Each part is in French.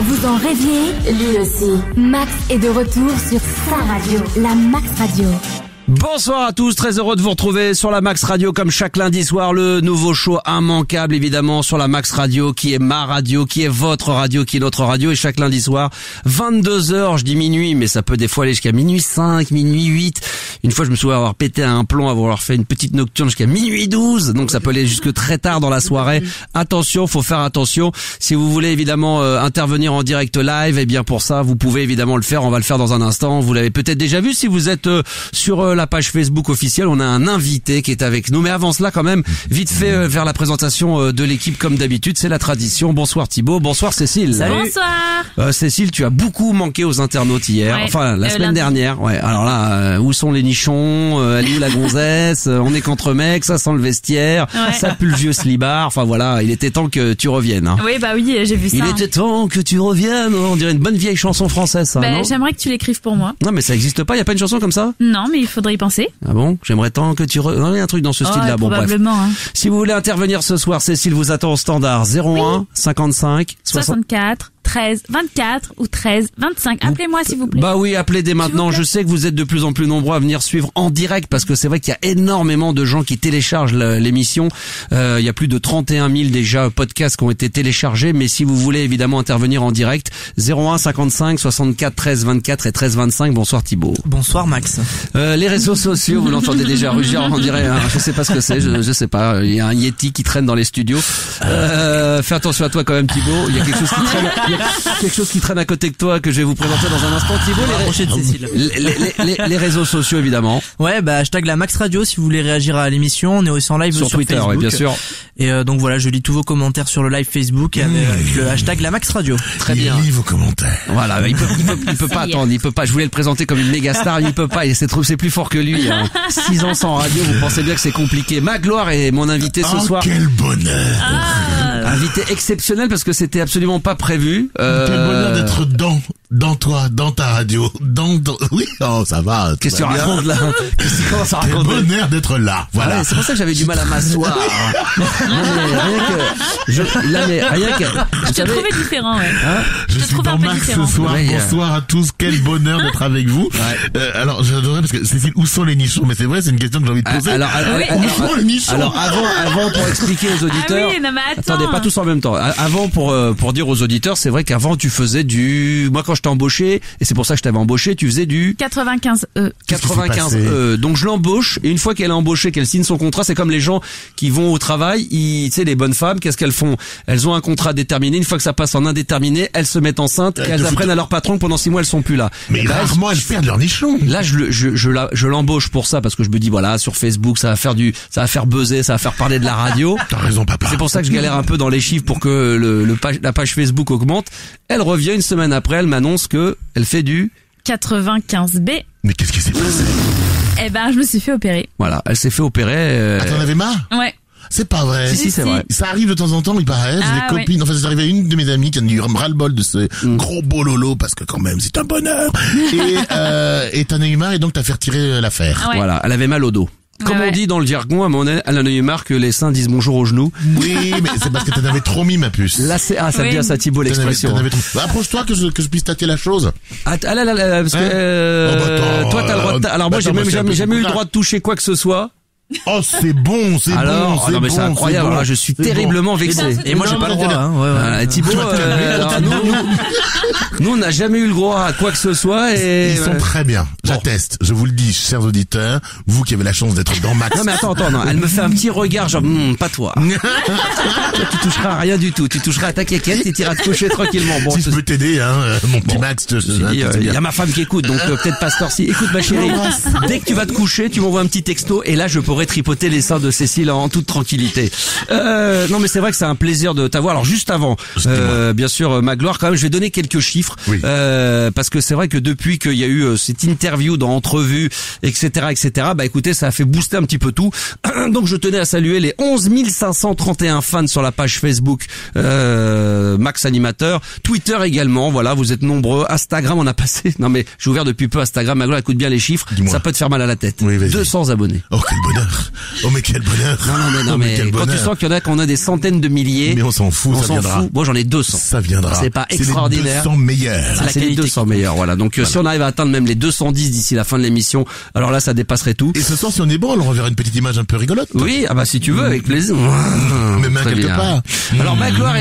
Vous en rêviez? Lui aussi. Max est de retour sur sa radio, la Max Radio. Bonsoir à tous, très heureux de vous retrouver sur la Max Radio comme chaque lundi soir, le nouveau show immanquable évidemment sur la Max Radio qui est ma radio, qui est votre radio, qui est notre radio et chaque lundi soir 22h, je dis minuit mais ça peut des fois aller jusqu'à minuit 5, minuit 8. Une fois je me souviens avoir pété un plomb, avoir fait une petite nocturne jusqu'à minuit 12, donc ça peut aller jusque très tard dans la soirée. Attention, faut faire attention. Si vous voulez évidemment intervenir en direct live, et bien pour ça vous pouvez évidemment le faire, on va le faire dans un instant. Vous l'avez peut-être déjà vu si vous êtes sur la page Facebook officielle, on a un invité qui est avec nous. Mais avant cela, quand même, vite fait vers la présentation de l'équipe comme d'habitude, c'est la tradition. Bonsoir Thibaut, bonsoir Cécile. Salut. Bonsoir. Cécile, tu as beaucoup manqué aux internautes hier, enfin la semaine dernière. Ouais. Alors là, où sont les nichons? Elle est où la gonzesse? On est qu'entre mecs, ça sent le vestiaire, ça pue le vieux slibard. Enfin voilà, il était temps que tu reviennes. Hein. Oui, bah oui, j'ai vu ça. Il était temps que tu reviennes. On dirait une bonne vieille chanson française, ça. Non, j'aimerais que tu l'écrives pour moi. Non, mais ça existe pas. Y a pas une chanson comme ça? Non, mais il faudrait y penser. Ah bon? J'aimerais tant que tu non, il y a un truc dans ce style-là. Bon, bref. Hein. Si vous voulez intervenir ce soir, Cécile vous attend au standard 01 55 64 13 24 ou 13 25. Appelez-moi s'il vous plaît. Bah oui, appelez dès maintenant. Je sais que vous êtes de plus en plus nombreux à venir suivre en direct parce que c'est vrai qu'il y a énormément de gens qui téléchargent l'émission. Il y a plus de 31 000 déjà podcasts qui ont été téléchargés. Mais si vous voulez évidemment intervenir en direct, 01 55 64 13 24 et 13 25. Bonsoir Thibaut. Bonsoir Max. Les réseaux sociaux, vous l'entendez déjà rugir, on dirait, je sais pas ce que c'est, je sais pas. Il y a un Yeti qui traîne dans les studios. Fais attention à toi quand même Thibaut. Il y a quelque chose qui traîne. Quelque chose qui traîne à côté de toi que je vais vous présenter dans un instant. Thibaut, les réseaux sociaux évidemment. Ouais, bah hashtag la Max Radio si vous voulez réagir à l'émission. On est aussi en live sur Twitter, Facebook. Oui, bien sûr. Et donc voilà, je lis tous vos commentaires sur le live Facebook avec le hashtag la Max Radio. Très bien. Il lit vos commentaires. Voilà, il peut pas attendre, il peut pas. Je voulais le présenter comme une méga star, il peut pas. C'est plus fort que lui. 6 ans sans radio, vous pensez bien que c'est compliqué. Magloire est mon invité ce soir. Quel bonheur. Invité exceptionnel parce que c'était absolument pas prévu. Quel bonheur d'être dans toi, dans ta radio, oui, oh, ça va. Qu'est-ce que tu racontes là? Qu'est-ce que tu commences à raconter? Quel bonheur d'être là. Voilà. C'est pour ça que j'avais du mal à m'asseoir. Je te trouvais différent, ouais. Je suis dans Max ce soir. Bonsoir à tous. Quel bonheur d'être avec vous. Alors, j'adorerais parce que Cécile, où sont les nichons? Mais c'est vrai, c'est une question que j'ai envie de poser. Où sont les nichons? Alors, avant pour expliquer aux auditeurs. Ah oui, non, mais attendez, pas tous en même temps. Avant pour dire aux auditeurs, c'est vrai qu'avant tu faisais moi quand je t'ai embauché, et c'est pour ça que je t'avais embauché, tu faisais du 95 E. 95 E. Donc je l'embauche, et une fois qu'elle est embauchée, qu'elle signe son contrat, c'est comme les gens qui vont au travail, tu sais, les bonnes femmes, qu'est-ce qu'elles font? Elles ont un contrat déterminé, une fois que ça passe en indéterminé, elles se mettent enceintes, et elles apprennent à leur patron que pendant 6 mois elles sont plus là. Mais rarement elles perdent leur nichon. Là, je l'embauche pour ça, parce que je me dis, voilà, sur Facebook, ça va faire buzzer, ça va faire parler de la radio. T'as raison, papa. C'est pour ça que je galère un peu dans les chiffres pour que la page Facebook augmente. Elle revient une semaine après, elle m'annonce que elle fait du 95B. Mais qu'est-ce qui s'est passé? Eh ben, je me suis fait opérer. Voilà, elle s'est fait opérer. T'en avais marre? Ouais. C'est pas vrai. Si, c'est vrai. Ça arrive de temps en temps, il paraît. J'ai des copines. Enfin, c'est arrivé à une de mes amies qui a eu ras-le-bol de ce gros bololo parce que quand même, c'est un bonheur. Et t'en as eu marre et donc t'as fait retirer l'affaire. Ouais. Voilà, elle avait mal au dos. Comme on dit dans le jargon, à mon avis, elle en a eu marre que les seins disent bonjour aux genoux. Oui, mais c'est parce que t'en avais trop mis, ma puce. Là, ça me vient ça, Thibaut, l'expression. Approche-toi que je puisse tâter la chose. Ah là, parce que, toi, t'as le droit de alors moi, j'ai même jamais eu le droit de toucher quoi que ce soit. Oh, c'est bon, c'est bon, c'est non, mais bon, c'est incroyable. bon. Alors, je suis terriblement vexé. Et moi j'ai pas le droit. Hein, Thibaut, nous, on n'a jamais eu le droit à quoi que ce soit et ils sont très bien. J'atteste. Je vous le dis, chers auditeurs, vous qui avez la chance d'être dans Max. Non mais attends, non. Elle me fait un petit regard genre, pas toi. Toi, tu toucheras à rien du tout. Tu toucheras à ta quéquette et t'iras te coucher tranquillement. Bon, si je peux t'aider, mon petit Max. Il y a ma femme qui écoute, donc peut-être pas ce temps-ci. Écoute ma chérie, dès que tu vas te coucher, tu m'envoies un petit texto et là je pourrai tripoter les seins de Cécile en toute tranquillité. Non mais c'est vrai que c'est un plaisir de t'avoir. Alors juste avant, bien sûr, Magloire, quand même, je vais donner quelques chiffres. chiffres, Oui. parce que c'est vrai que depuis qu'il y a eu cette interview dans Entrevue, etc., bah écoutez, ça a fait booster un petit peu tout. Donc je tenais à saluer les 11 531 fans sur la page Facebook Max Animateur, Twitter également, voilà, vous êtes nombreux, Instagram on a passé, non mais j'ai ouvert depuis peu Instagram, Magloire écoute bien les chiffres, Dis-moi. ça peut te faire mal à la tête. Oui, vas-y. 200 abonnés. Oh, quel bonheur. Oh, mais quel bonheur. Non, Oh, mais quel quand tu bonheur. sens qu'il y en a qu'on a des centaines de milliers, Mais on s'en fout, on ça s'en viendra. fout. Moi j'en ai 200. Ça viendra. C'est pas les extraordinaire. 200 meilleurs. Ah, c'est les 200 meilleurs, voilà. Donc si on arrive à atteindre même les 210 d'ici la fin de l'émission, alors là ça dépasserait tout. Et ce soir, si on est bon, on leur enverra une petite image un peu rigolote. Oui, ah bah si tu veux, avec plaisir. Même Très quelque bien. part. Alors Magloire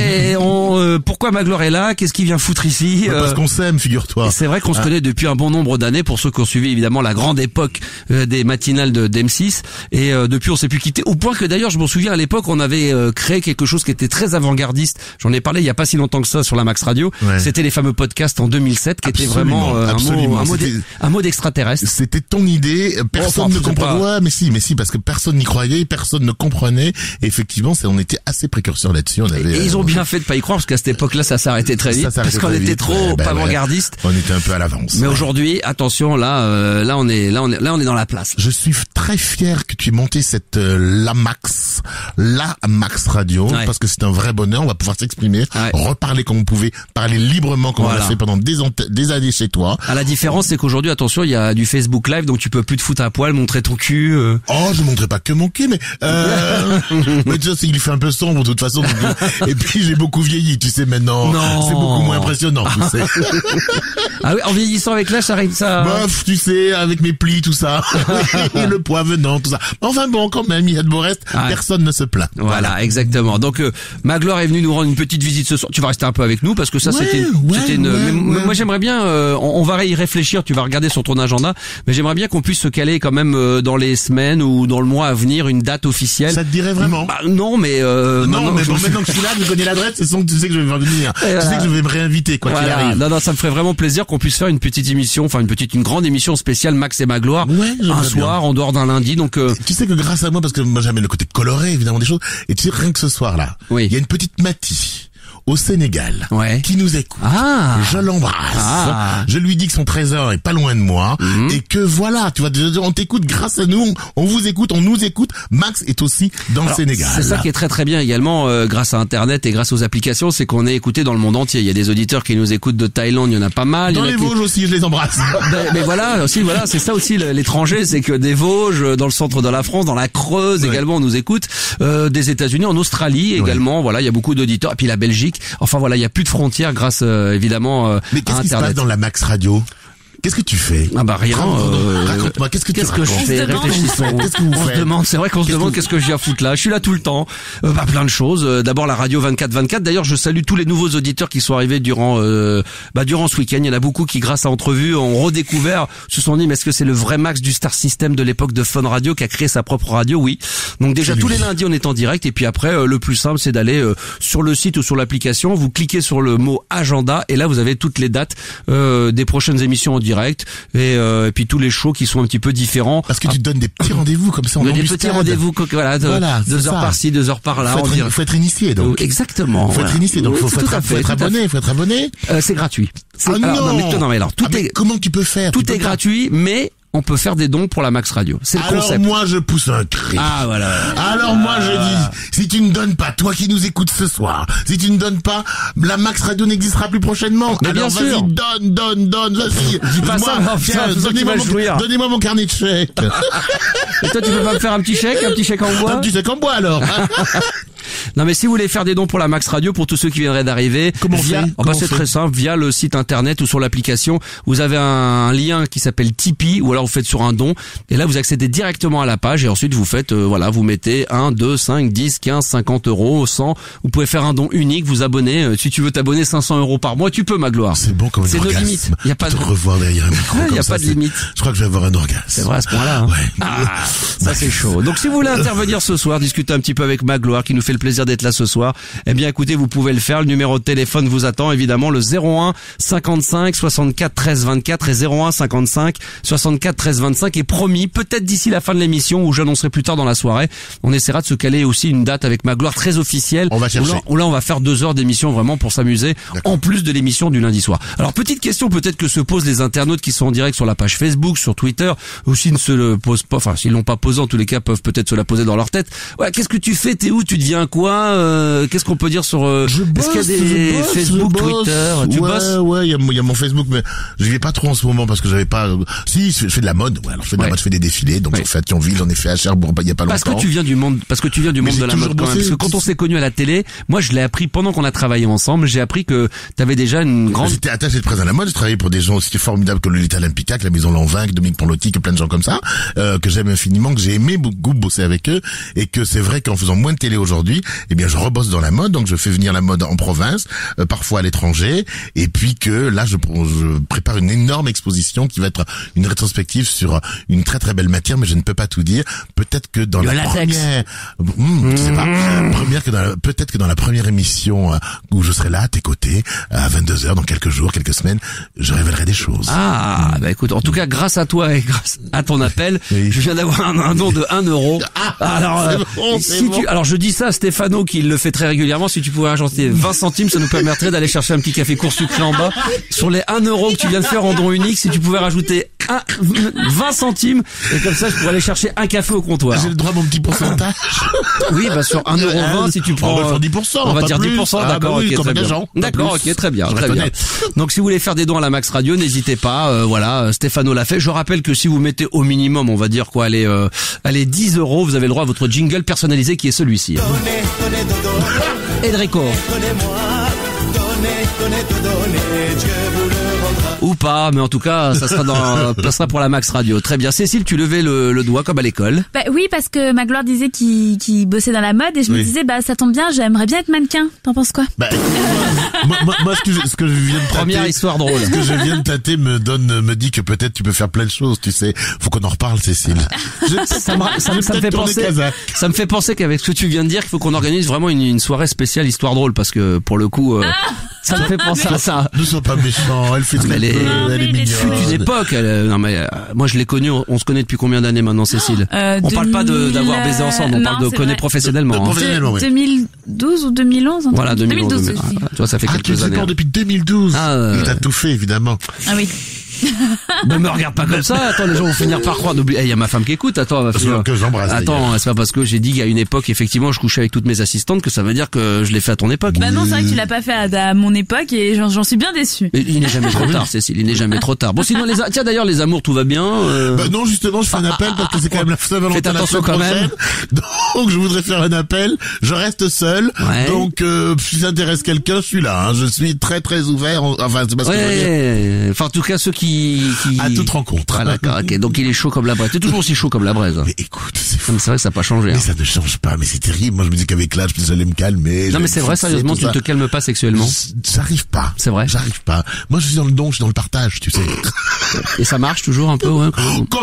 pourquoi Magloire est là? Qu'est-ce qu'il vient foutre ici? Parce qu'on s'aime, figure-toi. Et c'est vrai qu'on se connaît depuis un bon nombre d'années, pour ceux qui ont suivi évidemment la grande époque des matinales d'M6, et depuis on s'est plus quitté, au point que d'ailleurs je m'en souviens à l'époque on avait créé quelque chose qui était très avant-gardiste, j'en ai parlé il y a pas si longtemps que ça sur la Max Radio, Ouais. c'était les fameux podcasts en 2007 qui étaient vraiment Absolument. un mot d'extraterrestre. C'était ton idée, personne Enfin, ne c'est comprenait. pas- Ouais, mais si, parce que personne n'y croyait, personne ne comprenait. Et effectivement, on était assez précurseurs là-dessus. On avait, Et ils ont bien fait de pas y croire, parce qu'à cette époque-là ça s'arrêtait très vite, Ça s'arrêtait parce qu'on très était vite, trop ouais, bah ouais. avant-gardiste. On était un peu à l'avance. Mais ouais. aujourd'hui, attention, là on est dans la place. Je suis très fier que tu aies monté cette la Max Radio, Ouais. parce que c'est un vrai bonheur. On va pouvoir s'exprimer, Ouais. reparler comme on pouvait, parler librement comme on Voilà. l'a fait pendant des années chez toi. Ah, la différence, c'est qu'aujourd'hui, attention, il y a du Facebook Live, donc tu peux plus te foutre à poil, montrer ton cul. Oh, je montrerai pas que mon cul, mais mais tu sais, il fait un peu sombre de toute façon. Donc, et puis j'ai beaucoup vieilli, tu sais maintenant. Non. C'est beaucoup moins impressionnant, tu sais. Ah oui, en vieillissant avec l'âge, ça arrive ça. Bof, tu sais, avec mes plis, tout ça, et le poids venant, tout ça. Enfin bon, quand même, il y a de beaux restes. Ouais. Personne ne se plaint. Voilà, exactement. Donc Magloire est venu nous rendre une petite visite ce soir. Tu vas rester un peu avec nous parce que ça Ouais, c'était une. ouais, mais ouais. moi j'aimerais bien. On va y réfléchir. Tu vas regarder sur ton agenda, mais j'aimerais bien qu'on puisse se caler quand même dans les semaines ou dans le mois à venir une date officielle. Ça te dirait vraiment? Bah, non, mais Non, mais bon, maintenant que je suis là, je connais l'adresse, c'est son que tu sais que je vais venir. Tu sais que je vais me réinviter, quoi qu'il voilà. arrive. Non, ça me ferait vraiment plaisir qu'on puisse faire une petite émission, enfin une grande émission spéciale Max et Magloire, Ouais, j'aimerais un soir bien. en dehors d'un lundi. Donc Tu sais que grâce à moi, parce que moi j'aime le côté coloré, évidemment, des choses, et tu sais, rien que ce soir-là, Oui. il y a une petite Mathie au Sénégal, Ouais. qui nous écoute. Ah. Je l'embrasse. Ah. Je lui dis que son trésor est pas loin de moi, et que voilà, tu vois, on t'écoute grâce à nous, on vous écoute, on nous écoute. Max est aussi dans le Alors, Sénégal. c'est ça qui est très très bien également grâce à Internet et grâce aux applications, c'est qu'on est écouté dans le monde entier. Il y a des auditeurs qui nous écoutent de Thaïlande, il y en a pas mal. Dans il y en les a qui- Vosges aussi, je les embrasse. Mais voilà, aussi voilà, c'est ça aussi l'étranger, c'est que des Vosges, dans le centre de la France, dans la Creuse Ouais. également, on nous écoute, des États-Unis, en Australie également. Voilà, il y a beaucoup d'auditeurs. Et puis la Belgique. Enfin voilà, il y a plus de frontières grâce évidemment Mais à qu'est-ce qui se passe Internet. dans la Max Radio? Qu'est-ce que tu fais? Ah bah rien. Raconte-moi, qu'est-ce que tu Qu'est-ce que je racontes? fais? On se demande. Réfléchissons. Qu'est-ce que vous On se faites? demande, c'est vrai qu'on se Qu'est-ce demande que- qu'est-ce que je viens foutre là. Je suis là tout le temps. Plein de choses. D'abord la radio 24/24. D'ailleurs, je salue tous les nouveaux auditeurs qui sont arrivés durant ce week-end. Il y en a beaucoup qui, grâce à Entrevue, ont redécouvert, se sont dit, mais est-ce que c'est le vrai Max du Star System de l'époque de Fun Radio qui a créé sa propre radio? Oui. Donc déjà C'est tous lui. les lundis on est en direct, et puis après le plus simple c'est d'aller sur le site ou sur l'application, vous cliquez sur le mot agenda et là vous avez toutes les dates des prochaines émissions en direct et puis tous les shows qui sont un petit peu différents. Parce que tu te donnes des petits rendez-vous comme ça en Des embuscade. petits rendez-vous, voilà, Voilà, 2 c'est heures ça. par-ci, 2 heures par là. Faut être initié, donc. Exactement. Faut être voilà. initié, donc Oui, faut tout à être fait, tout à fait. abonné, faut être abonné. C'est gratuit. Ah Alors, non! non mais alors tout Ah, mais est comment tu peux faire? tout Tu peux est pas. gratuit, mais on peut faire des dons pour la Max Radio. C'est le Alors concept. moi je pousse un cri. Ah voilà. Alors moi je dis, si tu ne donnes pas, toi qui nous écoutes ce soir, si tu ne donnes pas, la Max Radio n'existera plus prochainement. Mais Alors bien vas-y, sûr. donne, vas-y. Dis pas ça, Moi, c'est tiens, ça qui va jouir. donnez-moi mon carnet de chèques. Et toi tu peux pas me faire un petit chèque en bois? Un petit chèque en bois alors. Non mais si vous voulez faire des dons pour la Max Radio, pour tous ceux qui viendraient d'arriver, Comment on via, fait oh, bah, Comment c'est on fait très simple, via le site internet ou sur l'application, vous avez un lien qui s'appelle Tipeee, ou alors vous faites sur un don, et là vous accédez directement à la page, et ensuite vous faites, vous mettez 1, 2, 5, 10, 15, 50 euros, 100, vous pouvez faire un don unique, vous abonner, si tu veux t'abonner 500 euros par mois, tu peux, Magloire. C'est bon comme un C'est nos orgasme. limites. Y a pas Te de- revoir derrière un micro. Ouais, y a comme ça, pas de c'est- limite. Je crois que je vais avoir un orgasme. C'est vrai à ce point-là. Hein. Ouais. Ah, ça c'est chaud. Donc si vous voulez intervenir ce soir, discuter un petit peu avec Magloire, qui nous fait le plaisir plaisir d'être là ce soir. Eh bien, écoutez, vous pouvez le faire. Le numéro de téléphone vous attend, évidemment, le 01 55 64 13 24 et 01 55 64 13 25. Et promis, peut-être d'ici la fin de l'émission, où j'annoncerai plus tard dans la soirée, on essaiera de se caler aussi une date avec Magloire très officielle. On va chercher. Où là, on va faire 2 heures d'émission vraiment pour s'amuser, en plus de l'émission du lundi soir. Alors, petite question peut-être que se posent les internautes qui sont en direct sur la page Facebook, sur Twitter, ou s'ils ne se le posent pas, enfin, s'ils l'ont pas posé, en tous les cas, peuvent peut-être se la poser dans leur tête. Ouais, qu'est-ce que tu fais? T'es où? Tu deviens quoi? Qu'est-ce qu'on peut dire sur, est-ce qu'il y a des Facebook, Twitter? Tu bosses? Ouais, il y a mon Facebook, mais je vais pas trop en ce moment parce que j'avais pas, si, je fais de la mode, ouais, alors je fais de la mode, je fais des défilés, donc j'en fais à Thionville, j'en ai fait à Cherbourg, il y a pas longtemps. Parce que tu viens du monde de la mode quand même. Parce que quand on s'est connus à la télé, moi je l'ai appris pendant qu'on a travaillé ensemble, j'ai appris que t'avais déjà une grande... J'étais attaché de presse à la mode, je travaillais pour des gens aussi formidables que Lolita Olympica, que la Maison Lanvin, que Dominique Ponlotti, que plein de gens comme ça, que j'aime infiniment, que j'ai aimé beaucoup bosser avec eux, et que c'est vrai qu'en faisant moins de télé aujourd'hui, eh bien je rebosse dans la mode, donc je fais venir la mode en province, parfois à l'étranger, et puis que là je prépare une énorme exposition qui va être une rétrospective sur une très très belle matière, mais je ne peux pas tout dire. Peut-être que dans la première, je sais pas, peut-être que dans la première émission où je serai là à tes côtés à 22h dans quelques jours, quelques semaines, je révélerai des choses. Ah, bah écoute, en tout cas grâce à toi et grâce à ton appel, oui. Je viens d'avoir un don de 1 euro. Alors alors je dis ça à Stéphano qui le fait très régulièrement, si tu pouvais rajouter 20 centimes, ça nous permettrait d'aller chercher un petit café court sucré en bas. Sur les 1 euro que tu viens de faire en don unique, si tu pouvais rajouter 20 centimes, et comme ça je pourrais aller chercher un café au comptoir. J'ai le droit à mon petit pourcentage. Oui, bah sur 1,20 € si tu prends... On va faire 10%. On va dire plus. 10%, d'accord, oui, ok, comme très bien. agent, D'accord, ok, très bien, très bien. Honnête. Donc si vous voulez faire des dons à la Max Radio, n'hésitez pas, voilà, Stéphano l'a fait. Je rappelle que si vous mettez au minimum, on va dire quoi, allez 10 €, vous avez le droit à votre jingle personnalisé qui est celui-ci. Enrico. Ou pas, mais en tout cas, ça sera pour la Max Radio. Très bien. Cécile, tu levais le doigt comme à l'école. Bah oui, parce que Magloire disait qu'il bossait dans la mode et je me disais, bah ça tombe bien, j'aimerais bien être mannequin. T'en penses quoi? Bah, moi, ce que je viens de tâter, première histoire drôle. Ce que je viens de tâter me dit que peut-être tu peux faire plein de choses, tu sais. Faut qu'on en reparle, Cécile. Ça me fait penser qu'avec ce que tu viens de dire, qu'il faut qu'on organise vraiment une soirée spéciale histoire drôle, parce que pour le coup, ça me fait penser à ça. Ne sois pas méchant, elle fait ce qu'elle peut, elle est mignonne. Fut une époque, non mais moi je l'ai connue, on se connaît depuis combien d'années maintenant, Cécile? On parle pas d'avoir baisé ensemble, on parle de connaître professionnellement. Professionnellement, oui. 2012 ou 2011? Voilà, 2012. aussi. Tu vois, ça fait quelques années. Tu sais depuis 2012. T'as tout fait, évidemment. Ah oui. Ne me regarde pas comme ça, attends, les gens vont finir par croire. Il y a ma femme qui écoute, attends, que j'embrasse. Attends, c'est pas parce que j'ai dit qu'à une époque, effectivement, je couchais avec toutes mes assistantes que ça veut dire que je l'ai fait à ton époque. Bah non, c'est vrai que tu l'as pas fait à mon époque et j'en suis bien déçu. Mais il n'est jamais trop tard, Cécile, il n'est jamais trop tard. Bon, sinon tiens d'ailleurs, les amours, tout va bien. Bah non, justement, je fais un appel parce que c'est quand même la Saint-Valentin. Faites attention quand même. Donc je voudrais faire un appel. Je reste seul. Ouais. Donc si ça intéresse quelqu'un, je suis là. Je suis très très ouvert. Enfin, c'est pas ce que je veux dire. Enfin, en tout cas, ceux qui... À toute rencontre. Ah, d'accord, ok. Donc il est chaud comme la braise. T'es toujours aussi chaud comme la braise. Mais écoute, c'est fou. C'est vrai que ça n'a pas changé. Mais ça ne change pas. Mais c'est terrible. Moi, je me dis qu'avec l'âge, j'allais me calmer. Non, mais c'est vrai, sérieusement, tu ne te calmes pas sexuellement. J'arrive pas. C'est vrai. J'arrive pas. Moi, je suis dans le don, je suis dans le partage, tu sais. Et ça marche toujours un peu, ouais.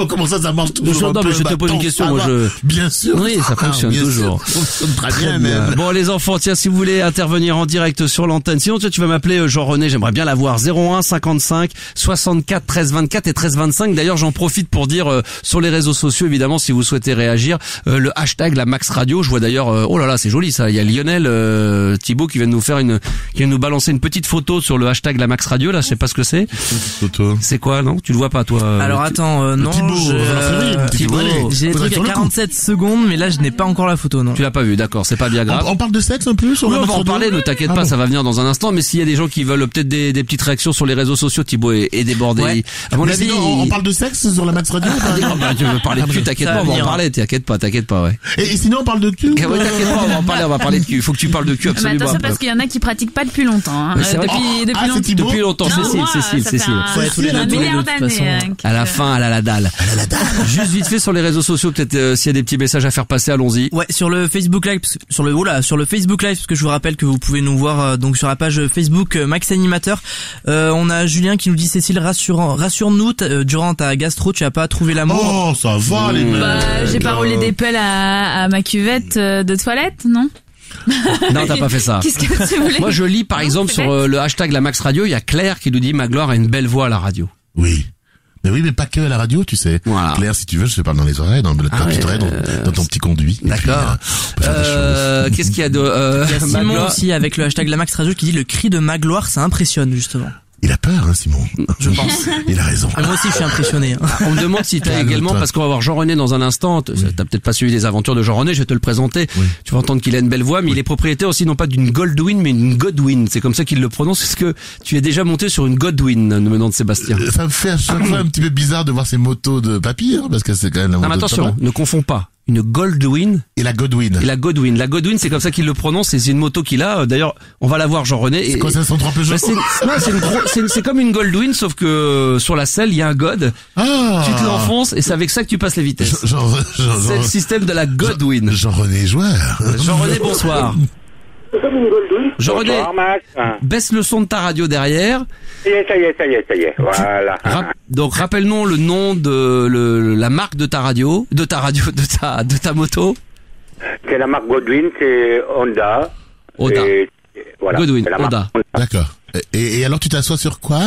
Comment ça marche toujours un peu? Mais je te pose une question, Bien sûr. Oui, ça fonctionne toujours. Ça fonctionne très bien, même. Bon, les enfants, tiens, si vous voulez intervenir en direct sur l'antenne, sinon, tu vas m'appeler Jean-René, j'aimerais bien l'avoir. 01 55 64 13 24 et 13 25. D'ailleurs, j'en profite pour dire sur les réseaux sociaux, évidemment, si vous souhaitez réagir, le hashtag la Max Radio. Je vois d'ailleurs, oh là là, c'est joli ça. Il y a Lionel Thibault qui vient de nous faire qui vient de nous balancer une petite photo sur le hashtag la Max Radio. Là, je sais pas ce que c'est. Photo. C'est quoi, non? Tu le vois pas, toi? Alors attends, non. Thibault. J'ai des trucs à 47 secondes, mais là je n'ai pas encore la photo, non. Tu l'as pas vu, d'accord, c'est pas bien grave. On parle de sexe un peu sur on la va en parler, ne t'inquiète pas, ça va venir dans un instant. Mais s'il y a des gens qui veulent peut-être des petites réactions sur les réseaux sociaux, Thibault est débordé. Ouais. À mon mais avis, sinon, on parle de sexe sur la Max Radio. Tu veux parler de cul, t'inquiète pas, on va en parler, t'inquiète pas, ouais. Et sinon, on parle de cul. Ouais, t'inquiète pas, on va parler de cul. Il faut que tu parles de cul, Mais absolument. attention parce qu'il y en a qui pratiquent pas depuis longtemps. Hein. Mais c'est vrai. Depuis longtemps, Cécile. Un milliard d'années. À la fin, elle a la dalle. Juste vite fait sur les réseaux sociaux, peut-être s'il y a des petits messages à faire passer, allons-y. Ouais, sur le Facebook Live, sur le Facebook Live, parce que je vous rappelle que vous pouvez nous voir donc sur la page Facebook Max Animateur. On a Julien qui nous dit Cécile, rassure-nous, durant ta gastro, tu as pas trouvé l'amour. Oh, ça va les mecs. Bah, j'ai pas roulé des pelles à ma cuvette de toilette, non? Non, t'as pas fait ça. Qu'est-ce que tu voulais? Moi, je lis par exemple c'est sur le hashtag la Max Radio, il y a Claire qui nous dit Magloire a une belle voix à la radio. Oui. Mais pas que à la radio, tu sais. Voilà. Claire, si tu veux, je te parle dans les oreilles, dans ta petite oreille, dans ton petit conduit. Et puis, D'accord. on peut faire des choses. Qu'est-ce qu'il y a de Il y a Simon Magloire aussi avec le hashtag la Max Radio qui dit le cri de Magloire, ça impressionne justement. Il a peur, hein, Simon. Je pense. Il a raison. Ah, moi aussi je suis impressionné. Hein. On me demande si t'as Calme-toi. également, parce qu'on va voir Jean-René dans un instant, t'as peut-être pas suivi les aventures de Jean-René, je vais te le présenter. Oui. Tu vas entendre qu'il a une belle voix, mais il est propriétaire aussi non pas d'une Goldwyn, mais une Godwin. C'est comme ça qu'il le prononce. Est-ce que tu es déjà monté sur une Godwin, me demande Sébastien? Ça me fait à chaque fois un petit peu bizarre de voir ces motos de papier, hein, parce que c'est quand même la Non, moto mais de attention, papa. ne confonds pas. Une Goldwyn Et la Godwin. et la Godwin. La Godwin, c'est comme ça qu'il le prononce, et c'est une moto qu'il a. D'ailleurs, on va la voir, Jean-René. C'est quoi, ça, son trois Peugeot? Bah, c'est comme une Goldwyn, sauf que sur la selle, il y a un God. Ah! Tu te l'enfonces, et c'est avec ça que tu passes les vitesses. C'est le système de la Godwin. Jean-René joueur. Jean-René, bonsoir. Jean-René, Bonsoir, Max. baisse le son de ta radio derrière. Ça y est. Voilà. Donc rappelle-nous le nom de la marque de ta radio, de ta moto. C'est la marque Godwin, c'est Honda. Honda. Et voilà. Godwin, c'est la marque Honda. D'accord. Et alors tu t'assois sur quoi?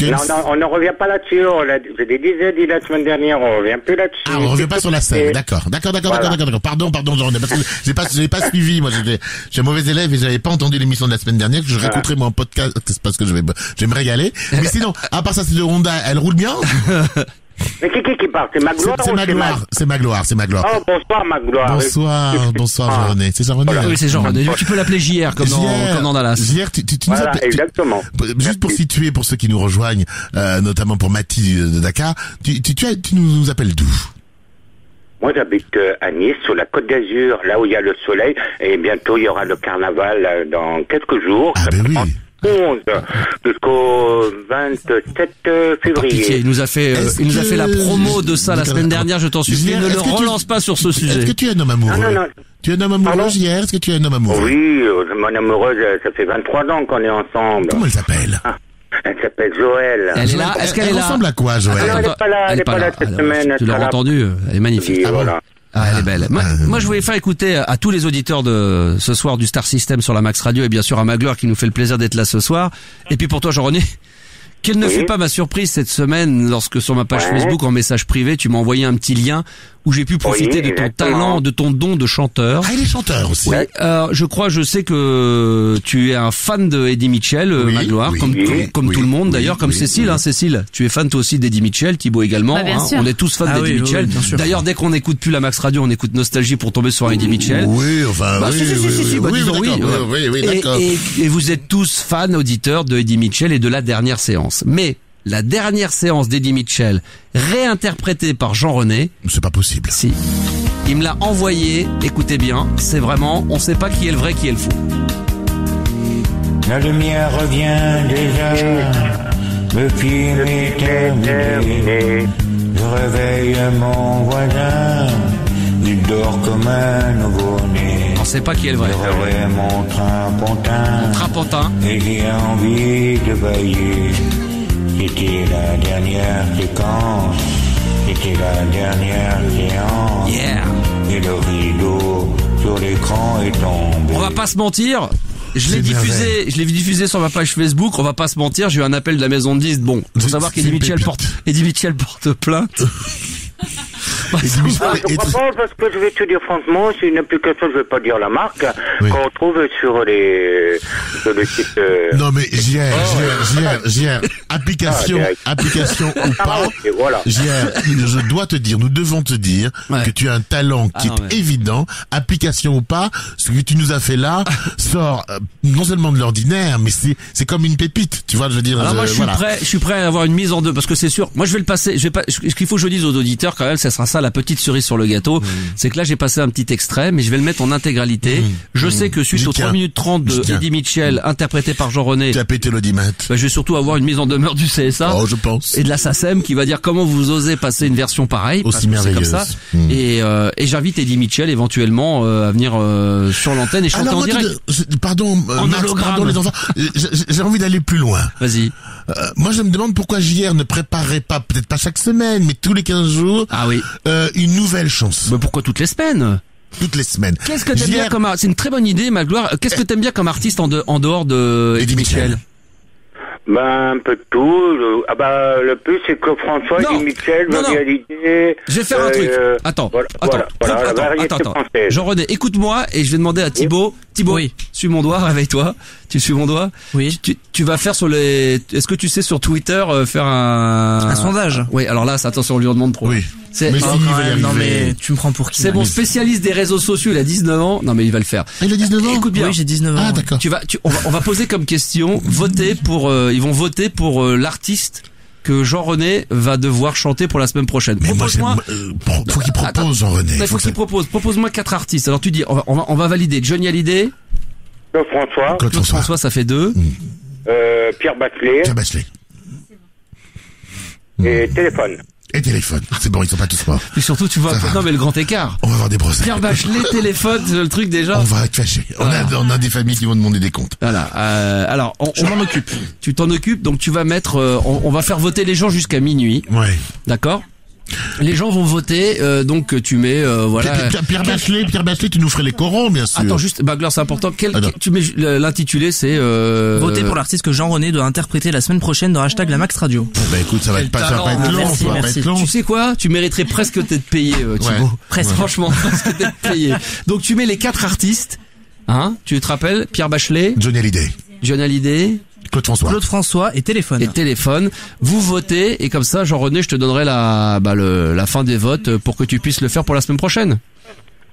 Non, on ne revient pas là-dessus. Je l'ai déjà dit la semaine dernière, on revient plus là-dessus. Ah, on revient pas sur la scène. Et- D'accord. Voilà. Pardon, Jean-René, parce que j'ai pas suivi. Moi, j'ai un mauvais élève et j'avais pas entendu l'émission de la semaine dernière, que je réécouterai moi en podcast, c'est parce que je vais me régaler. Mais sinon, à part ça, c'est de Honda, elle roule bien? Mais qui part? C'est Magloire ou C'est Magloire. Oh, bonsoir, Magloire. Bonsoir, Jean-René. C'est Jean-René. Oui, c'est Jean-René. Tu peux l'appeler JR comme dans Dallas. JR, tu nous Voilà, appelles- exactement. Juste pour situer, pour ceux qui nous rejoignent, notamment pour Mathis de Dakar, tu nous appelles d'où? Moi, j'habite à Nice, sur la Côte d'Azur, là où il y a le soleil, et bientôt il y aura le carnaval dans quelques jours. Ah, ben oui. 11 jusqu'au 27 Par pitié, février. il nous a fait la promo de ça la semaine dernière, je t'en supplie. JR, Ne est-ce le que tu- relance pas sur ce Est-ce que sujet. tu es un homme amoureux? Non. Tu es un homme amoureux, Pardon JR? Est-ce que tu es un homme amoureux? Oui, mon amoureuse, ça fait 23 ans qu'on est ensemble. Comment elle s'appelle? Elle s'appelle Joël. Elle est là. Est-ce qu'elle est là? ressemble à quoi, Ah non, Joël? elle est pas là, elle est pas là cette Alors, semaine. tu l'as elle sera là. entendu, elle est magnifique. Et bon voilà. Ah, elle est belle. Moi, je voulais faire écouter à tous les auditeurs de ce soir du Star System sur la Max Radio et bien sûr à Magloire qui nous fait le plaisir d'être là ce soir. Et puis pour toi, Jean-René, quelle ne Oui. fut pas ma surprise cette semaine lorsque sur ma page Ouais. Facebook en message privé, tu m'as envoyé un petit lien où j'ai pu profiter Oui, de ton exactement. talent, de ton don de chanteur. Ah, il est chanteur aussi. Oui, je sais que tu es un fan de Eddie Mitchell, Oui, Magloire, oui, comme oui, tout le oui, monde d'ailleurs, oui, comme oui, Cécile, oui. hein, Cécile. Tu es fan toi aussi d'Eddie Mitchell, Thibaut également. Bah, bien sûr. On est tous fans Ah d'Eddie oui, oui, Mitchell. oui, bien sûr. D'ailleurs, dès qu'on n'écoute plus la Max Radio, on écoute Nostalgie pour tomber sur un Eddie Mitchell. Oui, enfin, Bah, oui, si, bah, oui, disons oui. d'accord, oui, d'accord. Et vous êtes tous fans auditeurs de Eddie Mitchell et de la dernière séance. Mais la dernière séance d'Eddie Mitchell, réinterprétée par Jean-René, C'est pas possible. si. Il me l'a envoyé, écoutez bien, c'est vraiment, on sait pas qui est le vrai, qui est le faux. La lumière revient déjà, le film est terminé. Je réveille mon voisin, il dort comme un nouveau-né. On sait pas qui est le vrai. Je revois mon train-pontin, Trapontin. et j'ai envie de bailler. C'était la dernière séquence, c'était la dernière séance, Yeah. et le rideau sur l'écran est tombé. On va pas se mentir. Je C'est l'ai diffusé sur ma page Facebook. On va pas se mentir. J'ai eu un appel de la maison de disques. Bon, faut savoir C'est qu'Eddie une Mitchell pépite. porte plainte. Ah, je crois pas, parce que je vais te dire franchement, c'est une application, je vais pas dire la marque, Oui. qu'on trouve sur le site. Non, mais JR, application ou pas. Et voilà. JR, je dois te dire, nous devons te dire Ouais. que tu as un talent qui Ah non, est mais- évident, application ou pas, ce que tu nous as fait là sort non seulement de l'ordinaire, mais c'est comme une pépite, tu vois, je veux dire. Alors moi je voilà. suis prêt à avoir une mise en deux parce que c'est sûr. Moi je vais le passer. Ce qu'il faut que je dise aux auditeurs quand même, ça sera ça la petite cerise sur le gâteau. C'est que là j'ai passé un petit extrait, mais je vais le mettre en intégralité. Je sais que suite J'y aux tiens. 3 minutes 30 de J'y tiens. Eddie Mitchell interprété par Jean-René, Tu as pété l'audimat. bah, je vais surtout avoir une mise en demeure du CSA. Oh, je pense. Et de la SACEM qui va dire comment vous osez passer une version pareille, Aussi parce que c'est comme ça. merveilleuse. Et j'invite Eddie Mitchell éventuellement à venir sur l'antenne et chanter Alors en moi, direct. pardon, En Max, hologramme. pardon les enfants, j'ai envie d'aller plus loin. Vas-y. Moi, je me demande pourquoi JR ne préparait pas, peut-être pas chaque semaine, mais tous les 15 jours, Ah oui. une nouvelle chanson. Mais pourquoi toutes les semaines? toutes les semaines. Qu'est-ce que t'aimes bien comme c'est une très bonne idée, Magloire. Qu'est-ce que t'aimes bien comme artiste en dehors de Eddie Mitchell? Ben, un peu de tout. Le plus, c'est que François, Eddie Mitchell, l'idée. Je vais faire un truc. Attends. Jean-René, écoute-moi et je vais demander à Thibaut. Thibaut, oui. Suis mon doigt, réveille-toi. Tu suis mon doigt? Oui. Tu vas faire est-ce que tu sais sur Twitter faire un sondage? Oui, alors là, attention, on lui en demande trop. Oui. Non mais tu me prends pour qui? C'est bon, spécialiste des réseaux sociaux, il a 19 ans. Non mais il va le faire. Il a 19 ans? Écoute bien. Oui, j'ai 19 ans. Ah, d'accord. On va poser comme question, ils vont voter pour l'artiste que Jean-René va devoir chanter pour la semaine prochaine. Mais propose-moi. Faut qu'il propose, Jean-René. Il faut qu'il propose. Propose-moi 4 artistes. Alors tu dis, on va valider Johnny Hallyday. Claude François, ça fait 2. Pierre Bachelet. Et Téléphone. Et Téléphone. C'est bon, ils sont pas tous morts. Et surtout, tu vois, non mais le grand écart. On va avoir des procès. Pierre Bachelet, Téléphone, le truc déjà. On va être fâchés. On a des familles qui vont demander des comptes. Voilà. Alors, je m'en occupe. Tu t'en occupes, donc tu vas mettre, on va faire voter les gens jusqu'à minuit. Ouais. D'accord? Les gens vont voter, donc tu mets voilà. Pierre Bachelet, tu nous ferais les corons, bien sûr. Attends, juste, Magloire, c'est important. Tu mets l'intitulé, c'est voter pour l'artiste que Jean-René doit interpréter la semaine prochaine dans hashtag la Max Radio. Bah écoute, ça va pas être long. Tu sais quoi? Tu mériterais presque d'être payé, Thibaut. Presque. Franchement, presque d'être payé. Donc tu mets les 4 artistes. Hein? Tu te rappelles? Pierre Bachelet. Johnny Hallyday. Claude François et Téléphone. Vous votez et comme ça, Jean-René, je te donnerai la fin des votes pour que tu puisses le faire pour la semaine prochaine.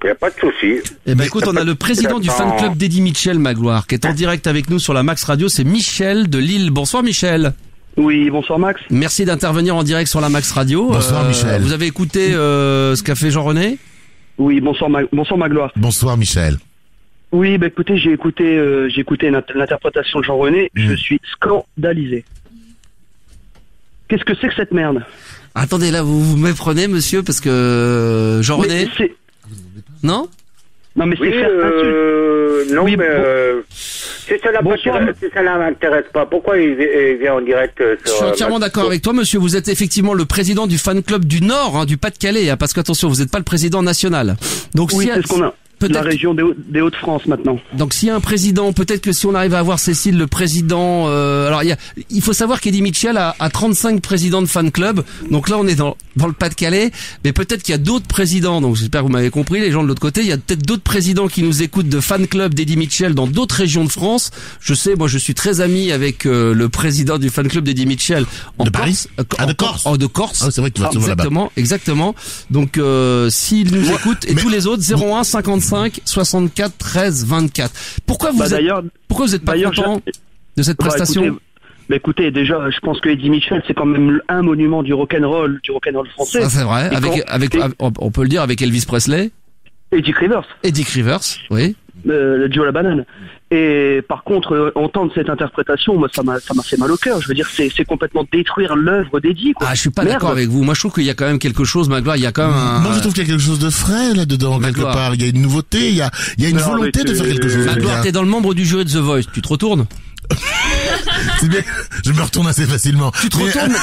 Il n'y a pas de souci. Eh ben écoute, on a le président du fan club d'Eddie Mitchell, Magloire, qui est en direct avec nous sur la Max Radio. C'est Michel de Lille. Bonsoir Michel. Oui, bonsoir Max. Merci d'intervenir en direct sur la Max Radio. Bonsoir Michel. Vous avez écouté ce qu'a fait Jean-René? Oui, bonsoir Magloire. Bonsoir Michel. Oui, écoutez, j'ai écouté l'interprétation de Jean-René, je suis scandalisé. Qu'est-ce que c'est que cette merde? Attendez, là, vous méprenez, monsieur, parce que Jean-René... Non? Non, mais c'est faire insulte. Non, oui, mais si ça m'intéresse pas, pourquoi il vient en direct sur... Je suis entièrement d'accord avec toi, monsieur. Vous êtes effectivement le président du fan club du Nord, du Pas-de-Calais, parce qu'attention, vous n'êtes pas le président national. Donc, oui, c'est ce qu'on a. La région des Hauts-de-France maintenant. Donc s'il y a un président, peut-être que si on arrive à avoir Cécile, le président... alors il faut savoir qu'Eddie Mitchell a 35 présidents de fan club. Donc là on est dans le Pas-de-Calais. Mais peut-être qu'il y a d'autres présidents. Donc j'espère que vous m'avez compris, les gens de l'autre côté. Il y a peut-être d'autres présidents qui nous écoutent de fan club d'Eddie Mitchell dans d'autres régions de France. Je sais, moi je suis très ami avec le président du fan club d'Eddie Mitchell en de Corse. De Corse. De Corse. Ah, c'est vrai que tu vas souvent là-bas. Exactement. Donc s'il nous écoute et tous les autres 01 55 64 13 24. Pourquoi vous êtes pas content de cette prestation? Écoutez, déjà, je pense que Eddie Mitchell, c'est quand même un monument du rock'n'roll français. Ça c'est vrai. On peut le dire avec Elvis Presley. Eddie Rivers, oui. Joe la banane. Et par contre, entendre cette interprétation, moi, ça m'a fait mal au cœur. Je veux dire, c'est complètement détruire l'œuvre d'Eddie, quoi. Ah, je suis pas d'accord avec vous. Moi, je trouve qu'il y a quand même quelque chose, Magloire. Il y a quand même Moi, je trouve qu'il y a quelque chose de frais là-dedans, quelque part. Il y a une nouveauté, il y a une volonté de faire quelque chose. Magloire, t'es dans le membre du jury de The Voice. Tu te retournes? C'est bien, je me retourne assez facilement. Tu te retournes,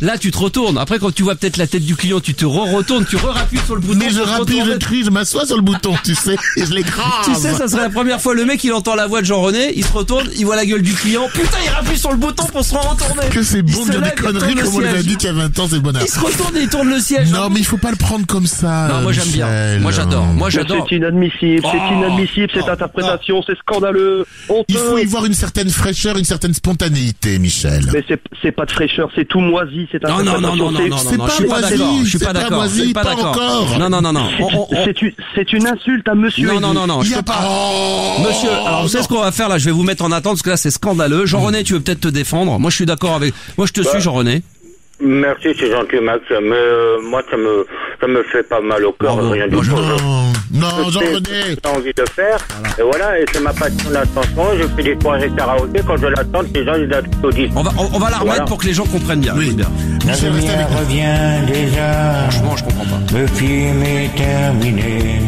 là tu te retournes. Après quand tu vois peut-être la tête du client, tu te retournes, tu rappuies sur le bouton. Mais je rappuie, je crie, je m'assois sur le bouton, tu sais, et je l'écrase. Tu sais, ça serait la première fois, le mec il entend la voix de Jean-René, il se retourne, il voit la gueule du client, putain il rappuie sur le bouton pour se retourner. Que c'est bon de dire des conneries comme on l'a dit qu'il y a 20 ans, c'est bon. Il se retourne et il tourne le siège. Non mais il faut pas le prendre comme ça. Non, moi j'aime bien, moi j'adore. C'est inadmissible, cette interprétation, c'est scandaleux. Il faut y voir une certaine fraîcheur, une certaine spontanéité, Michel. Mais c'est pas de fraîcheur, c'est tout moisi, c'est un Non, c'est pas moisi, je suis pas d'accord, pas encore. Non. C'est une insulte à monsieur. Non, je peux pas. Monsieur, alors vous savez ce qu'on va faire là, je vais vous mettre en attente parce que là c'est scandaleux. Jean-René, tu veux peut-être te défendre. Moi je suis d'accord avec. Moi je te suis, Jean-René. Merci, c'est gentil Max, mais moi ça me fait pas mal au cœur, rien du tout. Non, Jean-René. J'ai envie de faire, et voilà, et c'est ma passion la chanson, je fais des soirées karaoké, quand je l'attends, les gens ils applaudissent. On va la remettre pour que les gens comprennent bien. Oui, bien. La lumière revient déjà. Franchement, je comprends pas. Le film est terminé.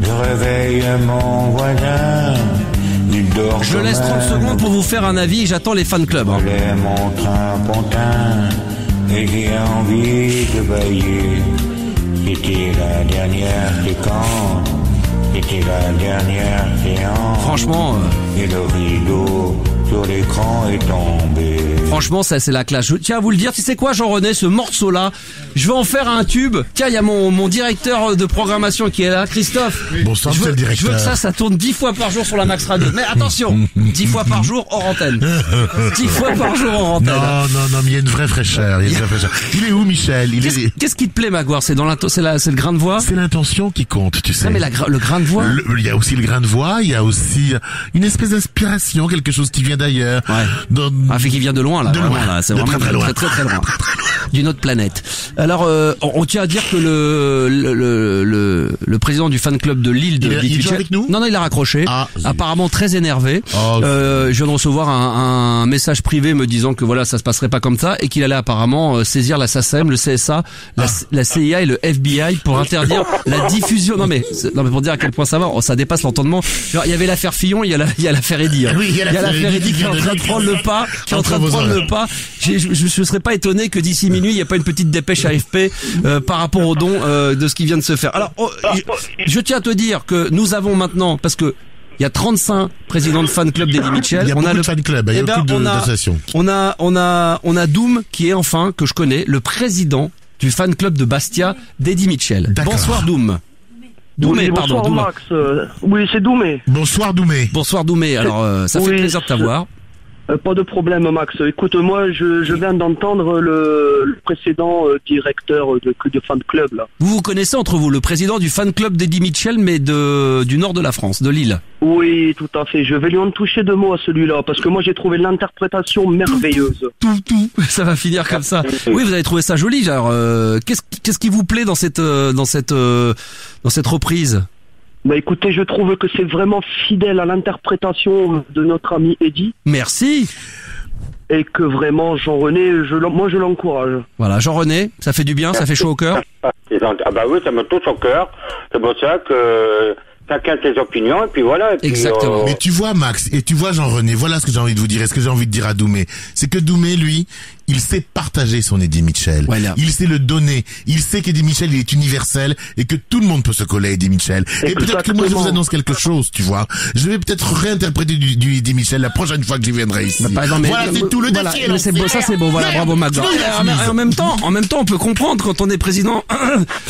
Je réveille mon voisin. Il dort. Je laisse 30 secondes pour vous faire un avis, j'attends les fan clubs. Je lève mon train pontin et j'ai envie de bailler. C'était la dernière séquence. C'était la dernière séance. Franchement... Et le rideau sur l'écran est tombé. Franchement, ça c'est la classe. Je tiens à vous le dire, tu sais quoi Jean-René, ce morceau-là, je vais en faire un tube. Tiens, il y a mon directeur de programmation qui est là, Christophe. Bonsoir, je monsieur veux, le directeur. Je veux que ça tourne 10 fois par jour sur la Max Radio. Mais attention, 10 fois par jour hors antenne. 10 fois par jour hors antenne. Non, mais il y a une vraie fraîcheur. Il est où, Michel? Qu'est-ce qui te plaît, Magouar? C'est le grain de voix? C'est l'intention qui compte, tu sais. Non, mais le grain de voix? Il y a aussi le grain de voix, il y a aussi une espèce d'inspiration, quelque chose qui vient d'ailleurs. Ouais. Fait qu'il vient de loin, là. De loin. Là. C'est vraiment très loin. Très loin. D'une autre planète. Alors, on tient à dire que le président du fan club de Lille de il est avec nous? Non, il a raccroché. Apparemment très énervé. Je viens de recevoir un message privé me disant que voilà, ça se passerait pas comme ça et qu'il allait apparemment saisir la SACEM, le CSA, la CIA et le FBI pour interdire la diffusion. Non mais pour dire à quel point ça va, ça dépasse l'entendement. Genre, il y avait l'affaire Fillon, il y a l'affaire Eddy. Oui, il y a l'affaire Eddy qui est en train de prendre le pas, Je serais pas étonné que d'ici minuit, il n'y a pas une petite dépêche AFP par rapport au don de ce qui vient de se faire. Alors, je tiens à te dire que nous avons maintenant, parce que il y a 35 présidents de fan club d'Eddie Mitchell. Il y a beaucoup de fan club, il y a beaucoup d'associations. On a Doom qui est enfin, que je connais, le président du fan club de Bastia d'Eddie Mitchell. Bonsoir Doom. Doumé, pardon. Bonsoir Max. Oui, c'est Doumé. Bonsoir Doumé. Bonsoir Doumé. Alors, ça fait plaisir de t'avoir. Pas de problème, Max. Écoute, moi, je viens d'entendre le précédent directeur de fan club, là. Vous connaissez entre vous le président du fan club d'Eddie Mitchell, mais du nord de la France, de Lille. Oui, tout à fait. Je vais lui en toucher 2 mots à celui-là, parce que moi, j'ai trouvé l'interprétation merveilleuse. Tout. Ça va finir comme ça. Oui, vous avez trouvé ça joli. Genre, qu'est-ce qui vous plaît dans cette reprise? Bah écoutez, je trouve que c'est vraiment fidèle à l'interprétation de notre ami Eddy. Merci. Et que vraiment, Jean-René, moi je l'encourage. Voilà, Jean-René, ça fait du bien, ça fait chaud au cœur. Ah bah oui, ça me touche au cœur. C'est pour ça que chacun ses opinions, et puis voilà. Et puis, exactement. Mais tu vois, Max, et tu vois, Jean-René, voilà ce que j'ai envie de vous dire, et ce que j'ai envie de dire à Doumé. C'est que Doumé, lui, il sait partager son Eddie Mitchell. Voilà. Il sait le donner. Il sait qu'Eddie Mitchell, il est universel et que tout le monde peut se coller à Eddie Mitchell. Et peut-être que moi, je vous annonce quelque chose, tu vois. Je vais peut-être réinterpréter du Eddie Mitchell la prochaine fois que j'y viendrai ici. Voilà, c'est tout le défi. C'est beau, ça c'est beau. Voilà, bravo Magda. En même temps, on peut comprendre quand on est président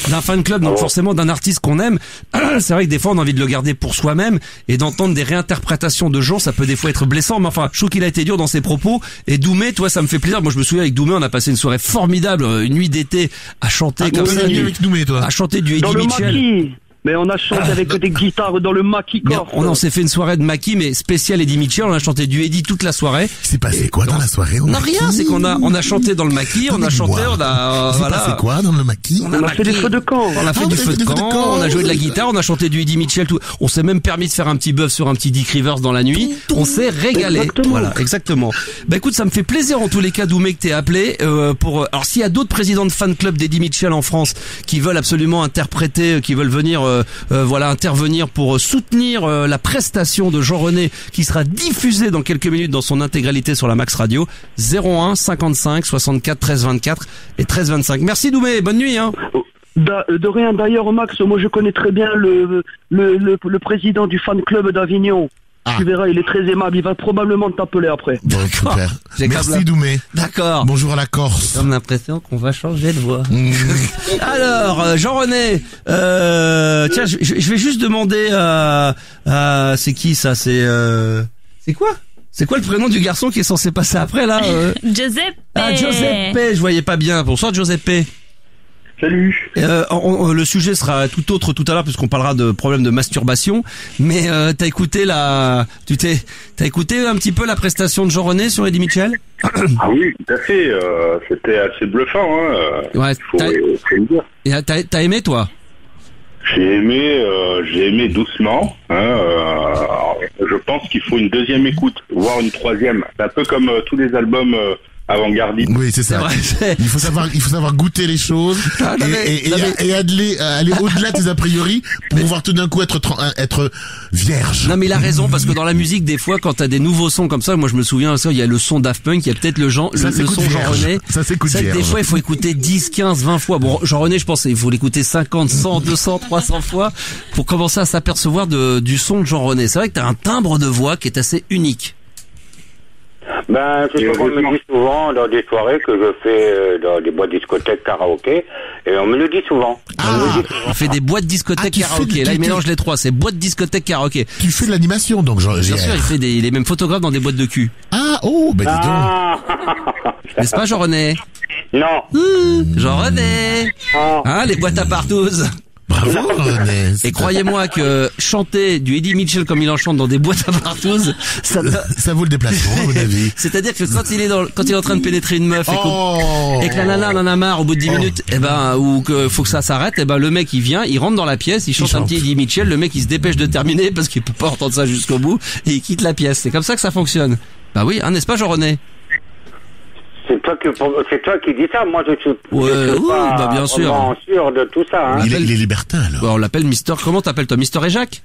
d'un fan club, donc forcément d'un artiste qu'on aime. C'est vrai que des fois, on a envie de le garder pour soi-même et d'entendre des réinterprétations de gens, ça peut des fois être blessant. Mais enfin, je trouve qu'il a été dur dans ses propos. Et Doumé, toi, ça me fait plaisir. Moi, je me souviens avec Doumé, on a passé une soirée formidable, une nuit d'été à chanter comme ça, à chanter du Eddie Mitchell. Mais on a chanté avec des guitares dans le maquis. On s'est fait une soirée de maquis, mais spécial Eddie Mitchell. On a chanté du Eddie toute la soirée. C'est passé quoi dans la soirée? Non, rien. C'est qu'on a chanté dans le maquis, on a chanté, C'est passé quoi dans le maquis? On a fait des feux de camp. On a fait du feu de camp, on a joué de la guitare, on a chanté du Eddie Mitchell, tout. On s'est même permis de faire un petit bœuf sur un petit Dick Rivers dans la nuit. On s'est régalé. Exactement. Voilà, exactement. Bah écoute, ça me fait plaisir en tous les cas, Doumé, que t'aies appelé pour. Alors s'il y a d'autres présidents de fan club d'Eddie Mitchell en France qui veulent absolument interpréter, qui veulent venir, intervenir pour soutenir la prestation de Jean-René qui sera diffusée dans quelques minutes dans son intégralité sur la Max Radio. 01 55 64 13 24 et 13 25. Merci Doumé, bonne nuit. De rien. D'ailleurs, Max, moi je connais très bien le président du fan club d'Avignon. Tu verras, il est très aimable. Il va probablement t'appeler après. Bon, super. Merci Doumé. D'accord. Bonjour à la Corse. J'ai l'impression qu'on va changer de voix. Alors, Jean-René, tiens, je vais juste demander c'est qui ça? C'est quoi? C'est quoi le prénom du garçon qui est censé passer après là? Giuseppe. Ah, Giuseppe. Je voyais pas bien. Bonsoir Giuseppe. Salut. Le sujet sera tout autre tout à l'heure puisqu'on parlera de problèmes de masturbation. Mais t'as écouté t'as écouté un petit peu la prestation de Jean-René sur Eddie Mitchell? Ah oui, tout à fait. C'était assez bluffant. Ouais. Faut le dire. Et t'as aimé toi? J'ai aimé doucement. Je pense qu'il faut une deuxième écoute, voire une troisième. C'est un peu comme tous les albums avant-gardiste. Oui, c'est ça. Vrai. Il faut savoir goûter les choses et aller au-delà de tes a priori pour pouvoir tout d'un coup être vierge. Non mais il a raison parce que dans la musique des fois quand t'as des nouveaux sons comme ça, moi je me souviens il y a le son Daft Punk, il y a peut-être le son Jean René. Ça c'est coup de vierge. Des fois il faut écouter 10, 15, 20 fois. Bon Jean René je pense il faut l'écouter 50, 100, 200, 300 fois pour commencer à s'apercevoir du son de Jean René. C'est vrai que t'as un timbre de voix qui est assez unique. Ben, c'est ce qu'on me dit souvent dans des soirées que je fais dans des boîtes discothèques karaoké, et on me le dit souvent. On fait des boîtes discothèques karaoké. Là, il mélange les trois. C'est boîtes discothèques karaoké. Tu fais de l'animation, donc, Jean. Bien sûr, il est même photographe dans des boîtes de cul. Ah, oh, ben dis donc. N'est-ce pas, Jean-René? Non. Jean-René. Hein, les boîtes à partouze. Bravo, René. Et croyez-moi que chanter du Eddie Mitchell comme il en chante dans des boîtes à partouze, ça vaut le déplacement, à mon avis. C'est-à-dire que quand il est en train de pénétrer une meuf et que la nana en a marre au bout de 10 minutes, ou que faut que ça s'arrête, le mec il vient, il rentre dans la pièce, il chante un petit Eddie Mitchell, le mec il se dépêche de terminer parce qu'il peut pas entendre ça jusqu'au bout et il quitte la pièce. C'est comme ça que ça fonctionne. Bah oui, n'est-ce pas, Jean-René? C'est toi qui dis ça. Moi, je suis pas bien sûr de tout ça. Hein. Il est libertin, alors. Bon, on l'appelle Mister. Comment t'appelles-toi, Mister et Jacques?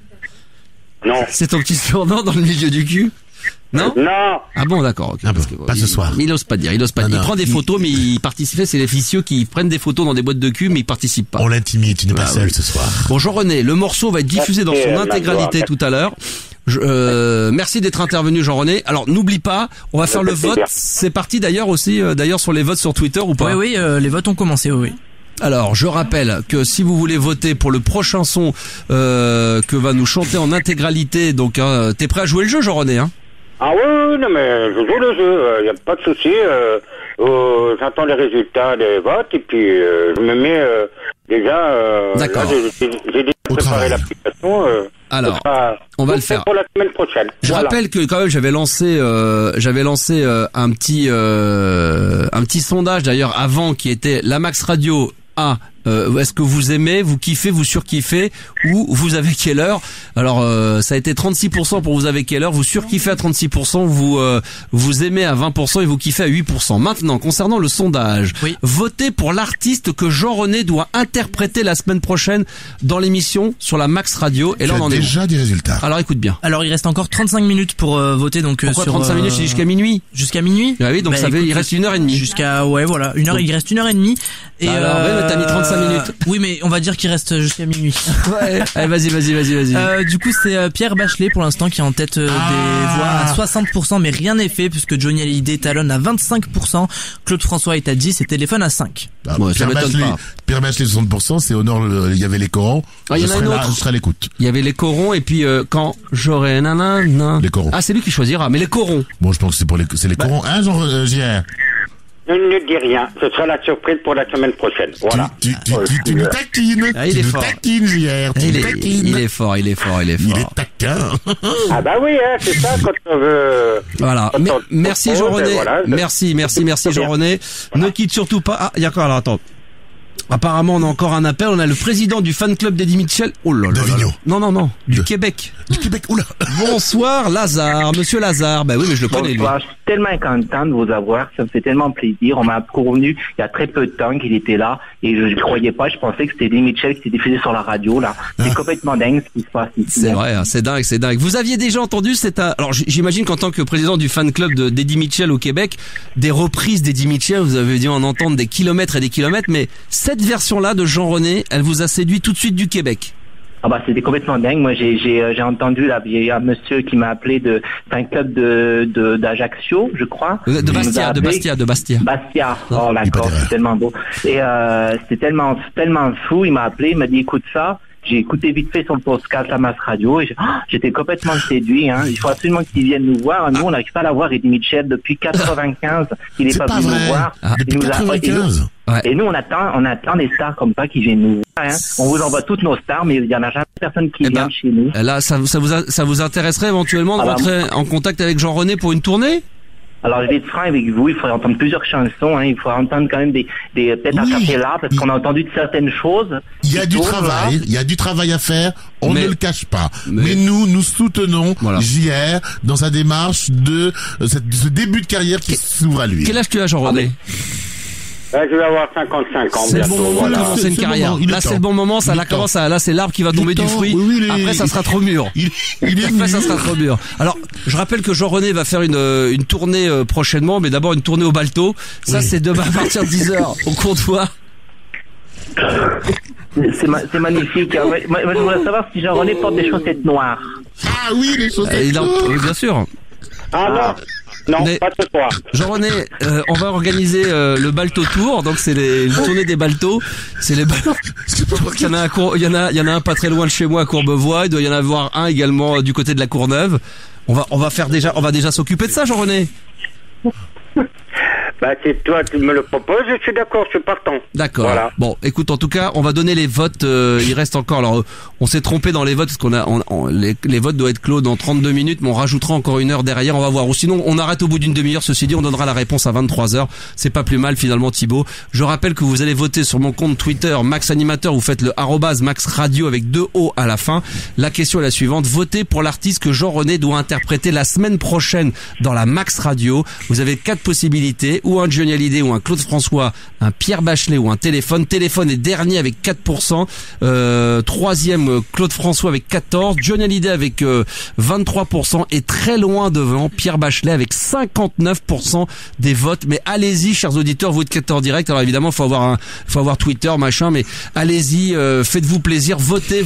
Non. C'est ton petit surnom dans le milieu du cul? Non? Non. Ah bon, d'accord. Okay, pas ce soir. Il ose pas dire. Il prend des photos, mais il participe. C'est les officieux qui prennent des photos dans des boîtes de cul, mais ils participent pas. On l'intimide. Tu n'es pas seul ce soir. Bon, Jean-René, le morceau va être diffusé dans son intégralité tout à l'heure. Merci d'être intervenu, Jean-René. Alors n'oublie pas, on va faire le vote. C'est parti d'ailleurs aussi, sur les votes sur Twitter ou pas? Oui, les votes ont commencé, oui. Alors, je rappelle que si vous voulez voter pour le prochain son que va nous chanter en intégralité, donc t'es prêt à jouer le jeu, Jean-René, hein? Ah oui, non mais je joue le jeu, y a pas de souci. J'entends les résultats des votes et puis je me mets déjà. D'accord. J'ai déjà préparé l'application. Alors, on va le faire pour la semaine prochaine. Je rappelle que quand même j'avais lancé un petit sondage d'ailleurs avant qui était la Max Radio A. Est-ce que vous aimez, vous kiffez, vous surkiffez ou vous avez quelle heure? Alors ça a été 36% pour vous avez quelle heure, vous surkiffez à 36%, vous aimez à 20% et vous kiffez à 8%. Maintenant, concernant le sondage, votez pour l'artiste que Jean-René doit interpréter la semaine prochaine dans l'émission sur la Max Radio. Et là on en est déjà des résultats. Alors écoute bien. Alors il reste encore 35 minutes pour voter donc. Pourquoi sur 35 minutes, c'est jusqu'à minuit. Jusqu'à minuit. Ah oui, donc il reste 1h30. Jusqu'à il reste 1h30 et alors t'as mis 35 minutes. Oui, mais on va dire qu'il reste jusqu'à minuit. Ouais. Allez, vas-y. Du coup, c'est Pierre Bachelet pour l'instant qui est en tête des voix à 60%, mais rien n'est fait puisque Johnny Hallyday talonne à 25%, Claude François est à 10 et Téléphone à 5. Pierre Bachelet 60%, c'est au nord, il y avait les corons. Il y en a un autre. Je serai à l'écoute. Il y avait les corons et puis quand j'aurai nanana. Les corons. Ah, c'est lui qui choisira, mais les corons. Bon, je pense que c'est les corons. Hein, JR? Je ne dis rien. Ce sera la surprise pour la semaine prochaine. Voilà. Tu nous taquines. Il est fort. Taquines, JR. Il est fort. Il est taquin. Ah bah oui, c'est ça quand on veut. Voilà. Merci Jean-René. Merci Jean-René. Ne quitte surtout pas. Ah, il y a encore, alors attends. Apparemment, on a encore un appel. On a le président du fan club d'Eddie Mitchell. Oh là là. Non. Du Québec. Du Québec, oula. Bonsoir, Lazare. Monsieur Lazare. Ben oui, mais je le connais, lui. Bonsoir. Je suis tellement content de vous avoir. Ça me fait tellement plaisir. On m'a prévenu il y a très peu de temps qu'il était là. Et je ne croyais pas. Je pensais que c'était Eddie Mitchell qui s'est diffusé sur la radio, là. C'est complètement dingue ce qui se passe ici. C'est vrai, hein, c'est dingue. Vous aviez déjà entendu alors, j'imagine qu'en tant que président du fan club d'Eddie Mitchell au Québec, des reprises d'Eddie Mitchell, vous avez dû en entendre des kilomètres et des kilomètres, mais cette version-là de Jean-René, elle vous a séduit tout de suite du Québec. Ah bah c'était complètement dingue. Moi j'ai entendu là, il y a un monsieur qui m'a appelé c'est un club d'Ajaccio, je crois. De Bastia. Bastia. Oh d'accord, c'est tellement beau. Et c'était tellement fou. Il m'a appelé, il m'a dit écoute ça. J'ai écouté vite fait sur le podcast La Max Radio et j'étais complètement séduit. Hein. Il faut absolument qu'ils viennent nous voir. Nous, on n'arrive pas à la voir, Eddie Mitchell, depuis 95. Il n'est pas venu nous voir. Depuis 95. Et nous, on attend des stars comme ça qui viennent nous voir. Hein. On vous envoie toutes nos stars, mais il y en a jamais personne qui vient chez nous. Là, ça vous intéresserait éventuellement de rentrer en contact avec Jean-René pour une tournée? Alors, je vais être franc avec vous, il faudrait entendre plusieurs chansons, hein. Il faudrait entendre quand même des peut-être à cappella, parce qu'on a entendu de certaines choses. Il y a du travail, il y a du travail à faire, on ne le cache pas. Mais nous soutenons JR dans sa démarche de ce début de carrière qui s'ouvre à lui. Quel âge tu as, Jean-René? Je vais avoir 55 ans. C'est le bon moment de commencer une carrière. Là, c'est le bon moment, ça là commence là, c'est l'arbre qui va tomber du fruit. Après, ça sera trop mûr. Après, ça sera trop mûr. Alors, je rappelle que Jean-René va faire une tournée prochainement, mais d'abord une tournée au Balto. Ça, c'est demain à partir de 10h au comptoir. C'est magnifique. Moi, je voudrais savoir si Jean-René porte des chaussettes noires. Ah oui, les chaussettes noires. Oui, bien sûr. Ah non. Non, mais, pas ce soir. Jean-René, on va organiser le Balto Tour, donc c'est les tournées des Baltos. C'est les Baltos. Il y en a un pas très loin de chez moi à Courbevoie. Il doit y en avoir un également du côté de la Courneuve. On va déjà s'occuper de ça, Jean-René. Bah, si toi tu me le proposes, je suis d'accord, je suis partant. D'accord. Voilà. Bon, écoute, en tout cas, on va donner les votes. Il reste encore. Alors, on s'est trompé dans les votes parce les votes doivent être clos dans 32 minutes, mais on rajoutera encore une heure derrière. On va voir. Ou sinon, on arrête au bout d'une demi-heure. Ceci dit, on donnera la réponse à 23h. C'est pas plus mal finalement, Thibaut. Je rappelle que vous allez voter sur mon compte Twitter Max Animateur. Vous faites le @Max Radio avec 2 O à la fin. La question est la suivante. Votez pour l'artiste que Jean-René doit interpréter la semaine prochaine dans la Max Radio. Vous avez 4 possibilités. Ou un Johnny Hallyday, ou un Claude François, un Pierre Bachelet, ou un Téléphone. Téléphone est dernier avec 4%. Troisième, Claude François avec 14%. Johnny Hallyday avec 23%. Et très loin devant, Pierre Bachelet avec 59% des votes. Mais allez-y, chers auditeurs, vous êtes 4 en direct. Alors évidemment, faut avoir Twitter, machin, mais allez-y, faites-vous plaisir, votez,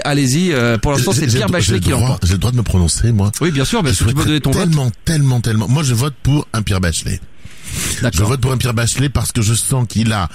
allez-y. Pour l'instant, c'est Pierre Bachelet qui l'emporte. J'ai le droit de me prononcer, moi. Oui, bien sûr, tu peux donner ton vote. Tellement. Moi, je vote pour un Pierre Bachelet. Je vote pour un Pierre Bachelet parce que je sens qu'il a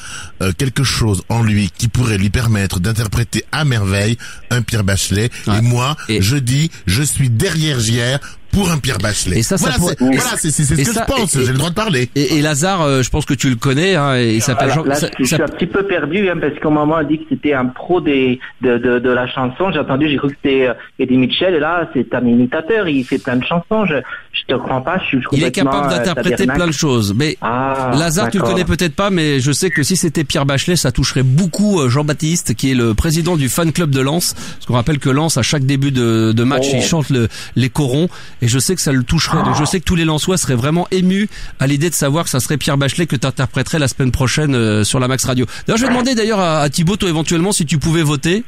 quelque chose en lui qui pourrait lui permettre d'interpréter à merveille un Pierre Bachelet. Ouais. Et moi, je dis, je suis derrière JR pour un Pierre Bachelet. Et ça, c'est ce que je pense. J'ai le droit de parler. Et Lazare, je pense que tu le connais. Hein, et il s'appelle Jean. Je suis un petit peu perdu, hein, parce qu'au moment on dit que c'était un pro de la chanson. J'ai cru que c'était Eddie Mitchell. Et là, c'est un imitateur. Il fait plein de chansons. Je te crois pas. Il est capable d'interpréter plein de choses. Mais Lazare, tu le connais peut-être pas, mais je sais que si c'était Pierre Bachelet, ça toucherait beaucoup Jean-Baptiste, qui est le président du fan club de Lens. Parce qu'on rappelle que Lens, à chaque début de match, il chante les corons. Et je sais que ça le toucherait. Donc je sais que tous les Lensois seraient vraiment émus à l'idée de savoir que ça serait Pierre Bachelet que tu interpréterais la semaine prochaine sur la Max Radio. D'ailleurs, je vais demander d'ailleurs à Thibaut, toi, éventuellement, si tu pouvais voter.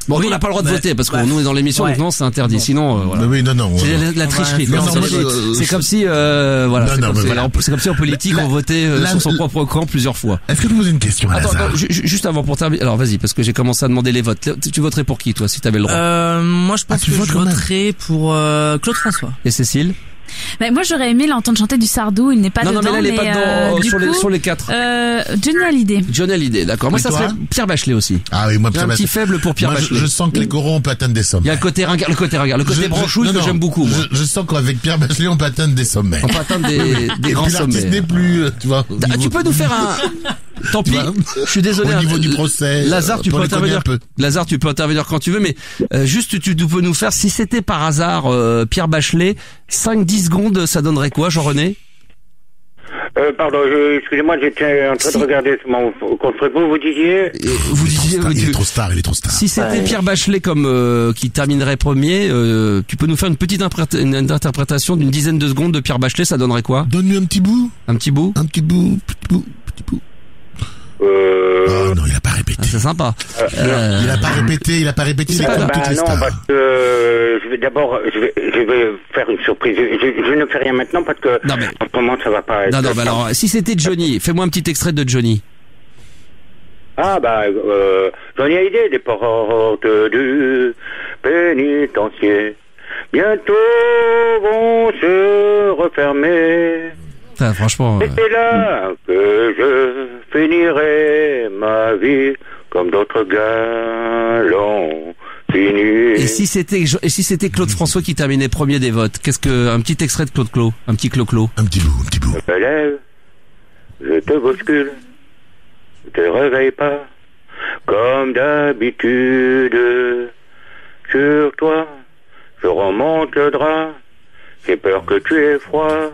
Bon, nous, on n'a pas le droit de voter parce qu'on nous est dans l'émission, donc non, c'est interdit. Sinon, voilà. Oui, non. C'est la tricherie. C'est comme si, voilà. C'est comme si en politique, on votait sur son propre camp plusieurs fois. Est-ce que je vous pose une question à Attends, juste avant pour terminer. Alors, vas-y, parce que j'ai commencé à demander les votes. Tu voterais pour qui, toi, si t'avais le droit? Moi, je pense que je voterais pour Claude François. Et Cécile? Ben, moi, j'aurais aimé l'entendre chanter du Sardou. Il n'est pas dedans. Non, mais là, il n'est pas dedans sur les 4. Johnny Hallyday. Johnny Hallyday, d'accord. Moi, ça serait Pierre Bachelet aussi. Ah oui, moi, Pierre Bachelet. Un petit faible pour Pierre Bachelet. Je sens que les corons, on peut atteindre des sommets. Il y a le côté ringard, le côté branchouille que j'aime beaucoup, moi. Je sens qu'avec Pierre Bachelet, on peut atteindre des sommets. On peut atteindre des grands sommets. L'artiste n'est plus, tu vois. Tu peux nous faire un... Tant pis, je suis désolé. Au niveau du procès, Lazare, tu peux intervenir. Lazare, tu peux intervenir quand tu veux, mais juste tu peux nous faire, si c'était par hasard Pierre Bachelet, 5-10 secondes, ça donnerait quoi, Jean-René? Pardon, excusez-moi, j'étais en train de regarder mon compte Facebook, vous disiez... Il est trop star. Si c'était Pierre Bachelet comme qui terminerait premier, tu peux nous faire une petite interprétation d'une dizaine de secondes de Pierre Bachelet, ça donnerait quoi? Donne-lui un petit bout. Un petit bout. Oh non, il a pas répété. C'est sympa. Il a pas répété. Il a comme toutes les stars. Non, parce que je vais faire une surprise. Je ne fais rien maintenant parce que en ce moment ça va pas être. Non, mais alors si c'était Johnny, fais-moi un petit extrait de Johnny. Ah Johnny Hallyday, des portes du pénitencier bientôt vont se refermer. Franchement. C'est là que je finirai ma vie comme d'autres gars l'ont fini. Et si c'était Claude François qui terminait premier des votes, un petit extrait de Claude Clos, un petit Clo-Clo. Un petit bout. Je te lève, je te bouscule, je te réveille pas, comme d'habitude. Sur toi, je remonte le drap, j'ai peur que tu aies froid.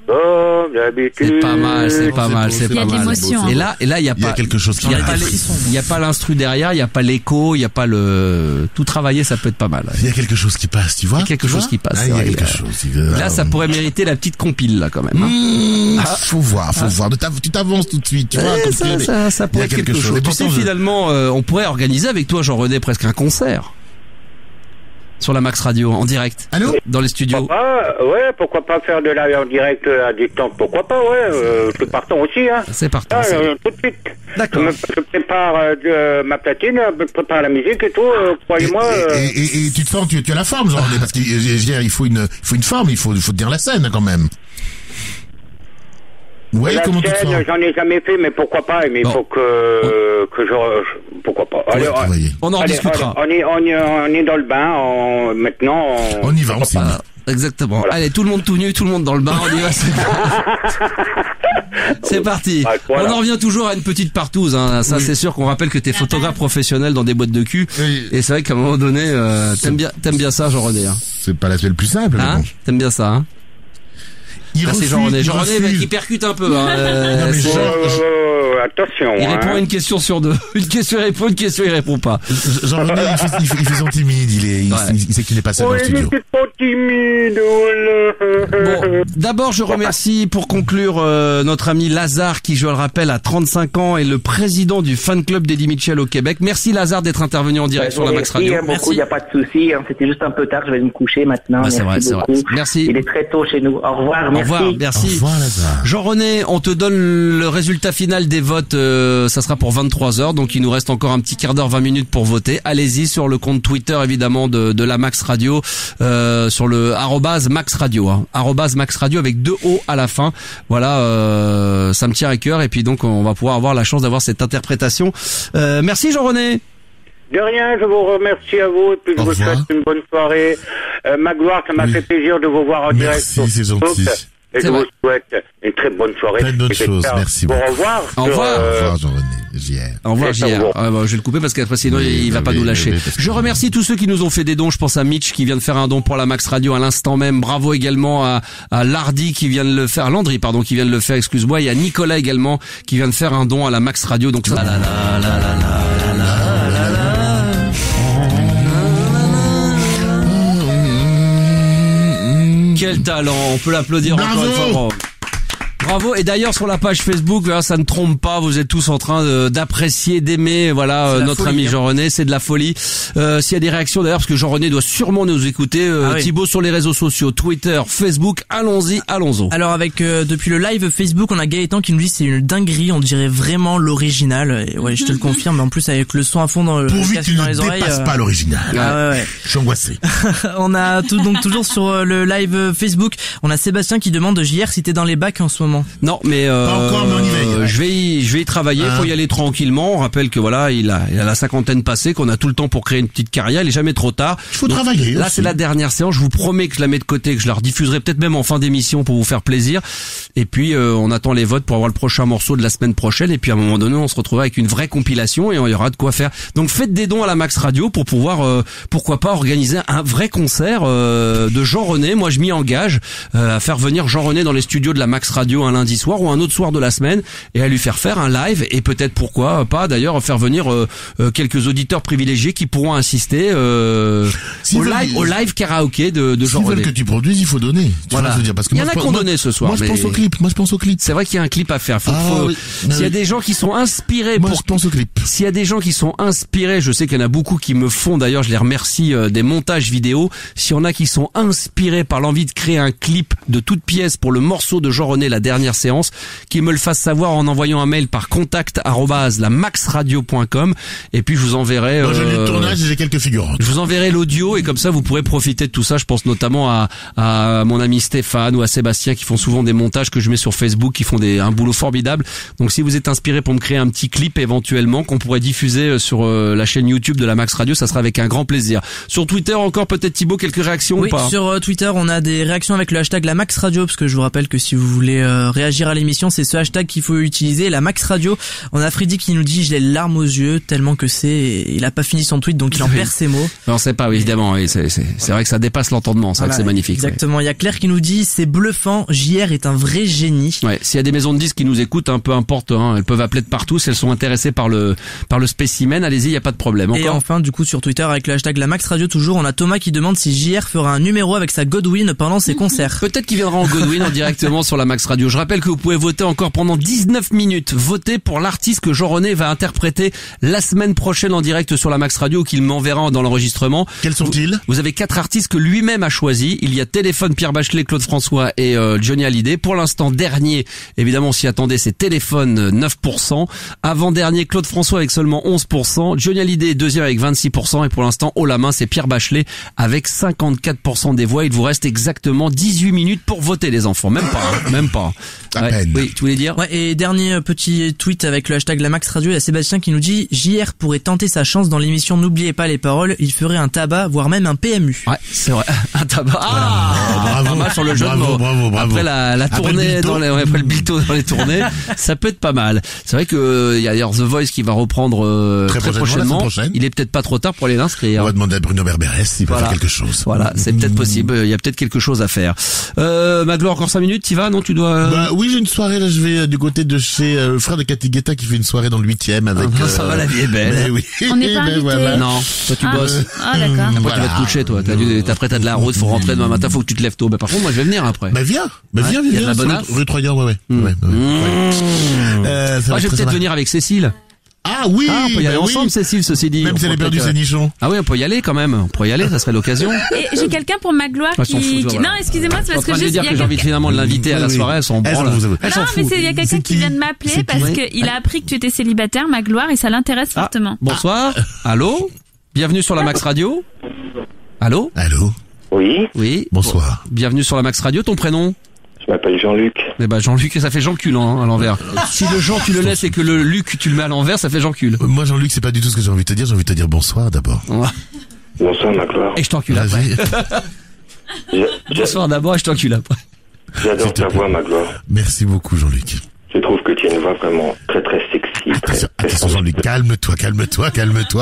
Comme d'habitude. C'est pas mal, c'est pas mal, c'est Il y a pas de mal. l'émotion. Et là, il y a Il y a pas, quelque chose qui il y a passe. il y a pas l'instru derrière, il y a pas l'écho, il y a pas le, tout travailler, ça peut être pas mal. Il y a quelque chose qui passe, tu vois. Il y a quelque Tu chose vois qui passe, Ah, il y a c'est vrai, quelque là. chose. Là, ça pourrait mériter la petite compile, là, quand même. Hein. Faut voir. Tu t'avances tout de suite, tu vois. Ouais, comme ça, tu- ça pourrait il y être a quelque chose. Et Tu sais, pourtant, finalement, on pourrait organiser avec toi, Jean-René, presque un concert. Sur la Max Radio, en direct. Allô? Dans les studios. Pourquoi pas faire de live en direct à distance, pourquoi pas, je partant aussi, hein. C'est parti. Tout de suite. D'accord. Je prépare ma platine, je prépare la musique et tout, croyez-moi. Et tu te sens, tu as la forme, genre, parce qu'il il faut une forme, il faut tenir la scène, quand même. Ouais, la comment tu te scène, sens? j'en ai jamais fait, mais pourquoi pas, mais il faut que je pourquoi pas. Allez, On en discutera. On est dans le bain, maintenant. On y va, on s'y met. Exactement. Voilà. Allez, tout le monde tout nu, tout le monde dans le bain, on y va. C'est parti. Voilà. On en revient toujours à une petite partouze, hein. Ça, c'est sûr qu'on rappelle que t'es photographe professionnel dans des boîtes de cul. Oui. Et c'est vrai qu'à un moment donné, t'aimes bien ça, Jean-René, hein. C'est pas l'aspect le plus simple, mais Hein? bon. T'aimes bien ça, hein? Il Là, c'est refuse, Jean-René. il Jean-René, refuse. mec, il percute un peu, hein. Non, mais attention. Il hein. répond à une question sur deux. Une question il répond, une question il répond pas. Jean-René, il fait son timide, il sait qu'il n'est pas seul dans le studio. Je suis pas timide, Bon, d'abord, je remercie pour conclure notre ami Lazare qui, je le rappelle, a 35 ans et le président du fan club d'Eddie Mitchell au Québec. Merci Lazare d'être intervenu en direct sur la Max Radio. Beaucoup, il n'y a pas de souci. C'était juste un peu tard, je vais me coucher maintenant. Ah, c'est vrai, c'est vrai. beaucoup. Merci. Il est très tôt chez nous. Au revoir, Au merci. revoir, merci. Au revoir, Lazare. Jean-René, on te donne le résultat final des votes, ça sera pour 23h, donc il nous reste encore un petit quart d'heure, 20 minutes pour voter. Allez-y sur le compte Twitter évidemment de la Max Radio, sur le @Max Radio, hein. @Max Radio avec 2 O à la fin. Voilà, ça me tient à cœur et puis donc on va pouvoir avoir la chance d'avoir cette interprétation. Merci Jean-René. De rien, je vous remercie à vous et puis je Au vous revoir. souhaite une bonne soirée. Magloire, ça m'a fait plaisir de vous voir en direct. Merci, c'est gentil. Et C'est je vrai. vous souhaite une très bonne soirée. Plein de bonnes Et j'espère choses, merci vous beaucoup. revoir. Au revoir. Au revoir, Jean-René. JR. Au revoir C'est JR. bon. Je vais le couper parce qu'après sinon Oui, il va bah pas oui, nous oui, lâcher. oui, parce que- Je remercie tous ceux qui nous ont fait des dons. Je pense à Mitch qui vient de faire un don pour la Max Radio à l'instant même. Bravo également à Lardy qui vient de le faire, Landry pardon, qui vient de le faire, excuse-moi. Il y a Nicolas également qui vient de faire un don à la Max Radio. Donc ça. Quel talent, on peut l'applaudir Bravo. encore une fois. Bravo. Bravo. Et d'ailleurs sur la page Facebook, voilà, ça ne trompe pas, vous êtes tous en train d'apprécier, d'aimer, voilà, C'est la notre folie, ami hein. Jean-René, c'est de la folie. S'il y a des réactions d'ailleurs, parce que Jean-René doit sûrement nous écouter, Ah oui. Thibaut sur les réseaux sociaux, Twitter, Facebook, allons-y. Alors avec depuis le live Facebook, on a Gaëtan qui nous dit c'est une dinguerie, on dirait vraiment l'original. Et ouais, je te le confirme. En plus avec le son à fond dans le Pourvu que casque tu dans ne les oreilles. dépasses pas l'original. Ah ouais. Je suis angoissé. On a donc toujours sur le live Facebook, on a Sébastien qui demande JR si t'es dans les bacs en ce moment. Non, mais Pas encore, mais on y veille. je vais y travailler. Hein. Faut y aller tranquillement. On rappelle que voilà, il a la cinquantaine passée, qu'on a tout le temps pour créer une petite carrière. Il est jamais trop tard. Il faut Donc, travailler Là, aussi. c'est la dernière séance. Je vous promets que je la mets de côté, que je la rediffuserai peut-être même en fin d'émission pour vous faire plaisir. Et puis, on attend les votes pour avoir le prochain morceau de la semaine prochaine. Et puis, à un moment donné, on se retrouvera avec une vraie compilation et il y aura de quoi faire. Donc, faites des dons à la Max Radio pour pouvoir, pourquoi pas, organiser un vrai concert de Jean-René. Moi, je m'y engage à faire venir Jean-René dans les studios de la Max Radio un lundi soir ou un autre soir de la semaine et à lui faire un live et peut-être pourquoi pas d'ailleurs faire venir quelques auditeurs privilégiés qui pourront assister S'ils au veulent- live karaoké de S'ils veulent Jean-René. que tu produises, il faut donner. Tu Voilà. vois ce que je veux dire, parce que Il y en moi, a je qu'on pense- donnait ce soir. Moi, je mais pense au clip. C'est vrai qu'il y a un clip à faire. Oui. S'il y a des gens qui sont inspirés Moi, pour je pense au clip. S'il y a des gens qui sont inspirés, je sais qu'il y en a beaucoup qui me font, d'ailleurs je les remercie, des montages vidéo. S'il y en a qui sont inspirés par l'envie de créer un clip de toute pièce pour le morceau de Jean-René, la dernière séance, qu'ils me le fassent savoir en envoyant un mail par contact@lamaxradio.com et puis je vous enverrai... Moi, j'ai lu le tournage et j'ai quelques figurantes. Je vous enverrai l'audio et comme ça vous pourrez profiter de tout ça. Je pense notamment à mon ami Stéphane ou à Sébastien qui font souvent des montages que je mets sur Facebook, qui font un boulot formidable. Donc si vous êtes inspiré pour me créer un petit clip éventuellement qu'on pourrait diffuser sur la chaîne YouTube de la Max Radio, ça sera avec un grand plaisir. Sur Twitter encore peut-être Thibaut, quelques réactions Oui, ou pas? sur Twitter, on a des réactions avec le hashtag la Max Radio parce que je vous rappelle que si vous voulez réagir à l'émission, c'est ce hashtag qu'il faut utiliser. La Max Radio. On a Freddy qui nous dit, j'ai les larmes aux yeux tellement que il a pas fini son tweet, donc il en perd ses mots. On sait pas, oui, évidemment. Oui, c'est vrai que ça dépasse l'entendement. C'est vrai que c'est magnifique. Exactement. Il y a Claire qui nous dit, c'est bluffant. JR est un vrai génie. Ouais. S'il y a des maisons de disques qui nous écoutent, peu importe, elles peuvent appeler de partout. Si elles sont intéressées par le spécimen, allez-y, il y a pas de problème. Et enfin, du coup, sur Twitter, avec le hashtag la Max Radio toujours, on a Thomas qui demande si JR fera un numéro avec sa Godwin pendant ses concerts. Peut-être qu'il viendra en Godwin directement sur la Max Radio. Je rappelle que vous pouvez voter encore pendant 19 minutes. Votez pour l'artiste que Jean-René va interpréter la semaine prochaine en direct sur la Max Radio, qu'il m'enverra dans l'enregistrement. Quels sont-ils? Vous avez 4 artistes que lui-même a choisis. Il y a Téléphone, Pierre Bachelet, Claude François et Johnny Hallyday. Pour l'instant, dernier, évidemment, on s'y attendait, c'est Téléphone, 9%. Avant-dernier, Claude François avec seulement 11%. Johnny Hallyday, deuxième avec 26%. Et pour l'instant, haut la main, c'est Pierre Bachelet avec 54% des voix. Il vous reste exactement 18 minutes pour voter, les enfants. Même pas, même pas. À peine. Oui, tu voulais dire? Ouais, et dernier petit tweet avec le hashtag la Max Radio, il y a Sébastien qui nous dit, JR pourrait tenter sa chance dans l'émission N'oubliez pas les paroles, il ferait un tabac, voire même un PMU. Ouais, c'est vrai. Un tabac. Bravo. Pas mal sur le jeu de mots. Bravo. Après la tournée, après le bilto dans les tournées, ça peut être pas mal. C'est vrai que il y a d'ailleurs The Voice qui va reprendre très prochainement. Il est peut-être pas trop tard pour aller l'inscrire. On va demander à Bruno Berberès s'il peut faire quelque chose. Voilà, c'est peut-être possible. Il y a peut-être quelque chose à faire. Magloire, encore 5 minutes, t'y vas? Non, tu dois... oui, j'ai une soirée, là, je vais du côté de chez le frère de Cathy Guetta qui fait une soirée dans le 8e avec... ça va, la vie est belle. Oui. On n'est pas invité. Voilà. Non, toi tu bosses. D'accord. Après tu vas te coucher, toi. Après t'as de la route, faut rentrer demain matin, faut que tu te lèves tôt. Par contre, moi je vais venir après. Viens. Il y a de la bonasse. Rue Troyens, ouais. Moi je vais peut-être venir avec Cécile. Ah oui, on peut y aller ensemble, Cécile, ceci dit. Même si elle a perdu ses nichons. Ah oui, on peut y aller quand même. On pourrait y aller, ça serait l'occasion. Et j'ai quelqu'un pour Magloire qui... Non, excusez-moi, c'est parce que juste... dire que j'ai envie finalement de l'inviter à la soirée, elles s'en branlent. Non, mais il y a quelqu'un qui vient de m'appeler parce qu'il a appris que tu étais célibataire, Magloire, et ça l'intéresse fortement. Bonsoir. Allô? Bienvenue sur la Max Radio. Allô? Oui. Bonsoir. Bienvenue sur la Max Radio, ton prénom? Je m'appelle Jean-Luc. Eh ben Jean-Luc, ça fait Jean-Cul à l'envers. Si le Jean tu le laisses et que le Luc tu le mets à l'envers, ça fait Jean-Cul. Moi Jean-Luc, c'est pas du tout ce que j'ai envie de te dire. J'ai envie de te dire bonsoir d'abord. Bonsoir Magloire. Et je t'encule après. Bonsoir d'abord et je t'encule après. J'adore ta voix Magloire. Merci beaucoup Jean-Luc. Je trouve que tu as une voix vraiment très très sexy. Attention Jean-Luc, calme-toi,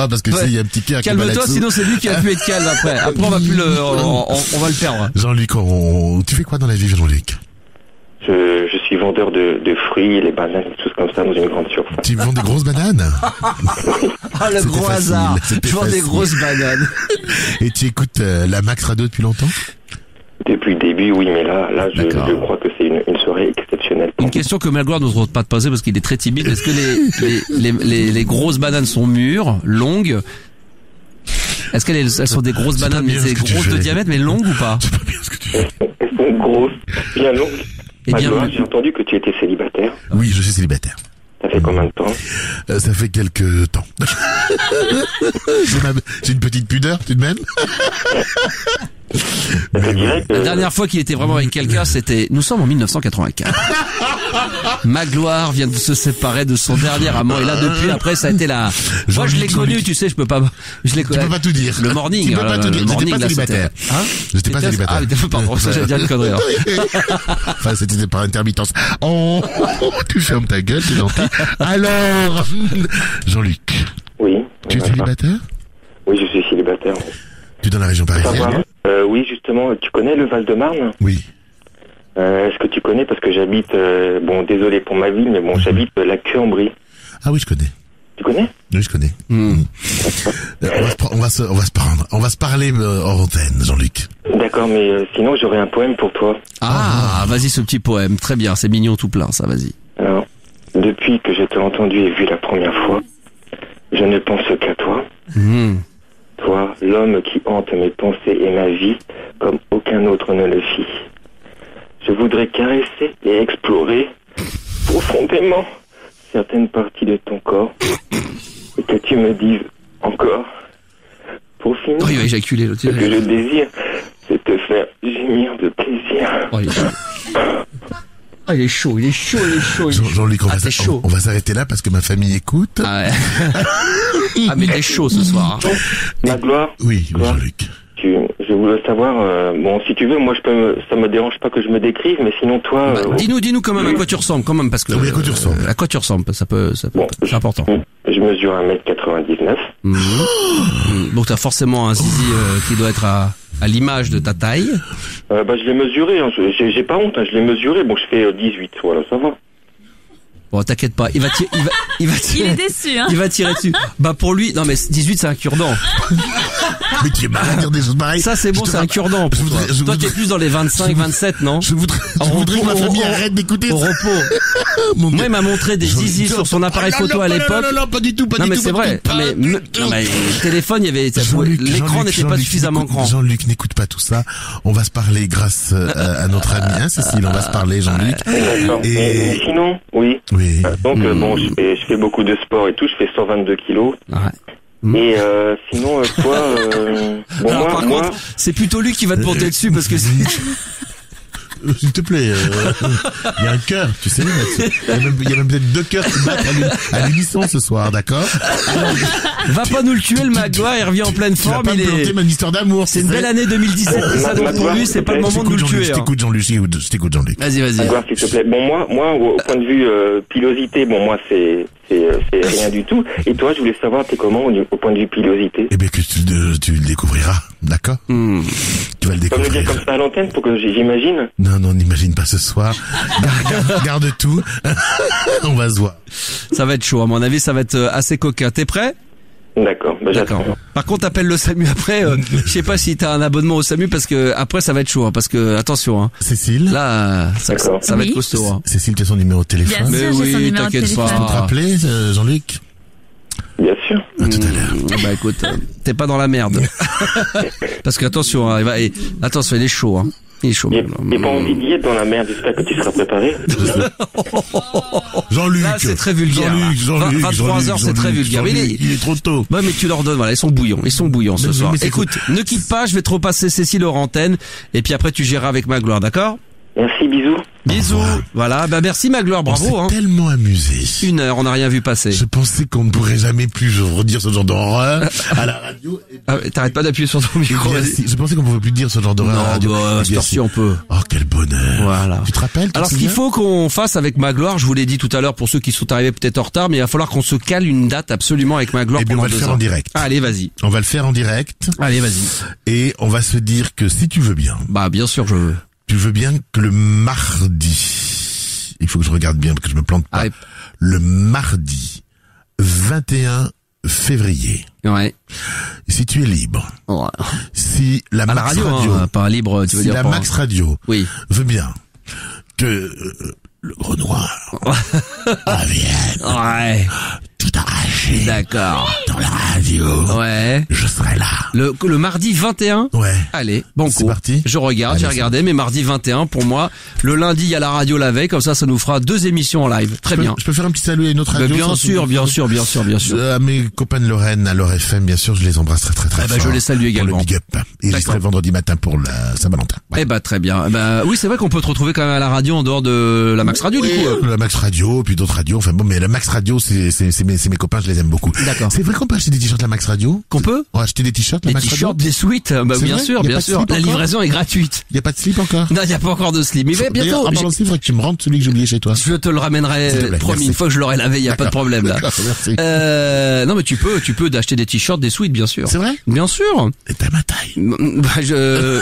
parce que il y a un petit cœur qui va là-dessous. Calme-toi, sinon c'est lui qui a pu être calme après. Après on va plus on va le perdre. Jean-Luc, tu fais quoi dans la vie Jean-Luc? Je suis vendeur de fruits, les bananes, des choses comme ça dans une grande surface. Tu vends des grosses bananes? Le gros hasard. Je vends des grosses bananes. Et tu écoutes la Max Radio depuis longtemps? Depuis le début, oui, mais là, je crois que c'est une soirée exceptionnelle. Une question que Magloire n'ose pas te poser parce qu'il est très timide. Est-ce que les grosses bananes sont mûres, longues? Est-ce qu'elles sont des grosses bananes, mais c'est grosses de diamètre, mais longues ou pas? C'est pas bien ce que tu fais. Elles sont grosses, bien longues. Magloire, j'ai entendu que tu étais célibataire. Oui, je suis célibataire. Ça fait combien de temps? Ça fait quelques temps. J'ai une petite pudeur, tout de même. La dernière fois qu'il était vraiment avec quelqu'un, nous sommes en 1984. Magloire vient de se séparer de son dernier amant et là depuis après ça a été moi je l'ai connu, tu sais, je peux pas tu peux pas tout dire. Le morning. Tu peux pas tout dire. J'étais pas célibataire. J'étais pas célibataire. Pardon, ça j'ai dit une connerie. Enfin, c'était par intermittence. Oh, tu fermes ta gueule, c'est gentil. Alors, Jean-Luc. Oui. Tu es célibataire? Oui, je suis célibataire. Tu es dans la région parisienne? Oui, justement. Tu connais le Val-de-Marne? Oui. Est-ce que tu connais, parce que j'habite, désolé pour ma ville, mais j'habite la Queue-en-Brie. Ah oui, je connais. Tu connais? Oui, je connais. On va se parler hors antenne, Jean-Luc. D'accord, mais sinon j'aurais un poème pour toi. Ah, vas-y ce petit poème, très bien, c'est mignon tout plein, ça, vas-y. Alors, depuis que je t'ai entendu et vu la première fois, je ne pense qu'à toi. Toi, l'homme qui hante mes pensées et ma vie comme aucun autre ne le fit. Je voudrais caresser et explorer profondément certaines parties de ton corps et que tu me dises encore, pour finir, il va éjaculer, ce que je désire, c'est te faire gémir de plaisir. Il est chaud. Jean-Luc, on va s'arrêter là parce que ma famille écoute. Ah ouais. Ah mais t'es chaud ce soir. Magloire. Oui, Jean-Luc. Je voulais savoir, bon, si tu veux, moi, ça me dérange pas que je me décrive, mais sinon, toi... Dis-nous quand même à quoi tu ressembles, quand même, parce que... Oui, à quoi tu ressembles. À quoi tu ressembles, c'est important. Je mesure 1m99. Donc t'as forcément un zizi qui doit être à l'image de ta taille. Je l'ai mesuré, hein, j'ai pas honte, hein, je l'ai mesuré, bon, je fais 18, voilà, ça va. Bon, t'inquiète pas, il va tirer, Il est déçu, hein. il va tirer dessus. Bah, pour lui, non mais 18 c'est un cure-dent. Mais tu es malade à dire des choses pareilles. Ça c'est bon, c'est un cure-dent pour toi. Toi t'es plus dans les 25, 27, non? Je voudrais que ma famille arrête d'écouter au repos. Moi, il m'a montré des zizi sur son appareil photo à l'époque. Non, pas du tout, Non mais c'est vrai. Mais le téléphone, il y avait, l'écran n'était pas suffisamment grand. Jean-Luc, n'écoute pas tout ça. On va se parler grâce à notre ami, hein, Cécile. On va se parler, Jean-Luc. D'accord. Et sinon, oui. Oui. Donc bon, je fais beaucoup de sport et tout, je fais 122 kilos. Ouais. Et sinon, toi, bon, alors, par contre, c'est plutôt lui qui va te monter dessus parce que s'il te plaît, il y a un cœur, tu sais, il y a même peut-être 2 cœurs qui battent à l'unisson ce soir, d'accord? Va pas nous le tuer, le Magloire, il revient en pleine forme, il est... ma histoire d'amour. C'est une belle année 2017, et ça, donc pour lui, c'est pas le moment de nous le tuer. Je t'écoute, Jean-Luc, je t'écoute, Jean-Luc. Vas-y. Magloire, s'il te plaît. Bon, moi, au point de vue pilosité, bon, moi, c'est rien du tout. Et toi, je voulais savoir, t'es comment au point de vue pilosité? Eh bien, que tu le découvriras, d'accord? Tu vas le découvrir. Tu peux me le dire comme ça à l'antenne pour que j'imagine? Non, n'imagine pas ce soir. Garde tout. On va se voir. Ça va être chaud, à mon avis, ça va être assez coquin. T'es prêt? D'accord, j'attends. Par contre, appelle le SAMU après. Je sais pas si t'as un abonnement au SAMU parce que après ça va être chaud. Hein, parce que attention. Hein. Cécile. Là, ça va être costaud. Hein. Cécile, tu as son numéro de téléphone? Bien sûr, j'ai son numéro de téléphone. Tu peux te rappeler, Jean-Luc? Bien sûr. À tout à l'heure. Bah écoute, t'es pas dans la merde. Parce que attention, hein, attention, il est chaud. Hein. Il est chaud. J'ai pas envie d'y être dans la merde, j'espère que tu seras préparé. Jean-Luc. Là, c'est très vulgaire. Jean-Luc. 23h, c'est très vulgaire. Il est trop tôt. Ouais, mais tu leur donnes, voilà, ils sont bouillants ce soir. Écoute, ne quitte pas, je vais te repasser Cécile hors antenne, et puis après tu géreras avec Magloire, d'accord? Merci, bisous. Bisous. Voilà, bah merci Magloire, bravo. On s'est tellement amusé. 1 heure, on n'a rien vu passer. Je pensais qu'on ne pourrait jamais plus redire ce genre d'horreur à la radio. T'arrêtes pas d'appuyer sur ton micro. Je pensais qu'on pouvait plus dire ce genre d'horreur à la radio. Non, cette heure-ci on peut. Oh, quel bonheur. Voilà. Tu te rappelles? Alors ce qu'il faut qu'on fasse avec Magloire, je vous l'ai dit tout à l'heure pour ceux qui sont arrivés peut-être en retard, mais il va falloir qu'on se cale une date absolument avec Magloire. Eh bien, on va le faire en direct. Allez, vas-y. On va le faire en direct. Allez, vas-y. Et on va se dire que si tu veux bien. Bah, bien sûr, je veux. Tu veux bien que le mardi, il faut que je regarde bien parce que je me plante pas. Le mardi 21 février. Ouais. Si tu es libre. Ouais. Si la Max radio, hein, pas libre, tu veux dire. Si la Max Radio. Oui. Veut bien que le Gros Noir revienne. Ouais. Tout arraché. D'accord. Dans la radio. Ouais. Je serai là. Le mardi 21. Ouais. Allez, bon coup. C'est parti. Je regarde, j'ai regardé, mais mardi 21 pour moi. Le lundi, il y a la radio la veille, comme ça nous fera 2 émissions en live. Très bien. Je peux faire un petit salut à une autre radio? Bien sûr. À mes copains de Lorraine, à Lorraine FM, bien sûr, je les embrasse très fort. Je les salue également. Pour le big up. Et j'y serai vendredi matin pour la Saint-Valentin. Ouais. Très bien. Oui, c'est vrai qu'on peut te retrouver quand même à la radio en dehors de la Max Radio, du coup. La Max Radio, puis d'autres radios. Enfin bon, mais la Max Radio, c'est mes copains, je les aime beaucoup. D'accord. C'est vrai qu'on peut acheter des t-shirts la Max Radio? Qu'on peut? On va acheter des t-shirts la Max Radio? Des t-shirts, des suites, bien sûr. La livraison est gratuite. Il y a pas de slip encore? Non, il y a pas encore de slip. Mais bientôt. En parlant de slip, il faudrait que tu me rendes celui que j'ai oublié chez toi. Je te le ramènerai, promis, une fois que je l'aurai lavé, il y a pas de problème, là. Merci. Non, mais tu peux d'acheter des t-shirts, des suites, bien sûr. C'est vrai? Bien sûr. Et t'as ma taille? Je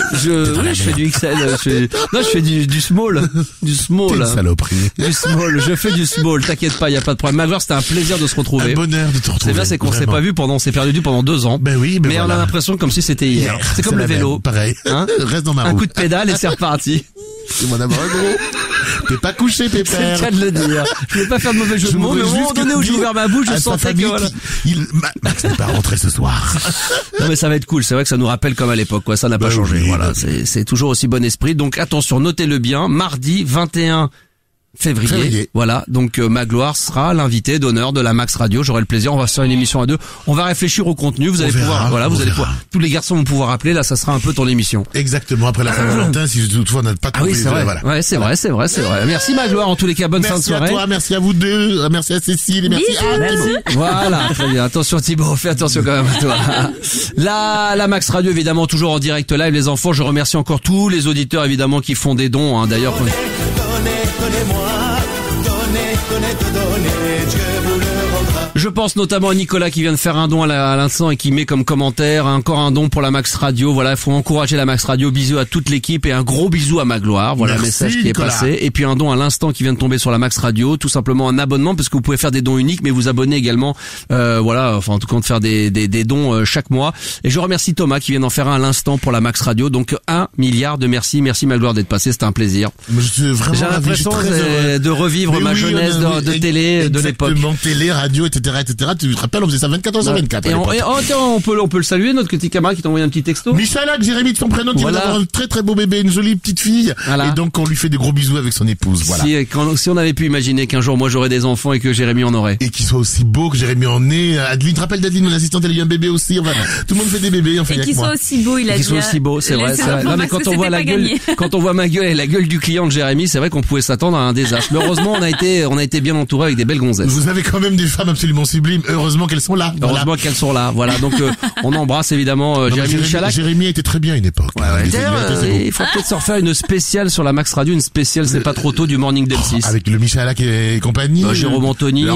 fais du XL, je fais du small. Du small. T'es une saloperie. Du small. Je fais du small. T'inquiète pas, il y a pas de problème. Magloire, c'était un plaisir de se retrouver. Un bonheur de te retrouver. C'est bien, c'est qu'on s'est pas vu on s'est perdu pendant 2 ans. Ben oui, mais on a l'impression comme si c'était hier. C'est comme le vélo. Même, pareil. Hein? Reste dans ma roue. Un coup de pédale et c'est reparti. C'est mon amour gros. T'es pas couché, Pépère. C'est le cas de le dire. Je voulais pas faire de mauvais jeu de mots, mais au moment donné où j'ai ouvert ma bouche, je sentais que voilà. Max n'est pas rentré ce soir. Non, mais ça va être cool. C'est vrai que ça nous rappelle comme à l'époque, quoi. Ça n'a pas changé. Voilà. C'est toujours aussi bon esprit. Donc, attention, notez-le bien. Mardi 21 février. Voilà, donc Magloire sera l'invité d'honneur de la Max Radio. J'aurai le plaisir, on va se faire une émission à deux. On va réfléchir au contenu, vous allez pouvoir, voilà, vous allez pouvoir, tous les garçons vont pouvoir appeler, là ça sera un peu ton émission. Exactement, après la Saint-Valentin, si toutefois on n'a pas trouvé. Ah oui, c'est vrai. Voilà. Ouais, c'est vrai. Merci Magloire, en tous les cas, bonne fin de soirée. Merci à toi, merci à vous deux, merci à Cécile et merci à Thibaut. Voilà, très bien. Attention Thibaut, fais attention quand même à toi. La Max Radio, évidemment, toujours en direct live, les enfants. Je remercie encore tous les auditeurs, évidemment, qui font des dons, hein. D'ailleurs, je pense notamment à Nicolas qui vient de faire un don à l'instant et qui met comme commentaire encore un don pour la Max Radio. Voilà, il faut encourager la Max Radio. Bisous à toute l'équipe et un gros bisou à Magloire. Voilà le message qui Nicolas est passé. Et puis un don à l'instant qui vient de tomber sur la Max Radio. Tout simplement un abonnement parce que vous pouvez faire des dons uniques mais vous abonnez également. Voilà, enfin en tout cas de faire des dons chaque mois. Et je remercie Thomas qui vient d'en faire un à l'instant pour la Max Radio. Donc 1 milliard de merci. Merci Magloire d'être passé. C'était un plaisir. J'ai l'impression de revivre ma jeunesse de télé de l'époque. Télé, radio, etc. Tu te rappelles, on faisait ça 24 heures sur 24. Et on peut le saluer, notre petit camarade qui t'a envoyé un petit texto. Michalak, Jérémy de son prénom, qui va avoir un très très beau bébé, une jolie petite fille. Voilà. Et donc on lui fait des gros bisous avec son épouse. Voilà. Si on avait pu imaginer qu'un jour moi j'aurais des enfants et que Jérémy en aurait. Et qu'il soit aussi beau que Jérémy en est. Adeline, tu te rappelles d'Adeline, mon assistante, elle a eu un bébé aussi. Enfin, tout le monde fait des bébés, et qu'il soit aussi beau, il a dit. Qu'il soit aussi beau, c'est vrai. Non mais quand on voit la gueule, quand on voit ma gueule et la gueule du client de Jérémy, c'est vrai qu'on pouvait s'attendre à un désastre. Mais heureusement, on a été bien entouré avec des belles gonzesses. Vous avez quand même des femmes absolument sublimes. Heureusement qu'elles sont là. Heureusement qu'elles sont là. Voilà. Donc on embrasse évidemment Jérémy Michalak. Jérémy était très bien à une époque. Il faut peut-être se refaire une spéciale sur la Max Radio, une spéciale c'est pas trop tôt du Morning d'M6. Avec le Michalak et compagnie. Jérôme Anthony,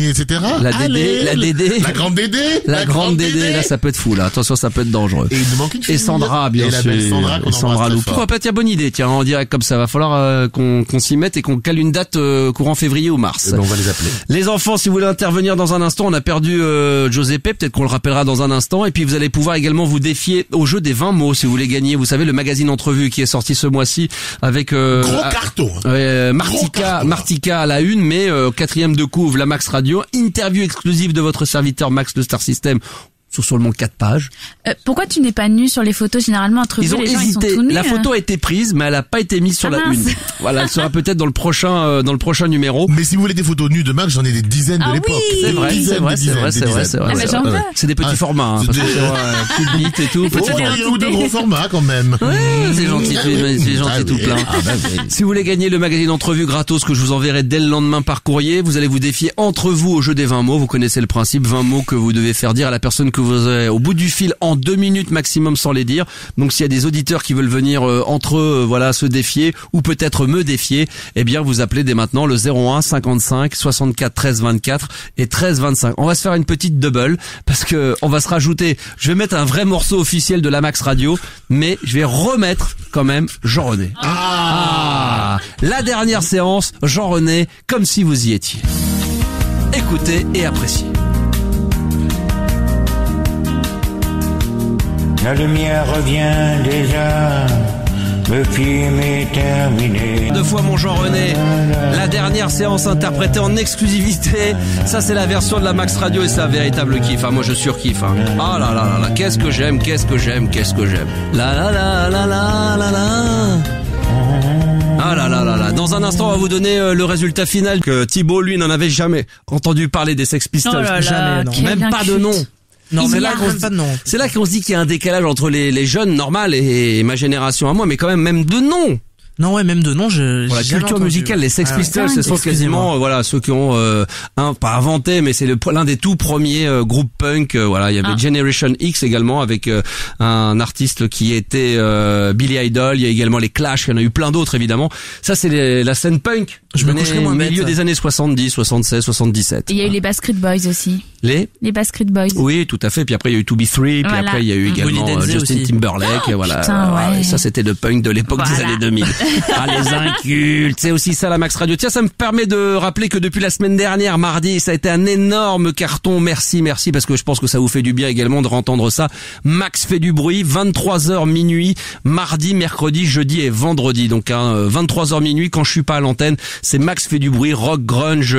etc. La Dédé, la grande Dédé. La grande Dédé, là ça peut être fou là. Attention, ça peut être dangereux. Et il nous manque une fille. Et Sandra, bien sûr. Sandra Lou. Pourquoi pas, tiens, bonne idée, tiens, en direct comme ça. Va falloir qu'on s'y mette et qu'on cale une date courant février ou mars. On va les appeler. Les enfants, si vous voulez intervenir dans un instant, on a perdu Giuseppe, peut-être qu'on le rappellera dans un instant. Et puis vous allez pouvoir également vous défier au jeu des 20 mots si vous voulez gagner. Vous savez, le magazine Entrevue qui est sorti ce mois-ci avec gros carton. Martika à la une, mais quatrième de couve, la Max Radio, interview exclusive de votre serviteur Max le Star System. Sur seulement 4 pages. Pourquoi tu n'es pas nu sur les photos généralement entre Ils ont hésité. Ils sont tout nus, la photo a été prise, mais elle a pas été mise sur la une. Voilà, elle sera peut-être dans le prochain numéro. Mais si vous voulez des photos nues de Max, j'en ai des dizaines de l'époque. Oui, c'est vrai. C'est des petits formats, hein, parce que c'est plus vite et tout. Il y a de gros formats quand même. C'est gentil, tout plein. Si vous voulez gagner le magazine Entrevue gratos que je vous enverrai dès le lendemain par courrier, vous allez vous défier entre vous au jeu des 20 mots. Vous connaissez le principe, 20 mots que vous devez faire dire à la personne que vous avez au bout du fil en 2 minutes maximum sans les dire. Donc s'il y a des auditeurs qui veulent venir entre eux, voilà, se défier ou peut-être me défier, eh bien vous appelez dès maintenant le 01 55 64 13 24 et 13 25. On va se faire une petite double parce que on va se rajouter. Je vais mettre un vrai morceau officiel de la Max Radio, mais je vais remettre quand même Jean-René. La dernière séance, Jean-René, comme si vous y étiez. Écoutez et appréciez. La lumière revient déjà, le film est terminé. 2 fois mon Jean-René, la dernière séance interprétée en exclusivité. Ça c'est la version de la Max Radio et c'est un véritable kiff. Moi je surkiffe. Ah là là là là, qu'est-ce que j'aime. La la la la la la la. Ah là là là là. Dans un instant, on va vous donner le résultat final que Thibaut, lui, n'en avait jamais entendu parler des Sex Pistols. Jamais, non. Même pas de nom. Non, c'est là qu'on se dit qu'il y a un décalage entre les jeunes normales et ma génération à moi, mais quand même de nom. Non, ouais, même de nom, la culture musicale, les Sex Pistols, ce sont quasiment, voilà, ceux qui ont, pas inventé, mais c'est l'un des tout premiers groupes punk, voilà. Il y avait Generation X également, avec, un artiste qui était, Billy Idol. Il y a également les Clash, il y en a eu plein d'autres, évidemment. Ça, c'est la scène punk. Je me coucherais moins bête. Milieu des années 70, 76, 77. Et il y a eu les Backstreet Boys aussi. Les Backstreet Boys. Oui, tout à fait. Puis après, il y a eu 2B3, puis après, il y a eu également Justin Timberlake, voilà. Putain, ouais. Ça, c'était le punk de l'époque des années 2000. Les incultes, c'est aussi ça la Max Radio. Tiens, ça me permet de rappeler que depuis la semaine dernière, mardi, ça a été un énorme carton. Merci, parce que je pense que ça vous fait du bien également de entendre ça. Max fait du bruit, 23h minuit, mardi, mercredi, jeudi et vendredi. Donc 23h minuit quand je suis pas à l'antenne, c'est Max fait du bruit, rock, grunge,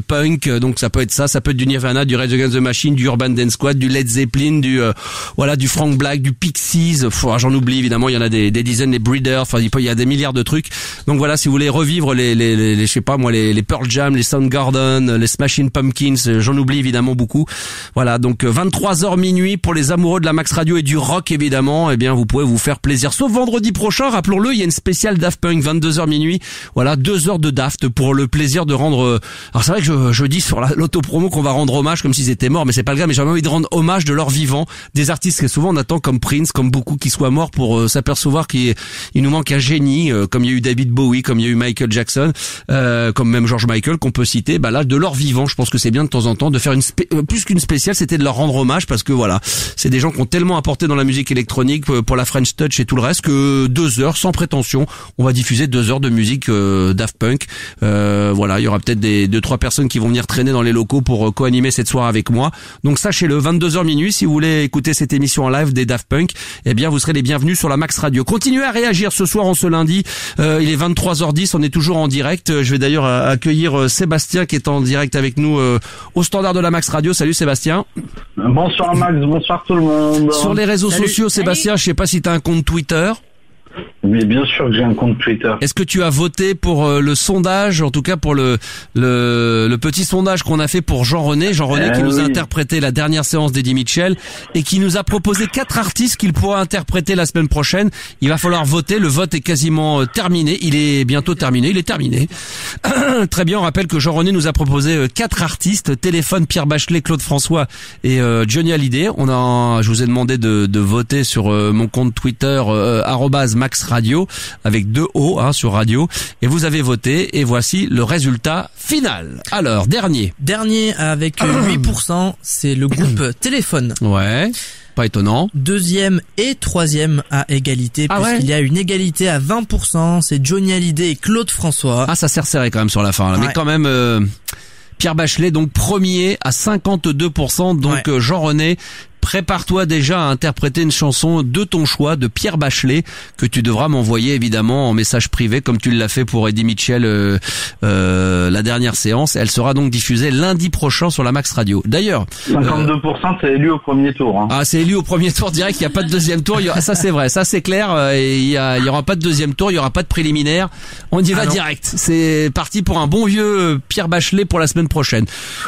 punk. Donc ça peut être ça, ça peut être du Nirvana, du Rage Against the Machine, du Urban Dance Squad, du Led Zeppelin, du Frank Black, du Pixies. J'en oublie évidemment, il y en a des dizaines, les Breeders. Enfin, il y a des milliards de trucs. Donc voilà, si vous voulez revivre les je sais pas moi, les Pearl Jam, les Soundgarden, les Smashing Pumpkins, j'en oublie évidemment beaucoup. Voilà, donc 23h minuit pour les amoureux de la Max Radio et du rock évidemment. Eh bien, vous pouvez vous faire plaisir. Sauf vendredi prochain, rappelons-le, il y a une spéciale Daft Punk, 22h minuit. Voilà, 2 heures de Daft pour le plaisir de rendre. Alors c'est vrai que je dis sur l'autopromo qu'on va rendre hommage comme s'ils étaient morts, mais c'est pas le cas. Mais j'ai envie de rendre hommage de leur vivant, des artistes que souvent on attend comme Prince, comme beaucoup qui soient morts pour s'apercevoir qu'il nous manque un génie, comme il y a eu David Bowie, comme il y a eu Michael Jackson, comme même George Michael qu'on peut citer. Bah là, de leur vivant, je pense que c'est bien de temps en temps de faire plus qu'une spéciale, c'était de leur rendre hommage parce que voilà, c'est des gens qui ont tellement apporté dans la musique électronique pour la French Touch et tout le reste que 2 heures sans prétention, on va diffuser 2 heures de musique Daft Punk. Voilà, il y aura peut-être 2-3 personnes qui vont venir traîner dans les locaux pour co-animer cette soirée avec moi. Donc sachez-le, 22h minuit, si vous voulez écouter cette émission en live des Daft Punk, eh bien vous serez les bienvenus sur la Max Radio. Continuez à réagir ce soir en ce lundi. Il est 23h10, on est toujours en direct. Je vais d'ailleurs accueillir Sébastien qui est en direct avec nous au standard de la Max Radio. Salut Sébastien. Bonsoir Max, bonsoir tout le monde. Sur les réseaux sociaux, Sébastien, je sais pas si tu as un compte Twitter. Mais bien sûr que j'ai un compte Twitter. Est-ce que tu as voté pour le sondage, en tout cas pour le petit sondage qu'on a fait pour Jean-René qui nous a interprété la dernière séance d'Eddie Mitchell et qui nous a proposé 4 artistes qu'il pourra interpréter la semaine prochaine. Il va falloir voter, le vote est quasiment terminé, il est bientôt terminé, il est terminé. Très bien, on rappelle que Jean-René nous a proposé 4 artistes, Téléphone, Pierre Bachelet, Claude François et Johnny Hallyday. Je vous ai demandé de voter sur mon compte Twitter @Max Radio avec 2 O sur radio et vous avez voté et voici le résultat final. Alors dernier avec 8%, c'est le groupe Téléphone. Ouais. Pas étonnant. Deuxième et troisième à égalité, puisqu'il y a une égalité à 20%, c'est Johnny Hallyday et Claude François. Ah, ça s'est resserré quand même sur la fin, là. Ouais. Mais quand même, Pierre Bachelet, donc premier à 52%, donc ouais. Jean-René, prépare-toi déjà à interpréter une chanson de ton choix, de Pierre Bachelet, que tu devras m'envoyer évidemment en message privé, comme tu l'as fait pour Eddie Mitchell la dernière séance. Elle sera donc diffusée lundi prochain sur la Max Radio. D'ailleurs, 52%, c'est élu au premier tour. Hein. Ah, c'est élu au premier tour direct. Il n'y a pas de deuxième tour. Ça c'est vrai, ça c'est clair. Il y aura pas de deuxième tour, il y aura pas de préliminaire. On y va direct. C'est parti pour un bon vieux Pierre Bachelet pour la semaine prochaine.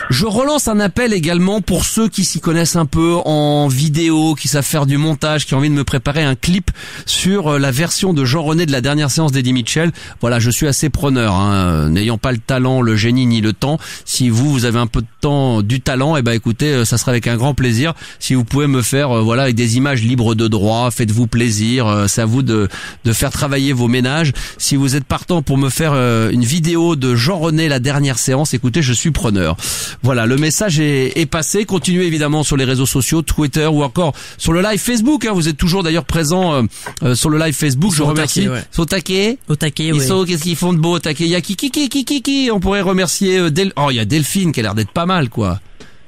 Je relance un appel également pour ceux qui s'y connaissent un peu en vidéo, qui savent faire du montage, qui ont envie de me préparer un clip sur la version de Jean-René de la dernière séance d'Eddie Mitchell. Voilà, je suis assez preneur, n'ayant pas le talent, le génie ni le temps. Si vous avez un peu de temps, du talent, écoutez, ça sera avec un grand plaisir. Si vous pouvez me faire, avec des images libres de droit, faites-vous plaisir. C'est à vous de faire travailler vos ménages. Si vous êtes partant pour me faire une vidéo de Jean-René la dernière séance, écoutez, je suis preneur. Voilà, le message est passé. Continuez évidemment sur les réseaux sociaux, Twitter ou encore sur le live Facebook. Vous êtes toujours d'ailleurs présent sur le live Facebook. Je remercie. Ils sont au taquet. Au taquet, Ils sont, qu'est-ce qu'ils font de beau au taquet? Il y a qui. On pourrait remercier il y a Delphine qui a l'air d'être pas mal, quoi.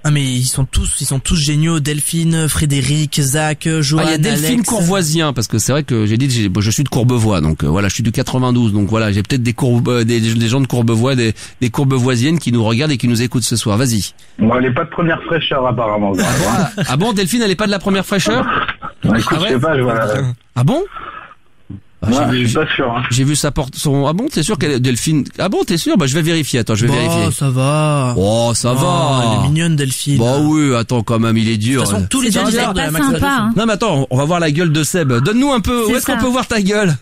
Ah mais ils sont tous géniaux. Delphine, Frédéric, Zach, Johan, il y a Delphine Alex. Courvoisien, parce que c'est vrai que j'ai dit je suis de Courbevoie, donc voilà, je suis du 92, donc voilà, j'ai peut-être des gens de Courbevoie, des Courbevoisiennes qui nous regardent et qui nous écoutent ce soir. Vas-y. Bon, elle est pas de première fraîcheur apparemment. Ah bon, Delphine, elle est pas de la première fraîcheur? Écoute, je sais pas, je vois. Ah bon? Je suis pas sûr. J'ai vu sa porte son. Ah bon, t'es sûr qu'elle est Delphine? Ah bon, t'es sûr? Je vais vérifier. Attends, je vais vérifier. Ça va. Oh, ça va. Elle est mignonne, Delphine. Bah oui, attends, quand même, il est dur. De toute façon, tous les auditeurs de la Max Radio. Non, mais attends, on va voir la gueule de Seb. Donne-nous un peu. Où est-ce qu'on peut voir ta gueule?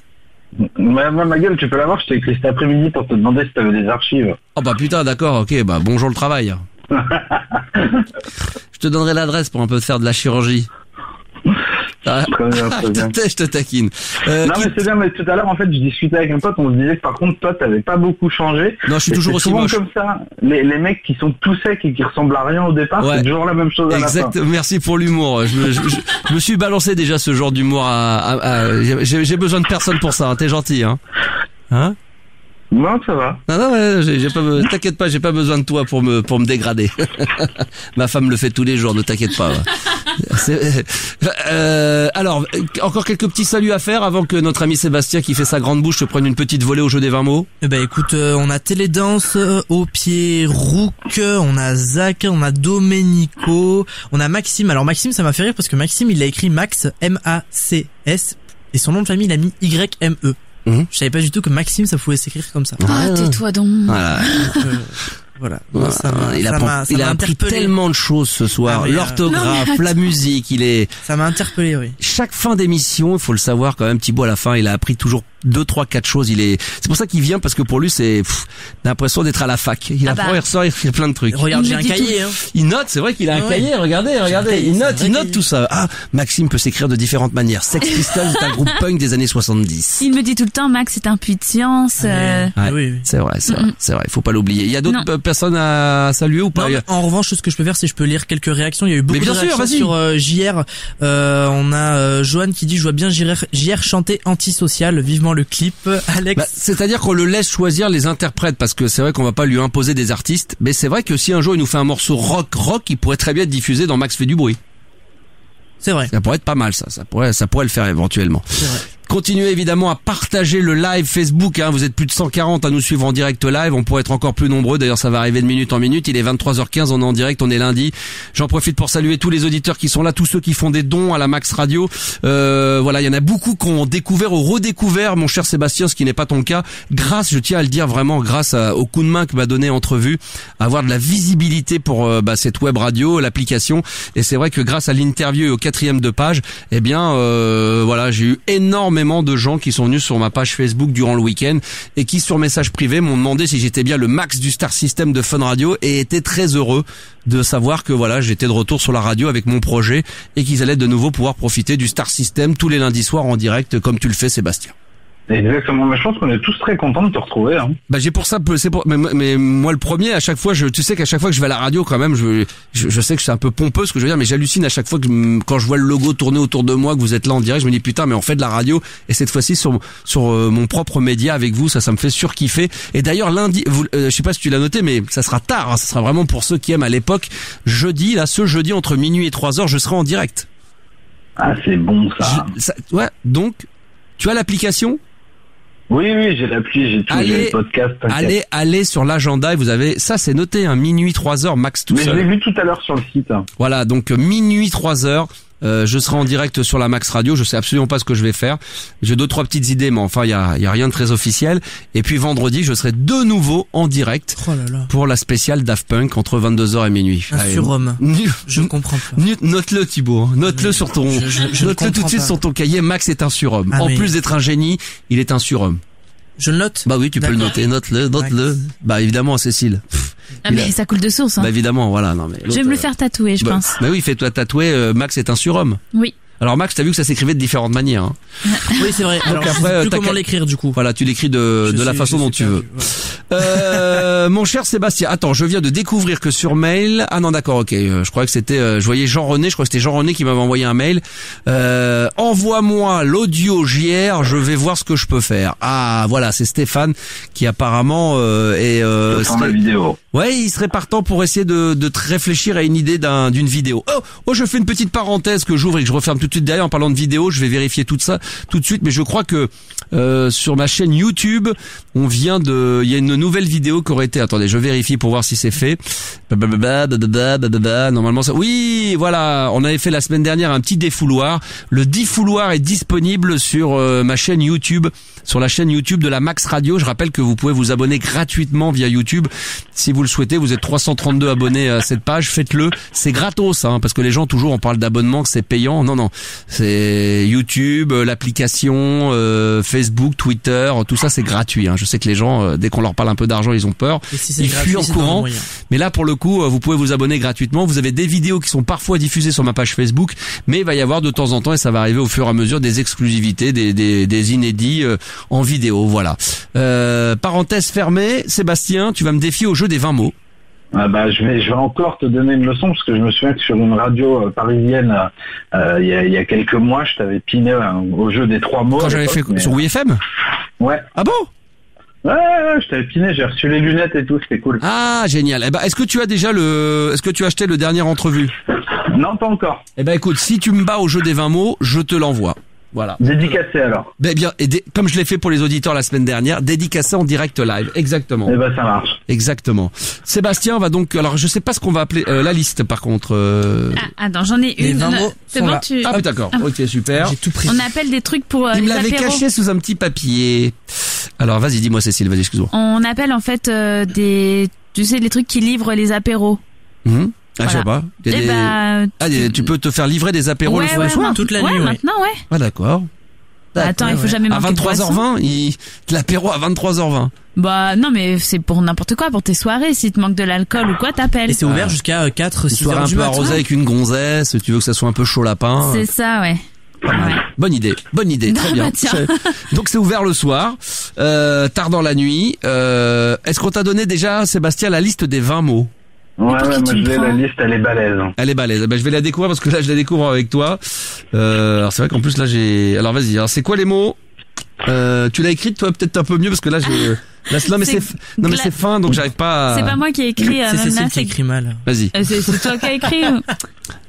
Ma gueule, tu peux la voir. Je t'ai écrit cet après-midi pour te demander si t'avais des archives. Oh bah putain, d'accord, ok, bah bonjour le travail. Je te donnerai l'adresse pour un peu faire de la chirurgie. Très bien. Je te taquine. Non mais c'est bien, mais tout à l'heure en fait je discutais avec un pote, on se disait que par contre toi t'avais pas beaucoup changé. Non, je suis toujours aussi moche. Comme ça, les mecs qui sont tout secs et qui ressemblent à rien au départ, c'est toujours la même chose à la fin. Exact. Merci pour l'humour. Je me suis balancé déjà ce genre d'humour j'ai besoin de personne pour ça. T'es gentil, hein? Non, ça va. Non, t'inquiète pas, j'ai pas besoin de toi pour me dégrader. Ma femme le fait tous les jours, ne t'inquiète pas. Alors, encore quelques petits saluts à faire avant que notre ami Sébastien qui fait sa grande bouche se prenne une petite volée au jeu des 20 mots. Eh ben écoute, on a Télédanse, au pied Rook, on a Zach, on a Domenico, on a Maxime. Alors Maxime, ça m'a fait rire parce que Maxime, il a écrit Max, M-A-C-S, et son nom de famille, il a mis Y-M-E. Je savais pas du tout que Maxime, ça pouvait s'écrire comme ça. Ah, tais-toi donc. Voilà. Voilà. Il a appris tellement de choses ce soir. L'orthographe, la musique, ça m'a interpellé, oui. Chaque fin d'émission, il faut le savoir quand même, Thibaut, à la fin, il a appris toujours 2, 3, 4 choses. C'est pour ça qu'il vient, parce que pour lui, l'impression d'être à la fac. Il ressort, il fait plein de trucs. Regarde, j'ai un cahier, hein. Il note, c'est vrai qu'il a un cahier. Regardez. Il note tout ça. Ah, Maxime peut s'écrire de différentes manières. Sex Pistols est un groupe punk des années 70. Il me dit tout le temps, Max, c'est un puits de science. Oui. C'est vrai. Il faut pas l'oublier. Il y a d'autres personnes à saluer ou pas? Non, en revanche, ce que je peux faire, c'est je peux lire quelques réactions. Il y a eu beaucoup de réactions sur JR. On a Johan qui dit, je vois bien JR chanter Antisocial, vivement le clip. Alex. C'est-à-dire qu'on le laisse choisir les interprètes, parce que c'est vrai qu'on va pas lui imposer des artistes, mais c'est vrai que si un jour il nous fait un morceau rock, il pourrait très bien être diffusé dans Max fait du bruit. C'est vrai. Ça pourrait être pas mal, ça pourrait le faire éventuellement. C'est vrai. Continuez évidemment à partager le live Facebook, hein. Vous êtes plus de 140 à nous suivre en direct live. On pourrait être encore plus nombreux. D'ailleurs, ça va arriver de minute en minute. Il est 23h15. On est en direct. On est lundi. J'en profite pour saluer tous les auditeurs qui sont là, tous ceux qui font des dons à la Max Radio. Voilà, il y en a beaucoup qui ont découvert ou redécouvert, mon cher Sébastien, ce qui n'est pas ton cas. Je tiens à le dire vraiment, grâce au coup de main que m'a donné Entrevue, avoir de la visibilité pour cette web radio, l'application. Et c'est vrai que grâce à l'interview et au 4e de page, voilà, j'ai eu énormément de gens qui sont venus sur ma page Facebook durant le week-end et qui, sur message privé, m'ont demandé si j'étais bien le Max du Star System de Fun Radio, et étaient très heureux de savoir que voilà, j'étais de retour sur la radio avec mon projet et qu'ils allaient de nouveau pouvoir profiter du Star System tous les lundis soirs en direct, comme tu le fais, Sébastien. Exactement, mais je pense qu'on est tous très contents de te retrouver, hein. J'ai pour ça, mais moi le premier, à chaque fois, tu sais qu'à chaque fois que je vais à la radio, quand même, je sais que c'est un peu pompeux ce que je veux dire, mais j'hallucine à chaque fois quand je vois le logo tourner autour de moi, que vous êtes là en direct, je me dis putain, mais on fait de la radio, et cette fois-ci sur mon propre média avec vous, ça me fait surkiffer. Et d'ailleurs lundi, je sais pas si tu l'as noté, mais ça sera tard, hein, ça sera vraiment pour ceux qui aiment à l'époque. Ce jeudi entre minuit et 3h, je serai en direct. Ah, c'est bon ça. Ouais, donc tu as l'application? Oui, j'ai l'appli, j'ai tout, j'ai le podcast. Allez sur l'agenda et vous avez, ça c'est noté, hein, minuit 3h, Max tout seul. Mais je l'ai vu tout à l'heure sur le site. Voilà, donc minuit 3h, je serai en direct sur la Max Radio, je sais absolument pas ce que je vais faire. J'ai 2-3 petites idées, mais enfin, il y a rien de très officiel. Et puis vendredi, je serai de nouveau en direct pour la spéciale Daft Punk entre 22h et minuit. Un surhomme. Je ne comprends pas. Note-le, Thibaut. Note-le sur ton, note-le tout de suite sur ton cahier. Max est un surhomme. En plus d'être un génie, il est un surhomme. Je le note? Bah oui, tu peux le noter. Note-le. Bah évidemment, Cécile. Mais ça coule de source, hein. Bah évidemment, voilà. Non, mais je vais me le faire tatouer, je pense. Bah oui, fais-toi tatouer, Max est un surhomme. Oui. Alors Max, t'as vu que ça s'écrivait de différentes manières, hein. Oui, c'est vrai. Alors, donc après, je sais plus comment l'écrire du coup. Voilà, tu l'écris de la façon dont tu veux. Ouais. Mon cher Sébastien, attends, je viens de découvrir que sur mail, ah non d'accord, ok, je croyais que c'était, je voyais Jean-René, je crois que c'était Jean-René qui m'avait envoyé un mail. Envoie-moi l'audio JR, je vais voir ce que je peux faire. Ah voilà, c'est Stéphane qui apparemment est. la vidéo. Ouais, il serait partant pour essayer de te réfléchir à une idée d'une vidéo. Oh, je fais une petite parenthèse que j'ouvre et que je referme tout de suite derrière en parlant de vidéo. Je vais vérifier tout ça tout de suite, mais je crois que sur ma chaîne YouTube, il y a une nouvelle vidéo qui aurait été. Attendez, je vérifie pour voir si c'est fait. Normalement, ça. Oui, voilà. On avait fait la semaine dernière un petit défouloir. Le défouloir est disponible sur ma chaîne YouTube, sur la chaîne YouTube de la Max Radio. Je rappelle que vous pouvez vous abonner gratuitement via YouTube si vous le souhaitez. Vous êtes 332 abonnés à cette page, faites-le. C'est gratos, hein, parce que les gens toujours on parle d'abonnement, que c'est payant. Non, c'est YouTube, l'application, Facebook, Twitter, tout ça c'est gratuit. Hein. Je sais que les gens, dès qu'on leur parle un peu d'argent, ils ont peur. Ils fuient en courant. Mais là, pour le coup, vous pouvez vous abonner gratuitement. Vous avez des vidéos qui sont parfois diffusées sur ma page Facebook, mais il va y avoir de temps en temps, et ça va arriver au fur et à mesure, des exclusivités, des inédits en vidéo. Voilà. Parenthèse fermée. Sébastien, tu vas me défier au jeu des 20 mots. Ah bah, je vais encore te donner une leçon, parce que je me souviens que sur une radio parisienne, il y a quelques mois, je t'avais piné au jeu des 3 mots. Quand j'avais fait sur WFM? Ouais. Ah bon? Ouais, je t'avais piné, j'ai reçu les lunettes et tout, c'était cool. Ah, génial. Eh ben, est-ce que tu as acheté le dernier Entrevue? Non, pas encore. Eh ben écoute, si tu me bats au jeu des 20 mots, je te l'envoie. Voilà. Dédicacé alors. Ben bien, comme je l'ai fait pour les auditeurs la semaine dernière, dédicacé en direct live. Exactement. Eh ben ça marche. Exactement. Sébastien va donc, alors je sais pas ce qu'on va appeler la liste par contre. Attends, j'en ai Les une. 20 mots C'est sont bon, là. Ah d'accord. Ok, super. J'ai tout pris. On appelle des trucs pour Il me les l'avait apéros. caché sous un petit papier. Alors vas-y, dis-moi Cécile, vas-y, excuse-moi. On appelle en fait tu sais, les trucs qui livrent les apéros. Ah, je sais pas. Il y a tu peux te faire livrer des apéros le soir toute la nuit. Ouais. Maintenant, ouais. Ah d'accord. Attends, il faut jamais à manquer de boisson. 23h20, l'apéro à 23h20. Bah non, mais c'est pour n'importe quoi, pour tes soirées. Si te manque de l'alcool ou quoi, t'appelles. Et c'est ouvert jusqu'à 4, 6 soir heures un du peu matin. arrosé avec une gonzesse, tu veux que ça soit un peu chaud lapin. C'est ça, ouais. Bonne idée, très bien. Bah, tiens. Donc c'est ouvert le soir, tard dans la nuit. Est-ce qu'on t'a donné déjà, Sébastien, la liste des 20 mots? Ouais, moi je l'ai, la liste, elle est balèze. Elle est balèze. Ben, je vais la découvrir parce que là je la découvre avec toi. Alors c'est vrai qu'en plus là j'ai... Alors vas-y, alors c'est quoi les mots? Tu l'as écrite toi peut-être un peu mieux parce que là j'ai... Non mais c'est fin donc j'arrive pas à... C'est pas moi qui ai écrit. C'est Cécile qui écrit mal. Vas-y. C'est toi qui as écrit.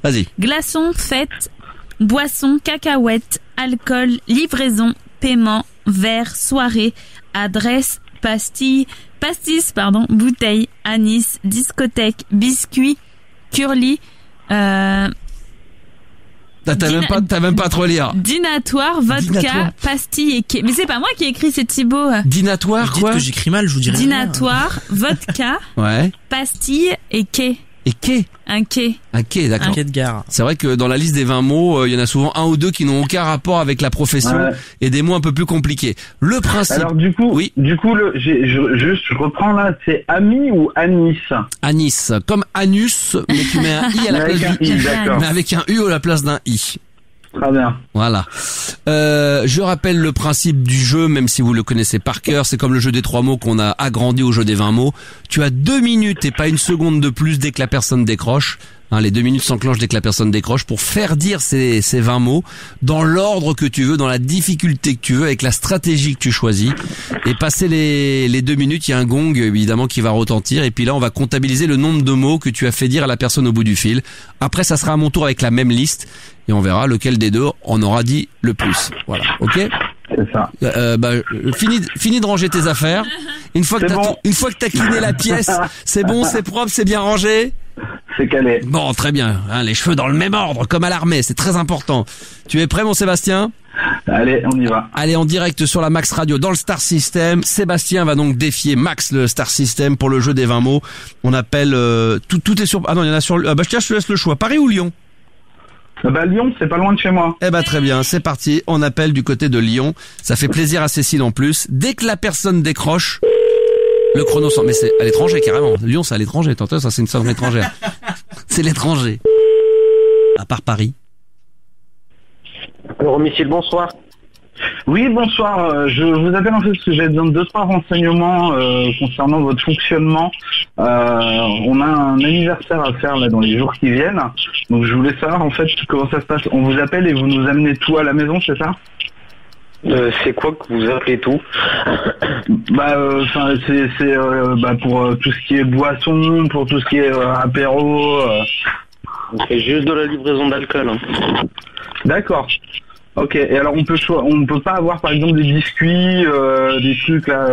Vas-y. Glaçons, fête, boisson, cacahuètes, alcool, livraison, paiement, verre, soirée, adresse, pastis, bouteille, anis, discothèque, biscuit, curly, T'as même pas à te relire. dînatoire, vodka, pastille et quai. Mais c'est pas moi qui ai écrit, c'est Thibaut. Dînatoire, quoi? Dites que j'écris mal, je vous dirai. Dînatoire, vodka, ouais. pastille et quai. Et quai? Un quai. Un quai, d'accord. Un quai de gare. C'est vrai que dans la liste des 20 mots, il y en a souvent un ou deux qui n'ont aucun rapport avec la profession et des mots un peu plus compliqués. Le principe. Alors du coup, je reprends là, c'est ami ou anis? Anis, comme anus, mais tu mets un i à la place du i, mais avec un u à la place d'un i. Très bien. Voilà. Je rappelle le principe du jeu, même si vous le connaissez par cœur. C'est comme le jeu des 3 mots qu'on a agrandi au jeu des 20 mots. Tu as 2 minutes et pas une seconde de plus dès que la personne décroche. Les 2 minutes s'enclenchent dès que la personne décroche pour faire dire ces 20 mots dans l'ordre que tu veux, dans la difficulté que tu veux, avec la stratégie que tu choisis. Et passer les 2 minutes, il y a un gong évidemment qui va retentir. Et puis là, on va comptabiliser le nombre de mots que tu as fait dire à la personne au bout du fil. Après, ça sera à mon tour avec la même liste et on verra lequel des deux en aura dit le plus. Voilà, ok? C'est ça. Fini de ranger tes affaires. Une fois que t'as cliné la pièce, c'est bon, c'est propre, c'est bien rangé. C'est calé. Bon, très bien. Les cheveux dans le même ordre, comme à l'armée, c'est très important. Tu es prêt, mon Sébastien? Allez, on y va. Allez, en direct sur la Max Radio, dans le Star System. Sébastien va donc défier Max, le Star System, pour le jeu des 20 mots. On appelle... tout est sur... Ah non, il y en a sur... je te laisse le choix. Paris ou Lyon? Lyon, c'est pas loin de chez moi. Eh ben très bien, c'est parti. On appelle du côté de Lyon. Ça fait plaisir à Cécile en plus. Dès que la personne décroche... Le chrono sent, mais c'est à l'étranger carrément. Lyon, c'est à l'étranger. T'entends, ça c'est une somme étrangère. C'est l'étranger. À part Paris. Alors, Michel, bonsoir. Oui, bonsoir. Je vous appelle en fait parce que j'ai besoin de 2-3 renseignements concernant votre fonctionnement. On a un anniversaire à faire là dans les jours qui viennent. Donc je voulais savoir en fait comment ça se passe. On vous appelle et vous nous amenez tout à la maison, c'est ça? C'est quoi que vous appelez tout? C'est pour tout ce qui est boisson, pour tout ce qui est apéro. On fait juste de la livraison d'alcool. Hein. D'accord. Ok. Et alors on peut pas avoir par exemple des biscuits, des trucs là.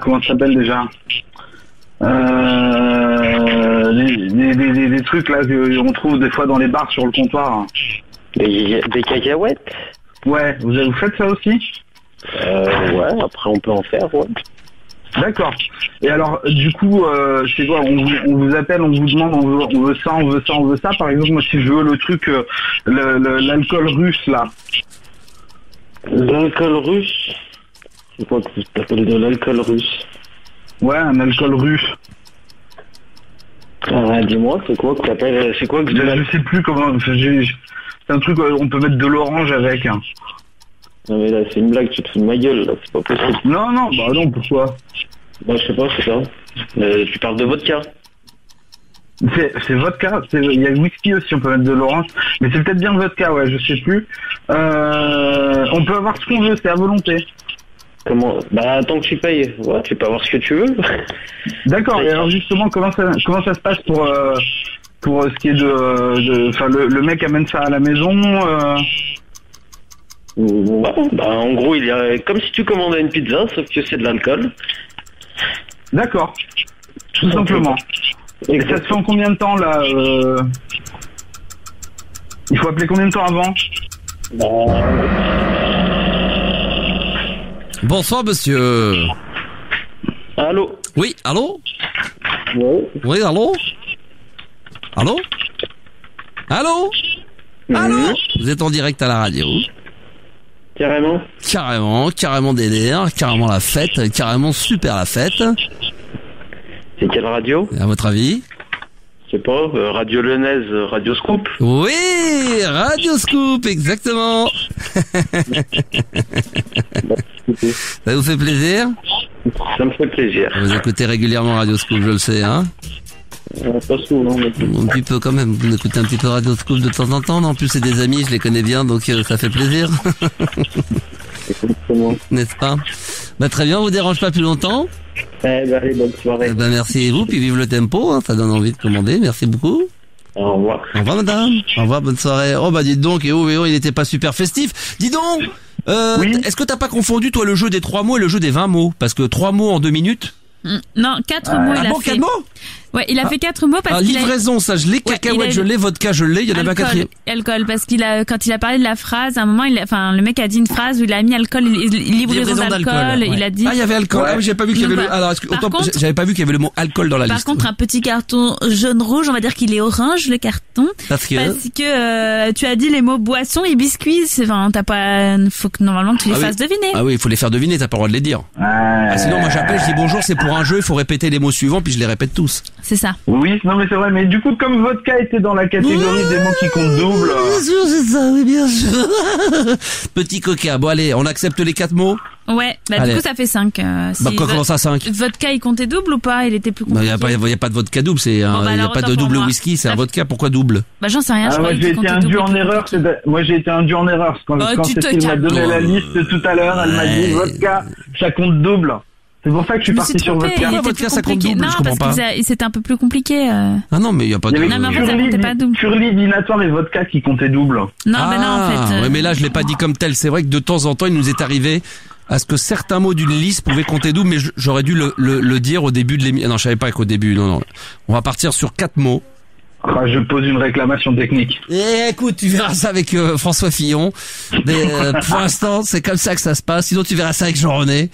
Comment ça s'appelle déjà? Des trucs là qu'on trouve des fois dans les bars sur le comptoir. Des cacahuètes? Ouais, vous faites ça aussi? Ouais, après on peut en faire, ouais. D'accord. Et alors, du coup, c'est quoi? On vous appelle, on vous demande, on veut ça. Par exemple, moi, si je veux le truc, l'alcool russe, là. L'alcool russe? C'est quoi que vous appelez de l'alcool russe? Ouais, un alcool russe. Dis-moi, c'est quoi que tu appelles? C'est quoi que je sais plus comment. C'est un truc, on peut mettre de l'orange avec. Hein. Non mais là, c'est une blague, tu te fous de ma gueule, là, c'est pas possible. Non, pourquoi? Je sais pas, c'est ça. Tu parles de vodka. C'est vodka, il y a whisky aussi, on peut mettre de l'orange. Mais c'est peut-être bien vodka, ouais, je sais plus. On peut avoir ce qu'on veut, c'est à volonté. Comment? Tant que tu payes, ouais, tu peux avoir ce que tu veux. D'accord, et alors justement, comment ça se passe pour pour ce qui est enfin le mec amène ça à la maison. Ouais, bah en gros, il y a comme si tu commandais une pizza, sauf que c'est de l'alcool. D'accord. Tout simplement. Et ça se fait en combien de temps là Il faut appeler combien de temps avant? Bonsoir, monsieur. Allô? Oui, allô? Ouais. Oui, allô? Allô? Allô? Allô? Vous êtes en direct à la radio. Carrément? Carrément délire, carrément la fête, carrément super la fête. C'est quelle radio? À votre avis? Je sais pas, Radio Lyonnaise, Radio Scoop? Oui, Radio Scoop, exactement. Ça vous fait plaisir? Ça me fait plaisir. Vous écoutez régulièrement Radio Scoop, je le sais, hein? Pas souvent, mais... Un petit peu quand même, vous écoutez un petit peu Radio Scoop de temps en temps, non? En plus c'est des amis, je les connais bien, donc ça fait plaisir. N'est-ce pas? Bah très bien, on vous dérange pas plus longtemps. Allez, bonne soirée. Merci et vous, puis vive le tempo, hein, ça donne envie de commander, merci beaucoup. Au revoir. Au revoir madame, au revoir, bonne soirée. Oh bah dites donc, il était pas super festif. Dis donc, oui. Est-ce que t'as pas confondu toi le jeu des 3 mots et le jeu des 20 mots? Parce que 3 mots en 2 minutes. Non, 4 mots il a fait. 4 mots? Ouais, il a fait 4 mots parce qu'il a... livraison, ça je l'ai, cacahuète je l'ai, vodka je l'ai, il y en avait un quatrième. Alcool, parce quand il a parlé de la phrase, à un moment, le mec a dit une phrase où il a mis alcool, livraison d'alcool, ouais. Il a dit... Ah, il y avait alcool, ah oui, j'avais pas vu qu'il y avait j'avais pas vu qu'il y avait le mot alcool dans la liste. Par contre, un petit carton jaune-rouge, on va dire qu'il est orange, le carton. Parce que tu as dit les mots boisson et biscuits, enfin, faut que normalement tu les fasses deviner. Ah oui, il faut les faire deviner, t'as pas le droit de les dire. Sinon, moi j'appelle, je dis bonjour, c'est pour un jeu, il faut répéter les mots suivants, puis je les répète tous. C'est ça. Oui, non mais c'est vrai, mais du coup, comme vodka était dans la catégorie des mots qui comptent double... Bien sûr, c'est ça, oui, bien sûr. Petit coca, bon allez, on accepte les 4 mots? Ouais, du coup ça fait 5. Comment ça 5? Vodka, il comptait double ou pas? Il était plus compliqué. Il y a pas de vodka double, il y a pas de double whisky, c'est un vodka, pourquoi double? Bah j'en sais rien, je moi j'ai été induit en erreur, quand Cécile m'a donné la liste tout à l'heure, elle m'a dit vodka, ça compte double. C'est pour ça que je suis parti sur vodka. Pourquoi vodka ça compte double? Non, je comprends parce pas. que c'était un peu plus compliqué. Ah non, mais il y a pas de... Non, mais en fait, ça comptait pas double. Purely, dinatoire et vodka qui comptaient double. Non, mais non, en fait. Ouais, mais là, je l'ai pas dit comme tel. C'est vrai que de temps en temps, il nous est arrivé à ce que certains mots d'une liste pouvaient compter double, mais j'aurais dû le dire au début de l'émission. Non, je savais pas qu'au début. Non. On va partir sur 4 mots. Je pose une réclamation technique. Écoute, tu verras ça avec François Fillon. Mais pour l'instant, c'est comme ça que ça se passe. Sinon, tu verras ça avec Jean-René.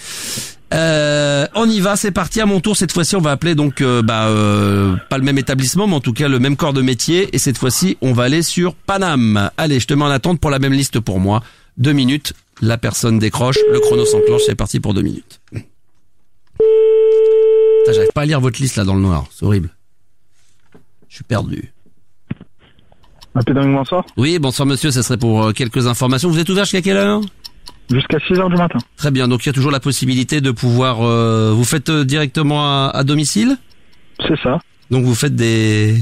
On y va, c'est parti. À mon tour, cette fois-ci, on va appeler donc pas le même établissement, mais en tout cas le même corps de métier. Et cette fois-ci, on va aller sur Paname. Allez, je te mets en attente pour la même liste pour moi. 2 minutes, la personne décroche, le chrono s'enclenche, c'est parti pour 2 minutes. J'arrive pas à lire votre liste là dans le noir, c'est horrible. Je suis perdu. Bonsoir. Oui, bonsoir monsieur, ça serait pour quelques informations. Vous êtes ouvert jusqu'à quelle heure? Jusqu'à 6h du matin. Très bien, donc il y a toujours la possibilité de pouvoir... vous faites directement à domicile? C'est ça. Donc vous faites des...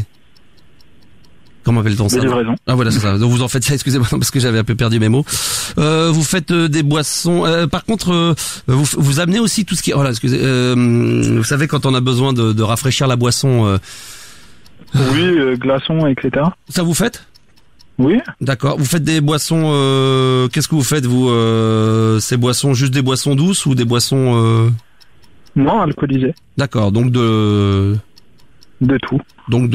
Comment appelle-t-on ça? Des livraisons. Ah voilà, c'est ça. Donc vous en faites ça, excusez-moi, parce que j'avais un peu perdu mes mots. Vous faites des boissons... par contre, vous amenez aussi tout ce qui... Voilà, excusez... vous savez, quand on a besoin de rafraîchir la boisson... Oui, glaçons, etc. Ça vous faites? Oui. D'accord. Vous faites des boissons... qu'est-ce que vous faites, vous ces boissons, juste des boissons douces ou des boissons... Non, alcoolisées. D'accord, donc de tout. Donc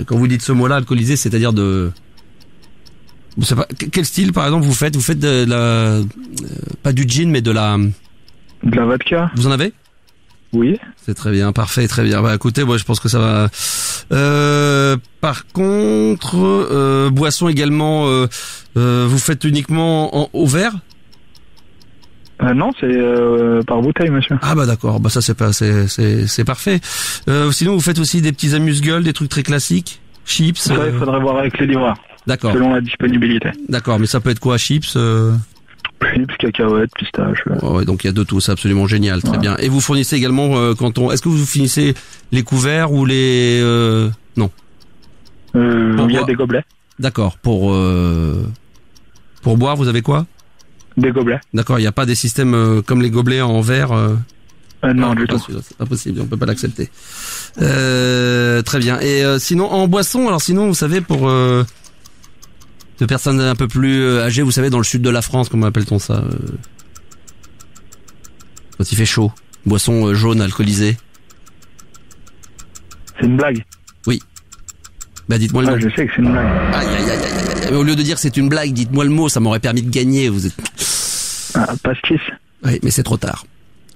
quand vous dites ce mot-là, alcoolisé, c'est-à-dire de... Je sais pas, quel style, par exemple, vous faites? Vous faites de la... pas du gin, mais de la... De la vodka. Vous en avez? Oui. C'est très bien, parfait, très bien. Bah écoutez, moi je pense que ça va... par contre, boisson également, vous faites uniquement au verre? Non, c'est par bouteille, monsieur. Ah bah d'accord, bah ça c'est parfait. Sinon vous faites aussi des petits amuse-gueules, des trucs très classiques, chips. Ça, il faudrait voir avec les livreurs. D'accord. Selon la disponibilité. D'accord, mais ça peut être quoi, chips? Chips, cacahuètes, pistaches. Ouais, donc il y a de tout, c'est absolument génial, très bien. Et vous fournissez également est-ce que vous finissez les couverts ou les non? Il y a des gobelets. D'accord. Pour boire, vous avez quoi? Des gobelets. D'accord, il n'y a pas des systèmes comme les gobelets en verre Non, du tout. C'est pas possible, on peut pas l'accepter. Très bien. Et sinon, en boisson, alors sinon, vous savez, pour de personnes un peu plus âgées, vous savez, dans le sud de la France, comment appelle-t-on ça quand il fait chaud, boisson jaune alcoolisée. C'est une blague. Oui. Bah dites-moi le mot. Je sais que c'est une blague. Aïe. Au lieu de dire c'est une blague, dites-moi le mot, ça m'aurait permis de gagner. Vous êtes... pastis. Oui, mais c'est trop tard.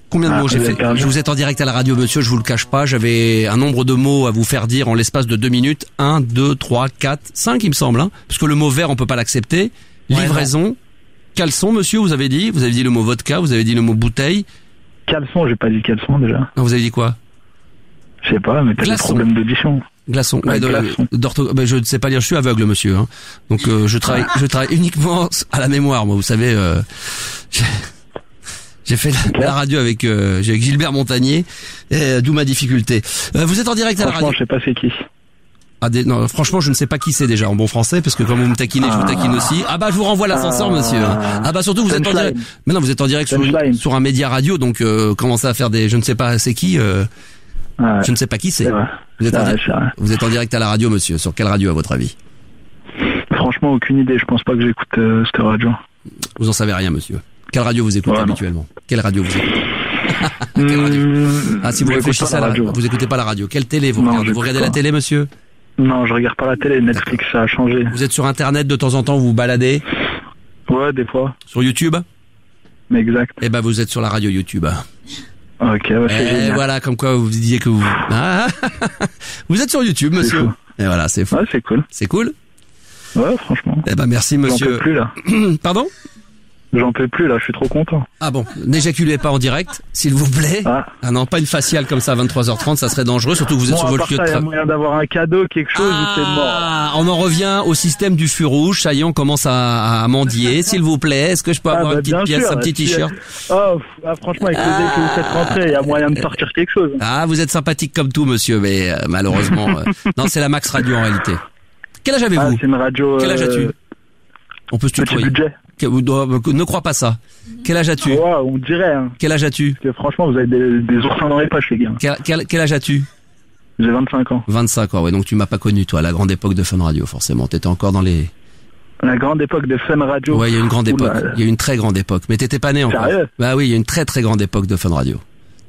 Combien de mots j'ai fait? Je vous êtes en direct à la radio, monsieur, je vous le cache pas. J'avais un nombre de mots à vous faire dire en l'espace de 2 minutes. 1, 2, 3, 4, 5 il me semble. Hein, parce que le mot verre, on peut pas l'accepter. Livraison. Caleçon, monsieur, vous avez dit le mot vodka, vous avez dit le mot bouteille. Caleçon, j'ai pas dit caleçon déjà. Non, vous avez dit quoi? Je sais pas, mais t'as des problèmes d'audition. Glaçon. Glaçon. Je ne sais pas lire, je suis aveugle, monsieur. Hein. Donc je travaille uniquement à la mémoire. Moi, vous savez, j'ai fait la radio avec Gilbert Montagnier, d'où ma difficulté. Vous êtes en direct à la radio. Franchement, je sais pas c'est qui. Non, franchement, je ne sais pas qui c'est déjà en bon français, parce que quand vous me taquinez, je vous taquine aussi. Ah bah, je vous renvoie l'ascenseur, monsieur. Ah bah, surtout, vous êtes en direct. Mais non, vous êtes en direct sur un média radio, donc commencez à faire je ne sais pas c'est qui. Je ne sais pas qui c'est. Vous êtes en direct à la radio, monsieur. Sur quelle radio, à votre avis? Franchement, aucune idée. Je pense pas que j'écoute cette radio. Vous en savez rien, monsieur. Quelle radio vous écoutez habituellement? Quelle radio vous écoutez? Quelle radio? Ah, si vous réfléchissez à la radio, vous écoutez pas la radio. Quelle télé vous regardez? Vous regardez la télé, monsieur? Non, je regarde pas la télé. Netflix, ça a changé. Vous êtes sur Internet de temps en temps, vous vous baladez? Ouais, des fois. Sur YouTube? Exact. Eh ben, vous êtes sur la radio YouTube. Ok, c'est génial. Voilà, comme quoi vous disiez que vous... vous êtes sur YouTube, monsieur. Et voilà, c'est fou. Ouais, c'est cool. C'est cool? Ouais, franchement. Eh ben, merci, monsieur. J'en peux plus, là. Pardon? J'en peux plus, là, je suis trop content. Ah bon, n'éjaculez pas en direct, s'il vous plaît. Ah non, pas une faciale comme ça à 23h30, ça serait dangereux, surtout que vous êtes sur votre lieu de travail. Il y a moyen d'avoir un cadeau, quelque chose, ou c'est mort. On en revient au système du feu rouge, ça y est, on commence à mendier. S'il vous plaît, est-ce que je peux avoir une petite pièce, un petit t-shirt? Franchement, avec les idées que vous faites rentrer, il y a moyen de sortir quelque chose. Ah, vous êtes sympathique comme tout, monsieur, mais malheureusement... Non, c'est la Max Radio en réalité. Quel âge avez-vous? C'est une radio... Quel âge as-tu? On peut se tutoyer. Budget. Ne crois pas ça. Quel âge as-tu? Ouais, on dirait. Hein. Quel âge as-tu? Parce que franchement, vous avez des oursins dans les poches, les gars. Quel âge as-tu? J'ai 25 ans. 25 ans, ouais. Donc tu m'as pas connu, toi, à la grande époque de Fun Radio, forcément. T'étais encore dans les... La grande époque de Fun Radio. Ouais, il y a une grande époque. Il y a une très grande époque. Mais t'étais pas né encore. Sérieux? Bah oui, il y a une très très grande époque de Fun Radio.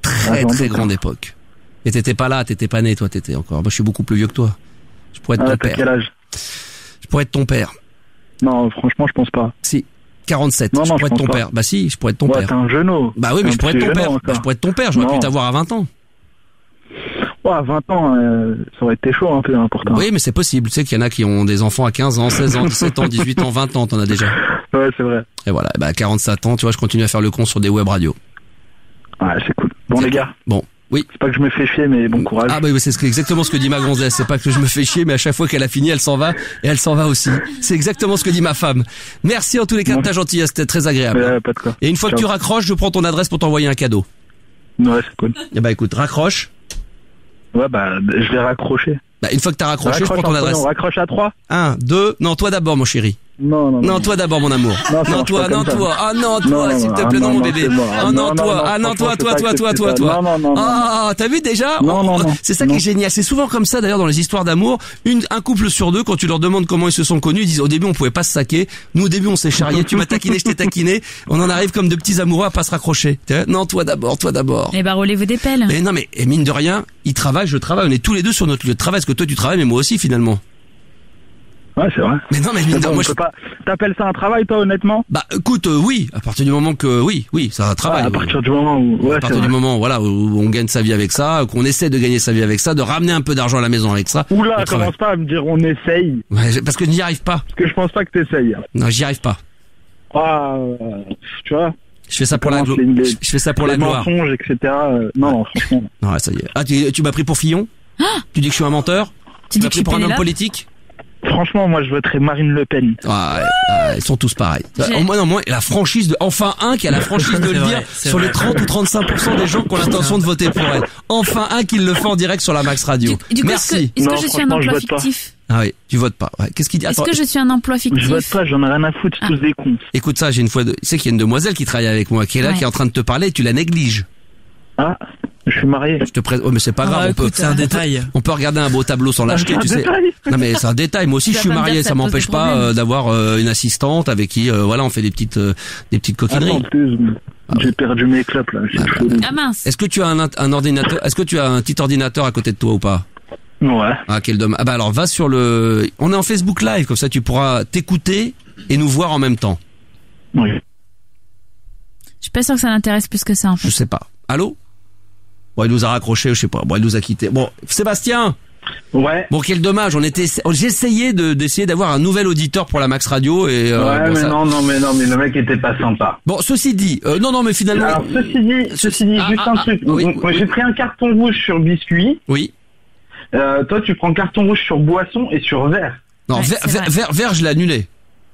Très grande époque. Et t'étais pas là, t'étais pas né, toi, t'étais encore. Moi, je suis beaucoup plus vieux que toi. Je pourrais être ton père. Quel âge? Je pourrais être ton père. Non, franchement, je pense pas. Si. 47. Non, je pourrais être ton père. Bah si, je pourrais être ton père. T'es un genou. Bah oui, mais je pourrais être ton père. Bah, je pourrais être ton père. J'aurais pu t'avoir à 20 ans. Ouais, à 20 ans, ça aurait été chaud, un peu important. Oui, mais c'est possible. Tu sais qu'il y en a qui ont des enfants à 15 ans, 16 ans, 17 ans, 18 ans, 20 ans, t'en as déjà. Ouais, c'est vrai. Et voilà. Bah, 47 ans, tu vois, je continue à faire le con sur des web radios. Ouais, c'est cool. Bon, les gars. Bon. Oui. C'est pas que je me fais chier, mais bon courage. Ah bah oui, c'est exactement ce que dit ma gonzesse. C'est pas que je me fais chier, mais à chaque fois qu'elle a fini, elle s'en va. Et elle s'en va aussi. C'est exactement ce que dit ma femme. Merci en tous les cas de ta gentillesse, c'était très agréable. Pas de quoi. Et une fois que tu raccroches, je prends ton adresse pour t'envoyer un cadeau. Ouais, c'est cool. Et bah écoute, raccroche. Ouais, bah je vais raccrocher. Bah une fois que t'as raccroché, je prends ton adresse. On raccroche à 3. 1, 2, non, toi d'abord, mon chéri. Non, toi d'abord, mon amour. Non, toi. Ah non, toi, s'il te plaît, non, mon bébé. Ah non, toi. Ah non, toi. Ah, t'as vu déjà? Non. C'est ça qui est génial. C'est souvent comme ça, d'ailleurs, dans les histoires d'amour. Un couple sur deux, quand tu leur demandes comment ils se sont connus, ils disent, au début, on pouvait pas se saquer. Nous, au début, on s'est charrié. Tu m'as taquiné, je t'ai taquiné. On en arrive comme de petits amoureux à pas se raccrocher. Non, toi d'abord. Eh ben, roulez-vous des pelles. Mais non, mais, mine de rien, il travaille, je travaille. On est tous les deux sur notre lieu de travail. Parce que toi, tu travailles, mais moi aussi, finalement. Ouais, c'est vrai. Mais non, mais moi, je peux pas. T'appelles ça un travail, toi, honnêtement? Bah, écoute, oui. À partir du moment que, oui, c'est un travail. À partir du moment où, à partir du moment, voilà, où on gagne sa vie avec ça, qu'on essaie de gagner sa vie avec ça, de ramener un peu d'argent à la maison avec ça. Oula, commence pas à me dire on essaye. Ouais, parce que je n'y arrive pas. Parce que je pense pas que t'essayes. Non, j'y arrive pas. Tu vois. Je fais ça pour la gloire. Je fais ça pour la gloire. Les mensonges, etc. Non, franchement. Non, ça y est. Ah, tu m'as pris pour Fillon? Tu dis que je suis un menteur? Tu m'as pris pour un homme politique? Franchement, moi, je voterais Marine Le Pen. Ils sont tous pareils. Moi, la franchise de, enfin un qui a la franchise de le dire sur les 30 ou 35% des gens qui ont l'intention de voter pour elle. Enfin un qui le fait en direct sur la Max Radio. Du coup, merci. Est-ce que je suis un emploi fictif? Ah oui, tu votes pas. Ouais. Qu'est-ce qu'il dit? Est-ce que je suis un emploi fictif? Je vote pas, j'en ai rien à foutre, tous des cons. Écoute ça, tu sais qu'il y a une demoiselle qui travaille avec moi, qui est là, qui est en train de te parler et tu la négliges. Ah, je suis marié. Je te présente. Oh, mais c'est pas grave. C'est un détail. On peut regarder un beau tableau sans l'acheter, tu sais. Non, mais c'est un détail. Moi aussi, je suis marié. Ça m'empêche pas d'avoir une assistante avec qui, voilà, on fait des petites coquineries. J'ai perdu mes clopes là. Ah mince. Est-ce que tu as un ordinateur? Est-ce que tu as un petit ordinateur à côté de toi ou pas? Ouais. Ah, quel dommage. Ah bah alors va sur le. On est en Facebook Live, comme ça tu pourras t'écouter et nous voir en même temps. Oui. Je suis pas sûr que ça l'intéresse plus que ça en fait. Je sais pas. Allô? Bon, il nous a raccroché, je sais pas. Bon, il nous a quitté. Bon, Sébastien. Ouais. Bon, quel dommage. J'ai essayé d'essayer d'avoir un nouvel auditeur pour la Max Radio et. Ouais, bon, mais non, mais le mec était pas sympa. Bon, ceci dit, non, mais finalement. Alors, ceci dit, juste un truc. Oui, moi, j'ai pris un carton rouge sur biscuit. Oui. Toi, tu prends carton rouge sur boisson et sur verre. Non, ouais, verre, je l'ai annulé.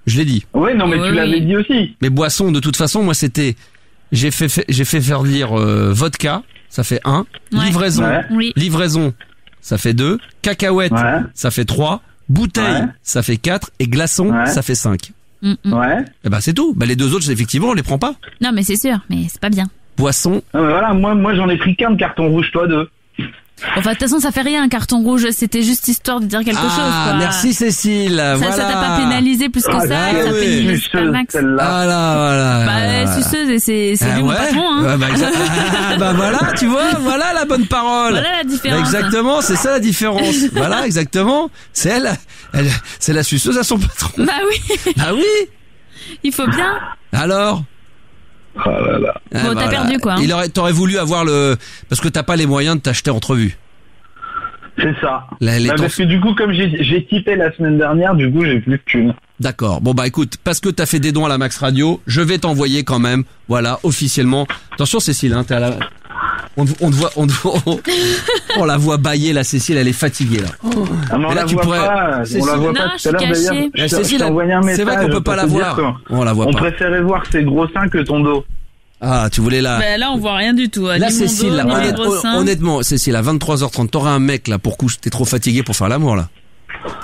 Je l'ai dit. Ouais, non, mais tu l'avais dit aussi. Mais boisson, de toute façon, moi, c'était. J'ai fait faire lire vodka, ça fait 1. Ouais. Livraison, Ouais. Oui. livraison, ça fait 2. Cacahuète, Ouais. ça fait 3. Bouteille, Ouais. ça fait 4. Et glaçon, Ouais. ça fait 5. Ouais. Et ben c'est tout. Ben les deux autres, effectivement, on les prend pas. Non mais c'est sûr, mais c'est pas bien. Boisson. Ah, mais voilà, moi j'en ai pris qu'un de carton rouge, toi deux. Enfin, de toute façon, ça fait rien, un carton rouge, c'était juste histoire de dire quelque chose, quoi. Merci Cécile. Voilà. Ça t'a pas pénalisé plus que ça, bah et ça oui. fait une super max. Voilà. Bah, suceuse, et c'est lui mon patron, hein. Bah voilà, tu vois, voilà la bonne parole. Voilà la différence. Exactement, c'est ça la différence. Voilà, exactement. C'est c'est la suceuse à son patron. Bah oui. Bah oui. Il faut bien. Alors? Oh là là. Bon, t'as perdu, quoi, hein. T'aurais voulu avoir parce que t'as pas les moyens de t'acheter entrevue. C'est ça. Parce que du coup, comme j'ai typé la semaine dernière, du coup, j'ai plus de thunes. D'accord. Bon bah écoute, parce que t'as fait des dons à la Max Radio, je vais t'envoyer quand même, voilà, officiellement. Attention Cécile, hein, t'es à la. On la voit bailler là, Cécile, elle est fatiguée là. Ah, mais on la voit pas. On la voit pas tout à l'heure d'ailleurs. Je t'ai envoyé un message. C'est vrai qu'on peut pas la voir. On la voit pas. On préférait voir ses gros seins que ton dos. Ah, tu voulais la. Bah, là, on voit rien du tout. Là, Cécile, là, honnêtement, Cécile, à 23h30, t'auras un mec là pour coucher. T'es trop fatigué pour faire l'amour là.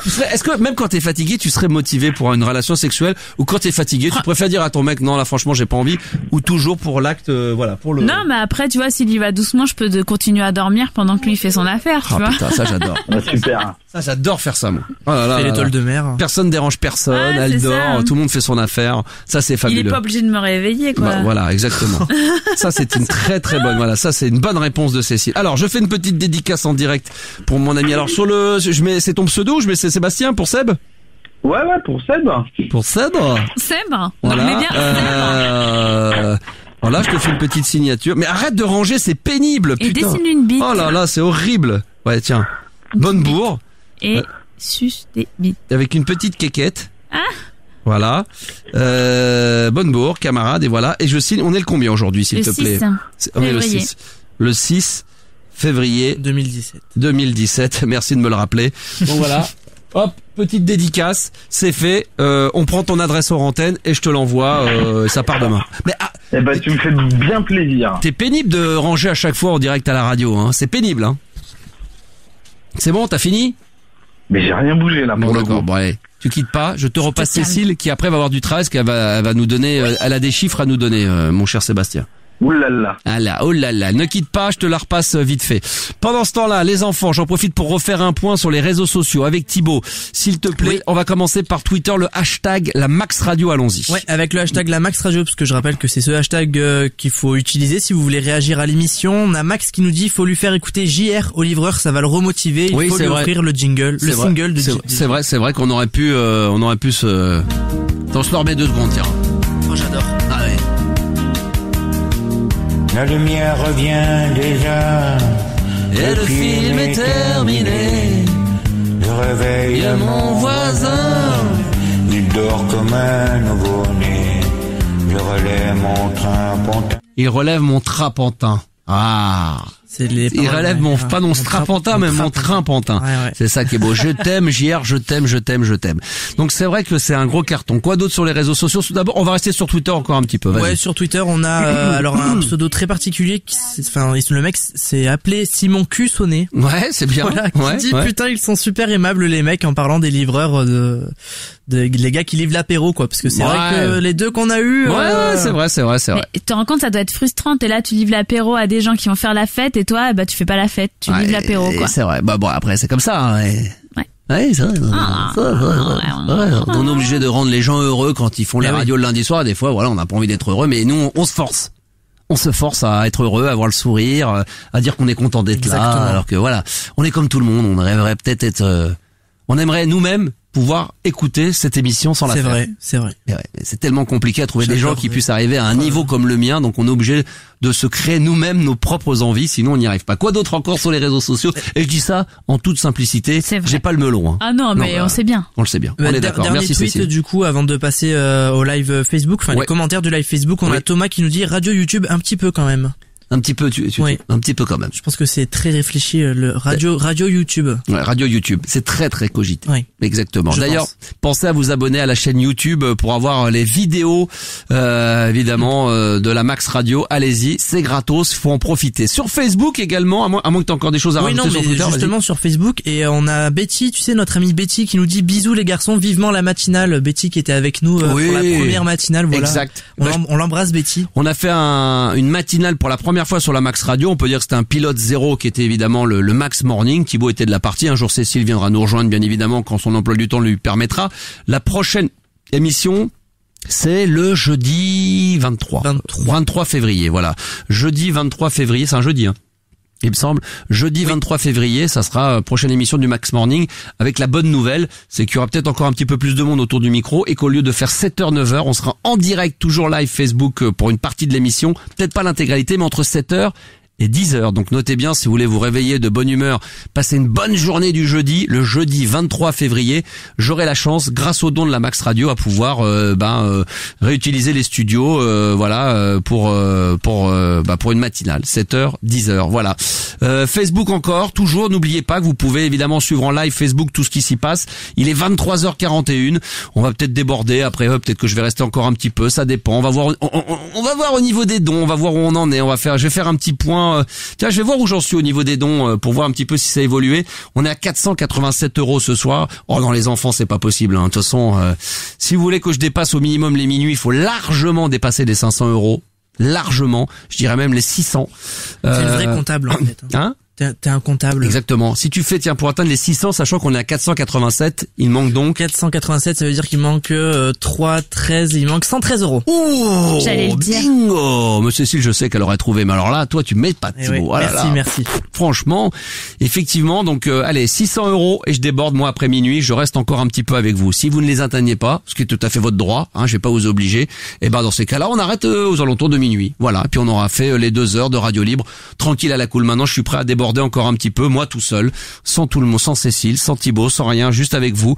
Est-ce que même quand t'es fatigué, tu serais motivé pour une relation sexuelle, ou quand t'es fatigué, tu préfères dire à ton mec non là franchement j'ai pas envie, ou toujours pour l'acte, voilà, pour le. Non, mais après tu vois, s'il y va doucement, je peux continuer à dormir pendant que lui fait son affaire, tu vois. Putain, ça j'adore. Super. Ça j'adore faire ça moi. Oh là là. Et l'étoile de mer. Personne dérange personne, Ouais, elle c'est dort, ça. tout le monde fait son affaire. Ça c'est fabuleux. Il est pas obligé de me réveiller, quoi. Bah, voilà, exactement. Ça c'est une très très bonne. Voilà, ça c'est une bonne réponse de Cécile. Alors je fais une petite dédicace en direct pour mon ami. Alors c'est ton pseudo, je mets Sébastien pour Seb. Ouais, pour Seb. Pour Seb. Seb. Voilà. Non, mais bien. Voilà, je te fais une petite signature. Mais arrête de ranger, c'est pénible. Et putain. dessine une bite. Oh là là, c'est horrible. Ouais, tiens. Bonne bourre. Et suce des bites. Avec une petite quéquette. Ah. Voilà. Bonne bourre, camarade, et voilà. Et je signe, on est le combien aujourd'hui, s'il te plaît? On est le 6. Le 6 février 2017. Merci de me le rappeler. Bon voilà. Hop, petite dédicace, c'est fait. On prend ton adresse hors antenne et je te l'envoie. Ça part demain. Mais eh ben, tu me fais bien plaisir. T'es pénible de ranger à chaque fois en direct à la radio, hein. C'est pénible, hein. C'est bon, t'as fini? Mais j'ai rien bougé là. Bon, d'accord. Bon, allez. Tu quittes pas. Je te repasse Cécile qui après va avoir du travail, parce qu'elle va nous donner. Elle a des chiffres à nous donner, mon cher Sébastien. Ouh là là. Oh là là, ne quitte pas, je te la repasse vite fait. Pendant ce temps-là, les enfants, j'en profite pour refaire un point sur les réseaux sociaux avec Thibaut. S'il te plaît, on va commencer par Twitter, le hashtag la Max Radio, allons-y. Ouais, avec le hashtag la Max Radio, parce que je rappelle que c'est ce hashtag qu'il faut utiliser si vous voulez réagir à l'émission. On a Max qui nous dit, faut lui faire écouter JR au livreur, ça va le remotiver. Il faut lui offrir le jingle, le single de JR. C'est vrai qu'on aurait pu se... On se le remet 2 secondes, tiens. Oh, j'adore. Ah ouais. La lumière revient déjà. Et le film est terminé. Je réveille mon voisin. Il dort comme un nouveau-né. Je relève mon trapentin. Il relève mon trapentin. Ah. Il relève pas mon strapontin, mais mon trimpantin. Ouais. C'est ça qui est beau. Je t'aime, JR, je t'aime. Donc c'est vrai que c'est un gros carton. Quoi d'autre sur les réseaux sociaux? Tout d'abord, on va rester sur Twitter encore un petit peu. Vas-y. Ouais, sur Twitter, on a alors un pseudo très particulier. Le mec s'est appelé Simon Q Sonné. Ouais, c'est bien. Voilà, qui dit putain, ils sont super aimables les mecs, en parlant des livreurs les gars qui livrent l'apéro, quoi, parce que c'est vrai que les deux qu'on a eu. Ouais, c'est vrai. Mais tu te rends compte, ça doit être frustrant. T'es là, tu livres l'apéro à des gens qui vont faire la fête, et toi, tu fais pas la fête, tu livres l'apéro, quoi. C'est vrai. Bon, après, c'est comme ça. Hein, Ouais, c'est vrai. On est obligé de rendre les gens heureux quand ils font les radios le lundi soir. Des fois, voilà, on n'a pas envie d'être heureux, mais nous, on se force. On se force à être heureux, à avoir le sourire, à dire qu'on est content d'être là, alors que voilà, on est comme tout le monde. On rêverait peut-être on aimerait nous-mêmes pouvoir écouter cette émission sans la faire. C'est vrai. Mais c'est tellement compliqué à trouver des gens qui puissent arriver à un niveau comme le mien, donc on est obligé de se créer nous-mêmes nos propres envies, sinon on n'y arrive pas. Quoi d'autre encore sur les réseaux sociaux? Et je dis ça en toute simplicité, j'ai pas le melon. Hein. Ah non, mais on sait bien. On le sait bien. On est d'accord. Merci tweet, Cécile. Du coup, avant de passer au live Facebook, les commentaires du live Facebook, on a Thomas qui nous dit radio YouTube un petit peu quand même. Un petit peu, un petit peu quand même. Je pense que c'est très réfléchi, le radio YouTube. Ouais, radio YouTube. C'est très cogité. Oui. Exactement. D'ailleurs, pensez à vous abonner à la chaîne YouTube pour avoir les vidéos, évidemment, de la Max Radio. Allez-y, c'est gratos, faut en profiter. Sur Facebook également, à moins que t'aies encore des choses à rajouter sur Twitter. Justement sur Facebook, et on a Betty, tu sais, notre amie Betty qui nous dit bisous les garçons, vivement la matinale. Betty qui était avec nous pour la première matinale, voilà. Exact. On l'embrasse Betty. On a fait une matinale pour la première fois sur la Max Radio. On peut dire que c'était un pilote zéro qui était évidemment le Max Morning. Thibaut était de la partie. Un jour, Cécile viendra nous rejoindre, bien évidemment, quand son emploi du temps lui permettra. La prochaine émission, c'est le jeudi 23 février. Voilà. Jeudi 23 février, c'est un jeudi, hein. Il me semble, jeudi 23 février, ça sera prochaine émission du Max Morning, avec la bonne nouvelle, c'est qu'il y aura peut-être encore un petit peu plus de monde autour du micro, et qu'au lieu de faire 7h, 9h, on sera en direct, toujours live Facebook pour une partie de l'émission, peut-être pas l'intégralité, mais entre 7h et 10h. Donc notez bien, si vous voulez vous réveiller de bonne humeur, passer une bonne journée du jeudi, le jeudi 23 février, j'aurai la chance, grâce au don de la Max Radio, à pouvoir réutiliser les studios pour une matinale, 7h, 10h, voilà. Facebook encore, toujours, n'oubliez pas que vous pouvez évidemment suivre en live Facebook tout ce qui s'y passe. Il est 23h41, on va peut-être déborder, après peut-être que je vais rester encore un petit peu, ça dépend, on va voir au niveau des dons, on va voir où on en est, je vais faire un petit point. Tiens, je vais voir où j'en suis au niveau des dons pour voir un petit peu si ça a évolué. On est à 487 € ce soir. Oh non, les enfants, c'est pas possible. Hein. De toute façon, si vous voulez que je dépasse au minimum les minuit, il faut largement dépasser les 500 €. Largement, je dirais même les 600. C'est le vrai comptable en fait. Hein? T'es un comptable. Exactement. Si tu fais, pour atteindre les 600, sachant qu'on est à 487, il manque donc 487, ça veut dire qu'il manque 13, il manque 113 €. Oh, j'allais le dire. Bingo. Mais Cécile, je sais qu'elle aurait trouvé, mais alors là, toi, tu mets pas de Thibaut. Merci. Franchement, effectivement, donc allez, 600 € et je déborde moi après minuit, je reste encore un petit peu avec vous. Si vous ne les atteignez pas, ce qui est tout à fait votre droit, je vais pas vous obliger, et dans ces cas-là, on arrête aux alentours de minuit. Voilà, puis on aura fait les 2 heures de radio libre, tranquille à la cool. Maintenant, je suis prêt à déborder encore un petit peu, moi tout seul, sans tout le monde, sans Cécile, sans Thibaut, sans rien, juste avec vous.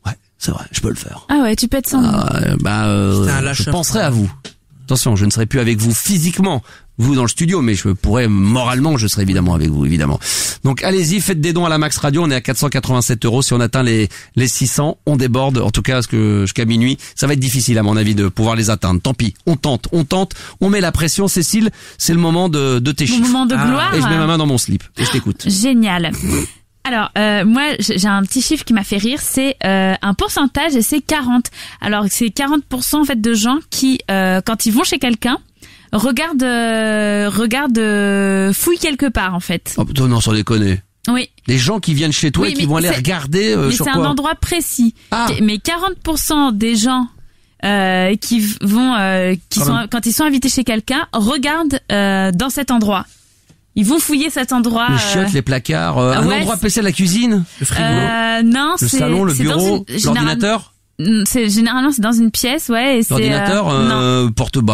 Ouais, c'est vrai, je peux le faire. Ah ouais, tu peux être sans je penserai à vous. Attention, je ne serai plus avec vous physiquement, vous dans le studio, mais je pourrais moralement, je serai évidemment avec vous, évidemment. Donc allez-y, faites des dons à la Max Radio, on est à 487 €. Si on atteint les 600, on déborde. En tout cas, jusqu'à minuit, ça va être difficile à mon avis de pouvoir les atteindre. Tant pis, on tente, on met la pression. Cécile, c'est le moment de tes chiffres. Le moment de gloire. Et je mets ma main dans mon slip et je t'écoute. Génial. Alors, moi, j'ai un petit chiffre qui m'a fait rire, c'est un pourcentage, et c'est 40. Alors, c'est 40% en fait de gens qui, quand ils vont chez quelqu'un, regardent, fouillent quelque part en fait. Oh putain, non, sans déconner. Oui. Les gens qui viennent chez toi et qui vont aller regarder mais sur c'est quoi? Un endroit précis. Ah. Mais 40% des gens qui vont, quand ils sont invités chez quelqu'un, regardent dans cet endroit. Ils vont fouiller cet endroit. Les chiottes, les placards, un endroit spécial, la cuisine, le frigo, non, le salon, le bureau, l'ordinateur. Généralement c'est dans une pièce, ouais. Et l'ordinateur,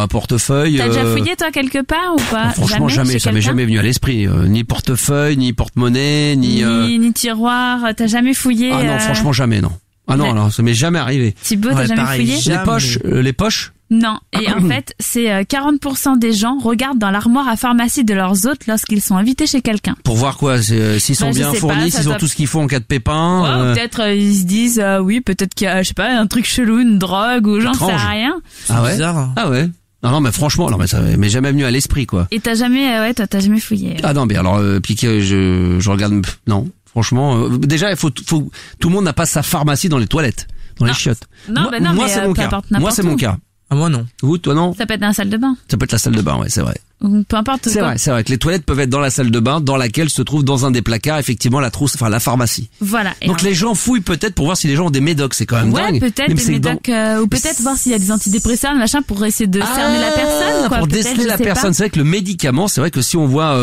portefeuille. T'as déjà fouillé toi quelque part ou pas? Franchement jamais, ça m'est jamais venu à l'esprit. Ni portefeuille, ni porte-monnaie, ni tiroir. T'as jamais fouillé? Ah non, franchement jamais, non. Ah non, alors ça m'est jamais arrivé. Thibaut, t'as jamais fouillé? Les poches. Non, et en fait, c'est 40% des gens regardent dans l'armoire à pharmacie de leurs hôtes lorsqu'ils sont invités chez quelqu'un. Pour voir quoi, s'ils sont bien fournis, s'ils ont tout ce qu'il faut en cas de pépin. Ouais, ou peut-être ils se disent oui, peut-être qu'il y a, je sais pas, un truc chelou, une drogue ou j'en sais rien. Ah ouais. Bizarre. Ah ouais. Non mais franchement, alors mais ça m'est jamais venu à l'esprit quoi. Et t'as jamais t'as jamais fouillé. Ah non, mais alors piqué, je regarde, non. Franchement, déjà il faut tout le monde n'a pas sa pharmacie dans les toilettes, dans les chiottes. Non, moi c'est mon cas. Moi c'est mon cas. Ah moi non. Vous, toi non? Ça peut être dans la salle de bain. Ça peut être la salle de bain, ouais, c'est vrai. Ou peu importe. C'est vrai que les toilettes peuvent être dans la salle de bain, dans laquelle se trouve dans un des placards effectivement la trousse, enfin la pharmacie. Voilà. Et donc les gens fouillent peut-être pour voir si les gens ont des médocs, c'est quand même dingue. Ouais, peut-être des médocs ou peut-être voir s'il y a des antidépresseurs, machin, pour essayer de cerner la personne, quoi. Pour déceler la personne. C'est vrai que le médicament, c'est vrai que si on voit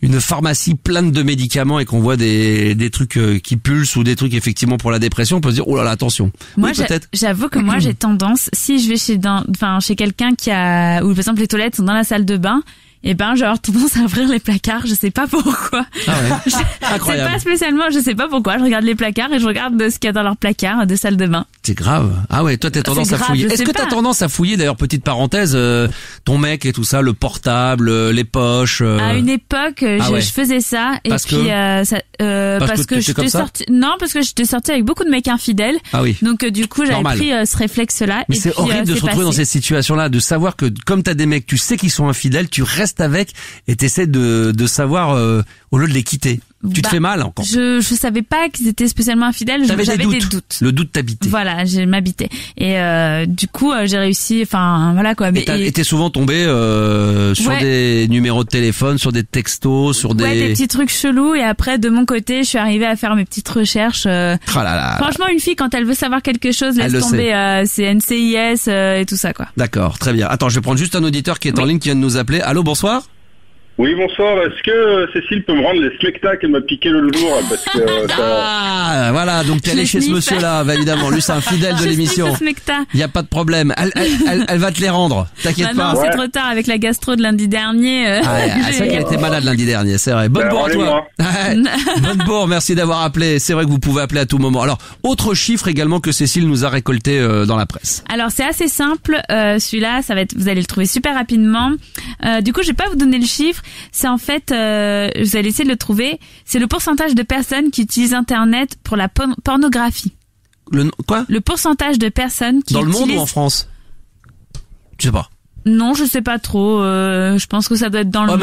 une pharmacie pleine de médicaments et qu'on voit des trucs qui pulsent ou des trucs effectivement pour la dépression, on peut se dire oh là là, attention. Moi, oui, peut-être. J'avoue que moi j'ai tendance, si je vais chez quelqu'un qui a, ou par exemple les toilettes sont dans la salle de bain, et ben j'ai tendance à ouvrir les placards, je sais pas pourquoi. Ah ouais. Incroyable. C'est pas spécialement, je sais pas pourquoi, je regarde les placards et je regarde ce qu'il y a dans leurs placards de salle de bain. C'est grave. Ah ouais, toi t'as tendance à fouiller. Est-ce que t'as tendance à fouiller, d'ailleurs, petite parenthèse, ton mec et tout ça, le portable, les poches À une époque, je faisais ça et parce puis parce que j'étais sortie parce que j'étais sortie avec beaucoup de mecs infidèles. Ah oui. Donc du coup, j'avais pris ce réflexe-là. Mais et c'est puis, horrible de se retrouver dans cette situation-là, de savoir que comme t'as des mecs, tu sais qu'ils sont infidèles, tu restes avec et t'essaies de savoir au lieu de les quitter. Tu te fais mal encore. Je savais pas qu'ils étaient spécialement infidèles, j'avais des doutes. Le doute t'habitait. Voilà, je m'habitais. Et du coup, j'ai réussi, enfin voilà quoi. Mais et t'es souvent tombé sur des numéros de téléphone, sur des textos, sur des petits trucs chelous, et après de mon côté, je suis arrivée à faire mes petites recherches. Franchement, une fille quand elle veut savoir quelque chose, laisse tomber c'est NCIS et tout ça quoi. D'accord, très bien. Attends, je vais prendre juste un auditeur qui est en ligne qui vient de nous appeler. Allô, bonsoir. Oui, bonsoir. Est-ce que Cécile peut me rendre les smecta qu'elle m'a piqué l'autre jour parce que voilà, donc t'es allé chez ce monsieur-là, évidemment. Lui, c'est un fidèle de l'émission. Il y a pas de problème. Elle va te les rendre. T'inquiète pas. Non, c'est trop tard avec la gastro de lundi dernier. C'est vrai qu'elle était malade lundi dernier, c'est vrai. Bonne bourre à toi. Bonne bourre, merci d'avoir appelé. C'est vrai que vous pouvez appeler à tout moment. Alors, autre chiffre également que Cécile nous a récolté dans la presse. Alors, c'est assez simple. Celui-là, vous allez le trouver super rapidement. Du coup, je vais pas vous donner le chiffre. C'est en fait, vous allez essayer de le trouver, c'est le pourcentage de personnes qui utilisent Internet pour la pornographie. Quoi ? Le pourcentage de personnes qui dans le monde ou en France ? Je sais pas. Non, je sais pas trop. Je pense que ça doit être dans le monde.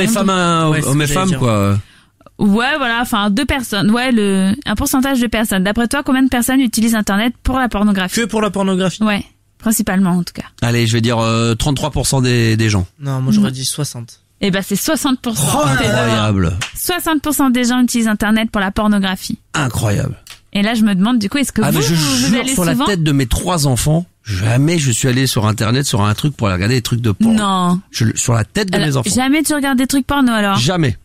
Hommes et femmes, quoi. Ouais, voilà, enfin 2 personnes. Ouais, un pourcentage de personnes. D'après toi, combien de personnes utilisent Internet pour la pornographie ? Que pour la pornographie ? Ouais, principalement en tout cas. Allez, je vais dire 33% des gens. Non, moi j'aurais dit 60. Eh ben c'est 60%. Incroyable. 60% des gens utilisent Internet pour la pornographie. Incroyable. Et là je me demande du coup est-ce que vous allez sur souvent la tête de mes 3 enfants, jamais je suis allé sur Internet sur un truc pour regarder des trucs de porno. Non. Sur la tête de mes enfants. Jamais tu regardes des trucs porno alors ? Jamais.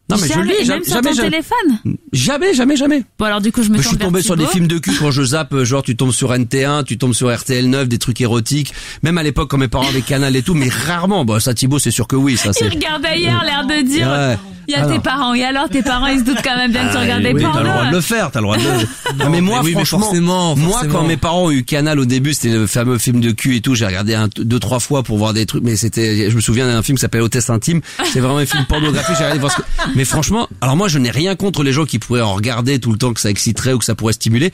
Non mais jamais, je lis même sur ton téléphone. Jamais. Bon alors du coup je suis tombé sur des films de cul quand je zappe, genre tu tombes sur NT1, tu tombes sur RTL 9, des trucs érotiques. Même à l'époque quand mes parents avaient Canal et tout, mais rarement. Bon ça Thibaut c'est sûr que oui, ça c'est. Il regarde ailleurs, l'air de dire. Ouais. Il y a tes parents. Et alors tes parents ils se doutent quand même bien que tu regardes des pornos. T'as le droit de le faire, t'as le droit de le. Non mais moi franchement, moi quand mes parents ont eu Canal au début, c'était le fameux film de cul et tout, j'ai regardé 2-3 fois pour voir des trucs, mais je me souviens d'un film qui s'appelle Hôtesse intime, c'est vraiment un film pornographique, j'ai regardé voir mais franchement, alors moi je n'ai rien contre les gens qui pourraient en regarder tout le temps, que ça exciterait ou que ça pourrait stimuler,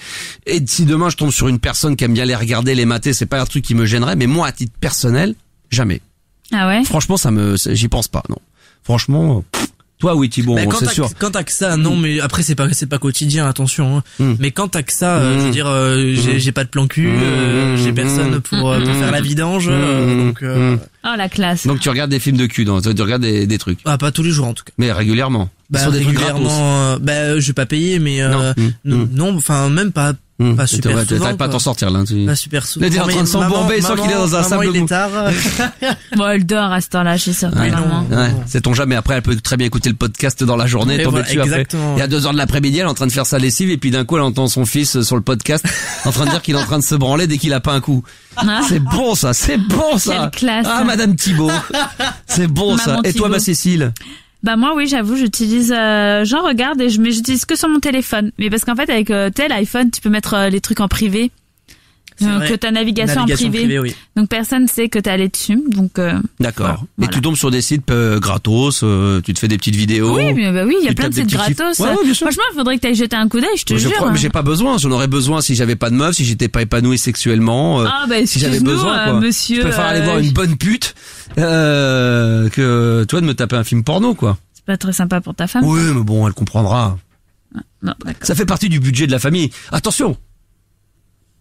et si demain je tombe sur une personne qui aime bien les regarder, les mater, c'est pas un truc qui me gênerait, mais moi à titre personnel, jamais. Ah ouais? Franchement j'y pense pas, non. Franchement, toi oui Thibaut, c'est sûr. Quand t'as que ça, non mais après c'est pas quotidien, attention. Mais quand t'as que ça, je veux dire, j'ai pas de plan cul, j'ai personne pour faire la vidange, donc. Oh la classe. Donc tu regardes des films de cul, tu regardes des trucs. Ah pas tous les jours en tout cas. Mais régulièrement. Sur des trucs gratos. Je vais pas payer, mais non, enfin même pas. Pas super souvent. T'arrives pas à t'en sortir là. Pas super souvent. Il est en train de s'embourber, sans qu'il est dans un sable il est tard. Bon, elle dort à ce temps-là, je suis sûr. Sait-on jamais. Après, elle peut très bien écouter le podcast dans la journée, tomber dessus après. Et à 2h de l'après-midi, elle est en train de faire sa lessive, et puis d'un coup, elle entend son fils sur le podcast, en train de dire qu'il est en train de se branler dès qu'il a pas un coup. C'est bon, ça. Quelle classe. Ah, Madame Thibault. C'est bon, ça. Et toi, ma Cécile? Bah moi oui, j'avoue, j'utilise j'en regarde mais j'utilise que sur mon téléphone. Mais parce qu'en fait avec tel iPhone, tu peux mettre les trucs en privé. que ta navigation en privé. Oui. Donc personne sait que t'es allé dessus. Donc d'accord. Voilà. Et tu tombes sur des sites gratos, tu te fais des petites vidéos. Oui, mais oui, il y a tu plein de tapes des sites petits gratos. Ouais, bien sûr. Franchement, il faudrait que t'ailles jeter un coup d'œil, je te jure. Mais j'ai pas besoin. J'en aurais besoin si j'avais pas de meuf, si j'étais pas épanoui sexuellement. Si j'avais besoin, quoi. Monsieur, je préfère aller voir une bonne pute que toi de me taper un film porno, quoi. C'est pas très sympa pour ta femme. Oui, mais bon, elle comprendra. Non, ça fait partie du budget de la famille. Attention.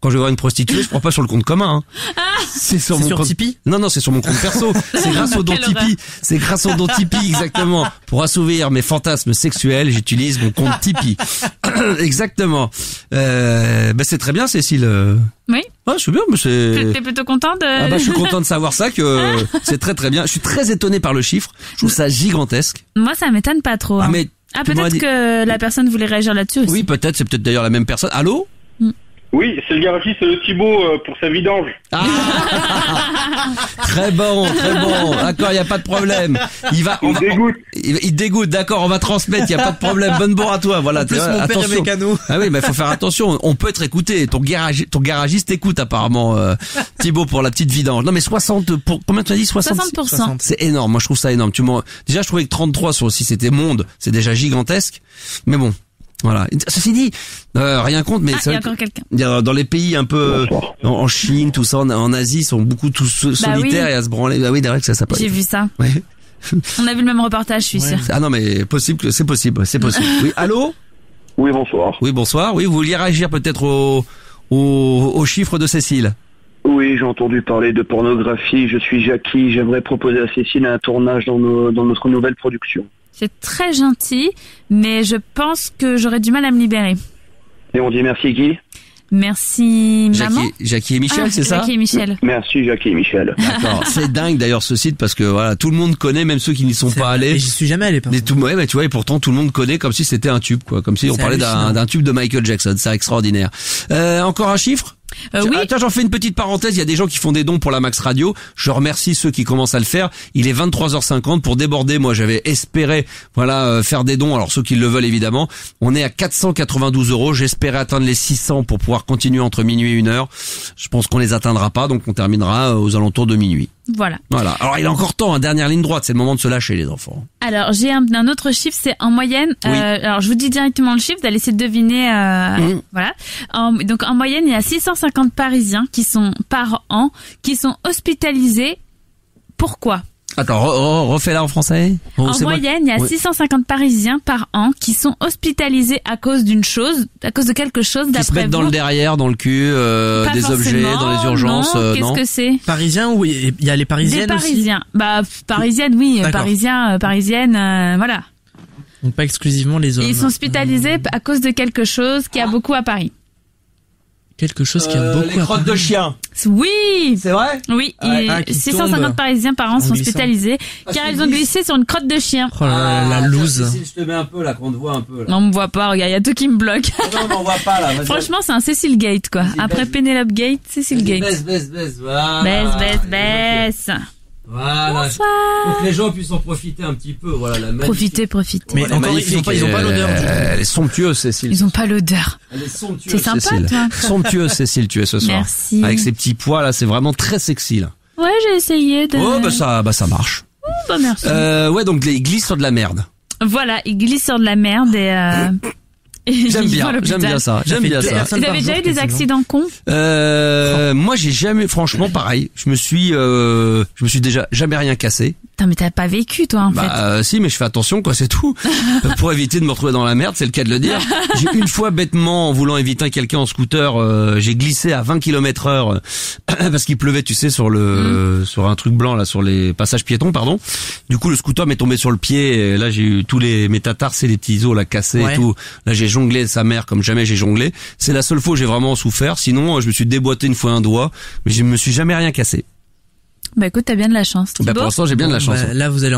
Quand je vais voir une prostituée, je prends pas sur le compte commun. Hein. C'est sur mon compte Tipeee. Non, c'est sur mon compte perso. C'est grâce au don Tipeee. C'est grâce au don Tipeee, exactement. Pour assouvir mes fantasmes sexuels, j'utilise mon compte Tipeee. Exactement. C'est très bien, Cécile. Oui. Ah, je suis bien, mais c'est... T'es plutôt content de... Ah je suis content de savoir ça, que c'est très très bien. Je suis très étonné par le chiffre. Je trouve ça gigantesque. Moi, ça m'étonne pas trop. Hein. Peut-être que la personne voulait réagir là-dessus aussi. Oui, peut-être. C'est peut-être d'ailleurs la même personne. Allô? Oui, c'est le garagiste de Thibaut pour sa vidange. Ah très bon. D'accord, il y a pas de problème. Il dégoûte, d'accord, on va transmettre, il y a pas de problème. Bonne bourre à toi, voilà. En plus, mon père est mécano. Ah oui, mais faut faire attention, on peut être écouté. Ton garagiste écoute apparemment Thibaut pour la petite vidange. Non mais 60 pour combien tu as dit 60%. C'est énorme. Moi je trouve ça énorme. Déjà je trouvais que 33 sur si c'était monde, c'est déjà gigantesque. Mais bon, voilà. Ceci dit, rien contre, mais il y a encore quelqu'un. Dans les pays un peu en Chine, tout ça, en Asie, ils sont beaucoup tous solitaires et à se branler. Ah oui, d'ailleurs que ça s'appelle. J'ai vu ça. Ouais. On a vu le même reportage, je suis sûr. Ah non, mais c'est possible. Oui, allô? Oui, bonsoir. Oui, bonsoir. Oui, vous vouliez réagir peut-être au chiffre de Cécile? Oui, j'ai entendu parler de pornographie. Je suis Jackie. J'aimerais proposer à Cécile un tournage dans notre nouvelle production. C'est très gentil, mais je pense que j'aurais du mal à me libérer. Et on dit merci qui? Merci maman. Jackie et Michel, c'est ça? Jackie et Michel. Merci Jackie et Michel. D'accord. C'est dingue d'ailleurs ce site parce que voilà, tout le monde connaît, même ceux qui n'y sont pas allés. Et j'y suis jamais allé. Mais tu vois, et pourtant tout le monde connaît comme si c'était un tube, quoi. Comme si on parlait d'un tube de Michael Jackson. C'est extraordinaire. Encore un chiffre? Oui. Attends, j'en fais une petite parenthèse. Il y a des gens qui font des dons pour la Max Radio. Je remercie ceux qui commencent à le faire. Il est 23h50 pour déborder. Moi, j'avais espéré, faire des dons. Alors, ceux qui le veulent, évidemment. On est à 492 €. J'espérais atteindre les 600 pour pouvoir continuer entre minuit et 1h. Je pense qu'on les atteindra pas. Donc, on terminera aux alentours de minuit. Voilà. Alors, il a encore temps, dernière ligne droite. C'est le moment de se lâcher, les enfants. Alors, j'ai un autre chiffre, c'est en moyenne. Oui. Alors, je vous dis directement le chiffre, vous allez essayer de deviner. Voilà. Donc, en moyenne, il y a 650 Parisiens par an qui sont hospitalisés. Pourquoi? Attends, refais-la en français. En moyenne, il y a 650 Parisiens par an qui sont hospitalisés à cause d'une chose, à cause de quelque chose d'après vous. Qui se mettent dans le derrière, dans le cul, des objets, dans les urgences. Non, qu'est-ce que c'est? Parisiens ou il y a les Parisiennes aussi? Des Parisiens. Parisiennes, oui. Parisiennes, voilà. Donc pas exclusivement les hommes. Et ils sont hospitalisés à cause de quelque chose qui a beaucoup à Paris. Quelque chose qui a beaucoup les crottes de chien. Oui. C'est vrai? Oui. 650 Parisiens par an sont hospitalisés car ils ont glissé sur une crotte de chien. Oh la loose. Cécile, je te mets un peu là, qu'on te voit un peu. Là. Non, on me voit pas, regarde, il y a tout qui me bloque. Non, on voit pas là. Franchement, c'est un Cécile Gate, quoi. Après Pénélope Gate, Cécile Gate. Baisse, voilà. Baisse. Voilà. Bonsoir. Pour que les gens puissent en profiter un petit peu, voilà, la magnifique. Profitez. Mais encore, ils ont pas l'odeur. Elle est somptueuse, Cécile. Ils ont pas l'odeur. Elle est somptueuse, c'est sympa, Cécile. toi. Somptueuse, Cécile, tu es ce soir. Merci. Avec ces petits pois là, c'est vraiment très sexy là. Ouais, j'ai essayé de... Oh, ça marche. Merci. Donc ils glissent sur de la merde. Voilà, ils glissent sur de la merde et J'aime bien ça. Vous avez déjà eu des accidents cons? Moi, j'ai jamais, franchement, pareil. Je me suis déjà jamais rien cassé. Putain, mais t'as pas vécu, toi, en fait. Si, mais je fais attention, quoi, c'est tout. Pour éviter de me retrouver dans la merde, c'est le cas de le dire. J'ai une fois bêtement, en voulant éviter quelqu'un en scooter, j'ai glissé à 20 km/h parce qu'il pleuvait, tu sais, sur sur un truc blanc, là, sur les passages piétons, pardon. Du coup, le scooter m'est tombé sur le pied, et là, j'ai eu tous les métatarses et les petits os, là, cassés et tout. Là, j'ai jonglé sa mère comme jamais j'ai jonglé. C'est la seule fois où j'ai vraiment souffert. Sinon, je me suis déboîté une fois un doigt, mais je me suis jamais rien cassé. Bah écoute, t'as bien de la chance. Pour l'instant, j'ai bien de la chance. Là, vous allez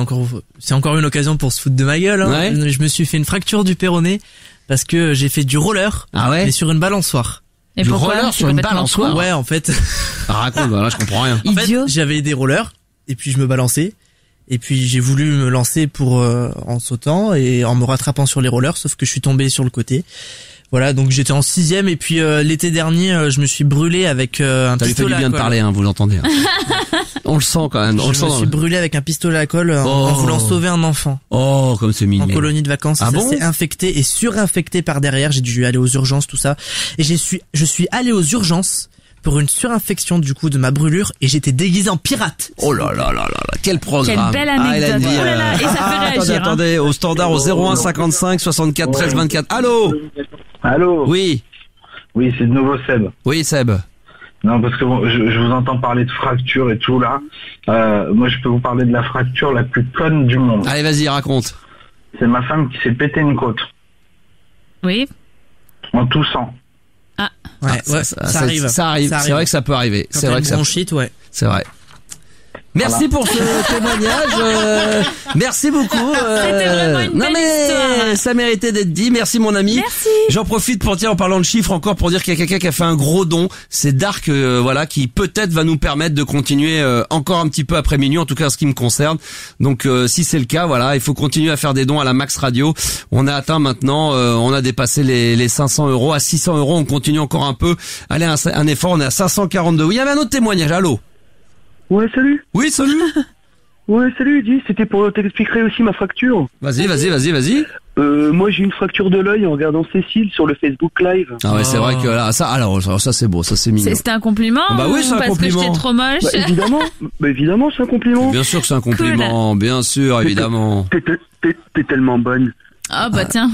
c'est encore une occasion pour se foutre de ma gueule. Hein. Ouais. Je me suis fait une fracture du péroné parce que j'ai fait du roller, mais sur une balançoire. Et du roller sur une balançoire? Ouais, en fait. Raconte, voilà, je comprends rien. En fait, j'avais des rollers et puis je me balançais. Et puis j'ai voulu me lancer en sautant et en me rattrapant sur les rollers, sauf que je suis tombé sur le côté. Voilà, donc j'étais en 6e et puis l'été dernier, je me suis brûlé avec un pistolet à colle. Ça lui fait du bien de parler, hein, vous l'entendez. Hein. On le sent quand même. Je me suis brûlé avec un pistolet à colle en voulant sauver un enfant. Oh, comme c'est mignon. En colonie de vacances. Ah ça bon s'est infecté et surinfecté par derrière. J'ai dû aller aux urgences, tout ça. Et je suis allé aux urgences pour une surinfection du coup de ma brûlure et j'étais déguisé en pirate. Oh là là là là là, quel programme. Quelle belle anecdote. Oh là là, et ça fait réagir. Attendez, au standard au 01 55 64 13 24. Allô? Allô? Oui. Oui, c'est de nouveau Seb. Oui, Seb. Non, parce que bon, je vous entends parler de fracture et tout là. Moi, je peux vous parler de la fracture la plus conne du monde. Allez, vas-y, raconte. C'est ma femme qui s'est pété une côte. Oui. En toussant. Ah. Ouais, ça arrive. Ça arrive. C'est vrai que ça peut arriver. Quand C'est vrai que ça. Bronchite, ouais. C'est vrai. Merci pour ce témoignage. Merci beaucoup. C'était vraiment une belle histoire. Ça méritait d'être dit. Merci mon ami. Merci. J'en profite pour dire, en parlant de chiffres encore, pour dire qu'il y a quelqu'un qui a fait un gros don. C'est Dark, voilà, qui peut-être va nous permettre de continuer encore un petit peu après minuit, en tout cas en ce qui me concerne. Donc si c'est le cas, voilà, il faut continuer à faire des dons à la Max Radio. On a atteint maintenant, on a dépassé les 500 €. À 600 €, on continue encore un peu. Allez, un effort, on est à 542. Oui, il y avait un autre témoignage. Allô? Ouais, salut. Oui, salut. Ouais, salut, dis, c'était pour t'expliquer aussi ma fracture. Vas-y. Moi, j'ai une fracture de l'œil en regardant Cécile sur le Facebook Live. Ah ouais, c'est vrai que là, ça c'est beau, ça c'est mignon. C'était un compliment? Bah oui, c'est un compliment. Parce que j'étais trop moche. Évidemment, c'est un compliment. Bien sûr que c'est un compliment, bien sûr, évidemment. T'es tellement bonne. Ah bah tiens,